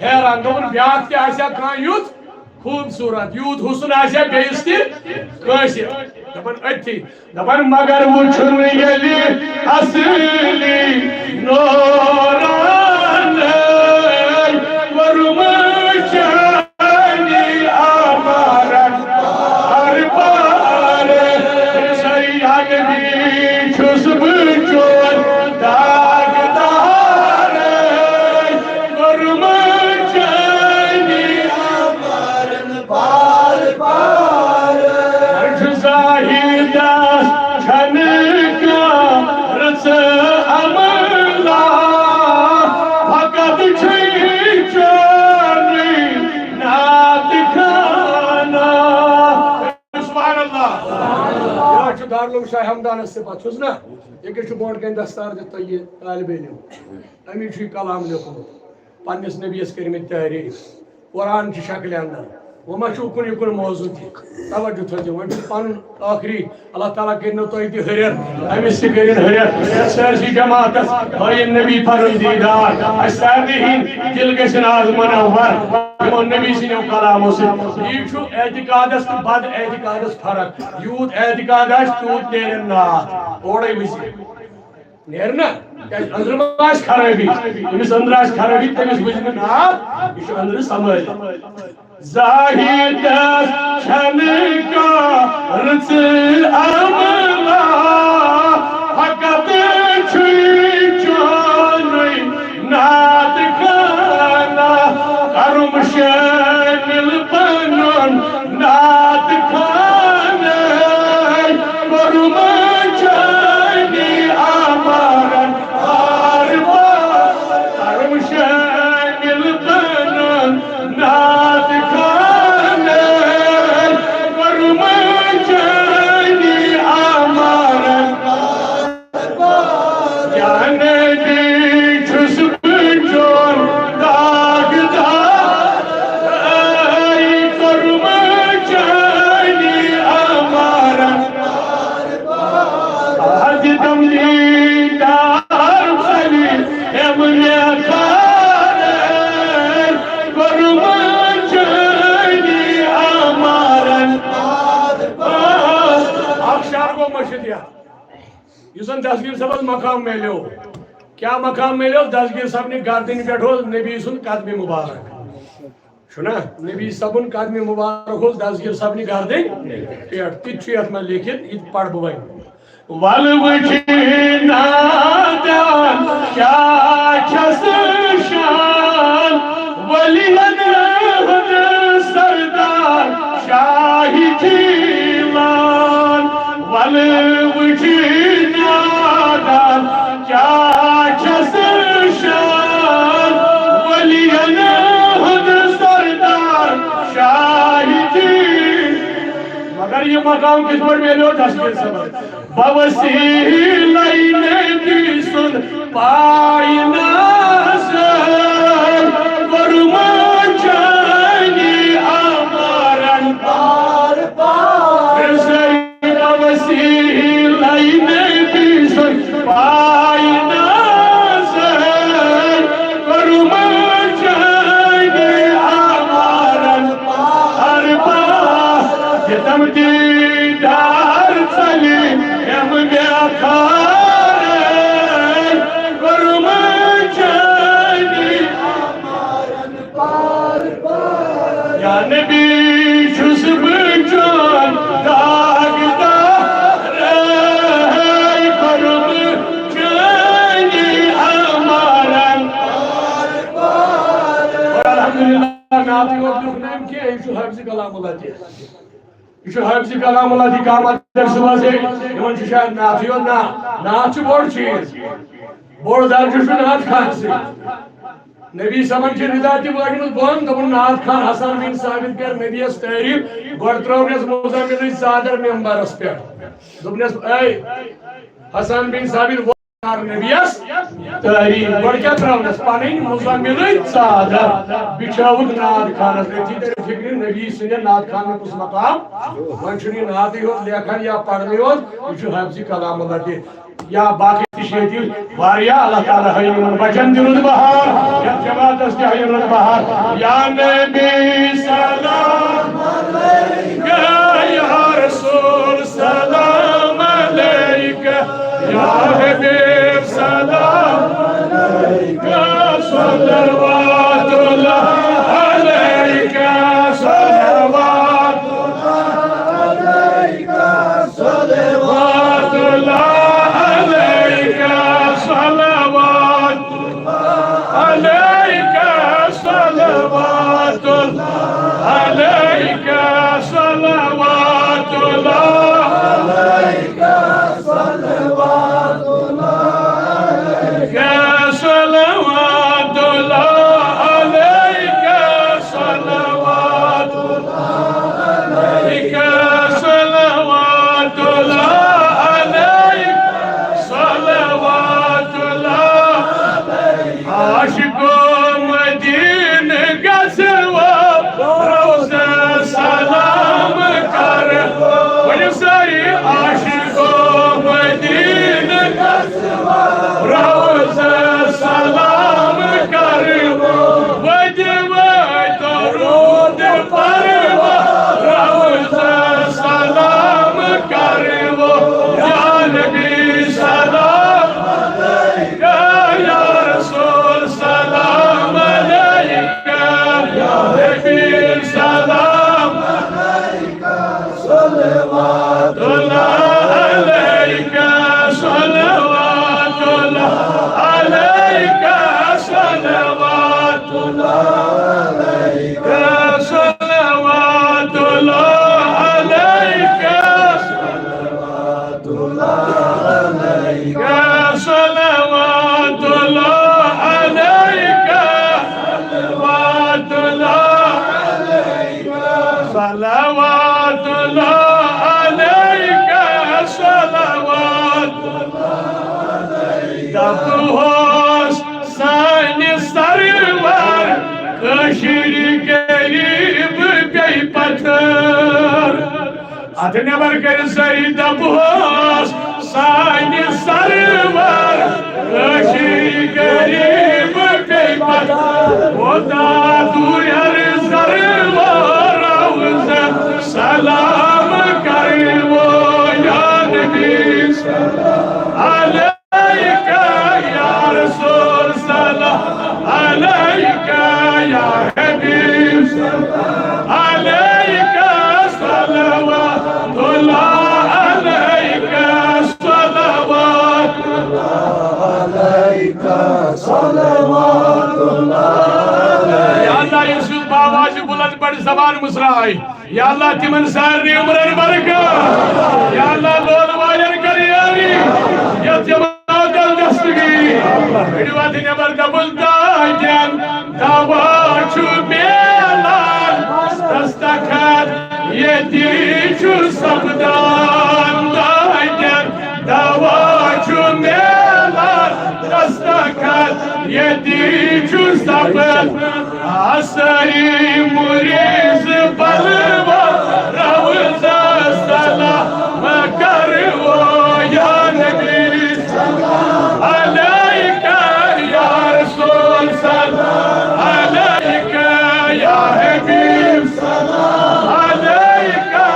Speaker 1: حیران دمن بیات کے آسیا کان یوت خوبصورت یوت حسن آسیا بیستی کیسے دمن اتھی دمن مگر وچھن یلی اصلی نوران ورمچان دارالعلوم شاہ ہمدانس سے بات چھوز نا یہ کہ بونٹ کہیں دستار دیتا یہ طالب علم امی چھوئی کلام لکھو پانیس نبی اس کرمت تحریف قرآن کی شکل اندر وہ ما چھو کن یکن موضوع تھی توجہ تھا جو وہ پان آخری اللہ تعالیٰ کرنو تو ایتی حریر امی سے کرن حریر سرسی جماعت بھائی نبی فرم دیدار استعدیہین دل کے سناز منور امون نبی سنیو کلامو سے یہ چھو اعتقادست بد اعتقادست فرق یوت اعتقادست تیوت نیرن نات اوڑے ویسی نیرنا اندر ماش خرابی تمس اندراش خرابی تمس بجن نات یہ اندر سمجھ زاہد چھن کا رچ عملہ حقت چھوئی چونی نات کھانا کرم شامل بنن نات کھانا کرم جانی آمارن ہار بار کرم شامل بنن نات کھانا کرم جانی آمارن ہار بار جانے دی چھس بچون یوسن دستگیر صاحب مقام میلیو کیا مقام میلیو دستگیر صاحب نے گاردن پیٹھ ہو نبی سن قدم مبارک چھنا نبی صاحبن قدم مبارک ہو دستگیر صاحب نے گاردن پیٹھ تیت چھو اتما لیکن ات پڑھ بوائیں والوچی نادان کیا چھس شان ولی ہد سردار شاہی جیلان والوچی نادان کیا چھس شان ولی ہد سردار شاہی جیلان مگر یہ مقام کس پر میلو دستگیر صاحب بوسیلہ نبی سن پائی ناظر ورمان جانی آمارن بار بار بوسیلہ نبی سن پائی ناظر ورمان جانی آمارن بار بار جتم دیدار چلی ہم گیا کھارے ورمان جانی ناتی اور لکھنیم کی ایشو حفظ کلام اللہ جی ایشو حفظ کلام اللہ جی کامت در صبح سے یمن چھ شاید ناتی اور نات چھ بوڑ چیز بوڑ درجہ چھ نات خان سے نبی سمجھ چھ رداتی بلگنس بون دبن نات خان حسن بن ثابت کر نبی اس تعریف گوڑ ترونس مزمل صادر ممبر اس پر دبنس اے حسن بن ثابت نبی اس تعریف گوڑ کیا ترونس پانین مزمل صادر بچاوک نات خان اس رتی در فکر نبی سنجر نات خان میں کس مقام منشنی ناتی ہو لیکن یا پڑھنی ہو یہ حفظی کلام اللہ کے یا باقی تشہیدی واریا اللہ تعالیٰ ہے من بچن درود بہار یا جماعت اس کے ہے درود بہار یا نبی سلام علیکہ یا رسول سلام علیکہ یا حبیب سلام علیکہ صلوات اللہ علیکہ صلوات اللہ علیکہ صلوات اللہ نبر کر سید ابوس سانی سرور کشی گریب پیپت خدا دویر سرور روز سلام کرو یا نبی سلام علیکہ یا رسول سلام علیکہ یا حبیب سلام علیکہ صلوات زبان مسرائی یا اللہ تمن سارنی عمرن برکا یا اللہ لول والن کریانی یا جماعت الدستگی بڑیواتی نبر دبلتا جن دعوا چھو میلان دستکت یہ دیچو سبدان دائجن دعوا چھو میلان دستکت یہ دیچو سبدان آسری مریض بلوا روز سلام کرو یا نبی سلام علیکہ یا رسول سلام علیکہ یا حبیب سلام علیکہ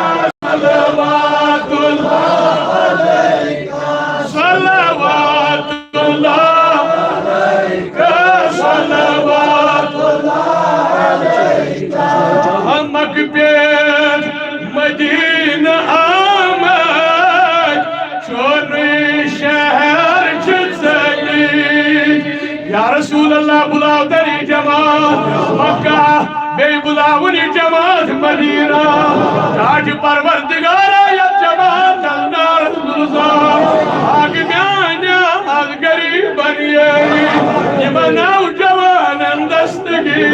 Speaker 1: صلوات اللہ علیکہ صلوات اللہ علیکہ صلوات اللہ مقبل مدینہ آمد چون شہر چھتسلی یا رسول اللہ بلاو دری جماعت مکہ بے بلاونی جماعت مدینہ تاج پروردگارہ یا جماعت النار الزام آگ میانیا آگ گریبن یری یمناو جوانن دستگیری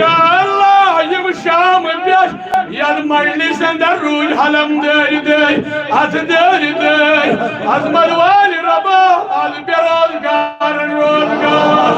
Speaker 1: یا اللہ یم شام پیش ید مجلس اندر روی حلم داری داری از داری داری از مدوال ربا از بیروزگار روزگار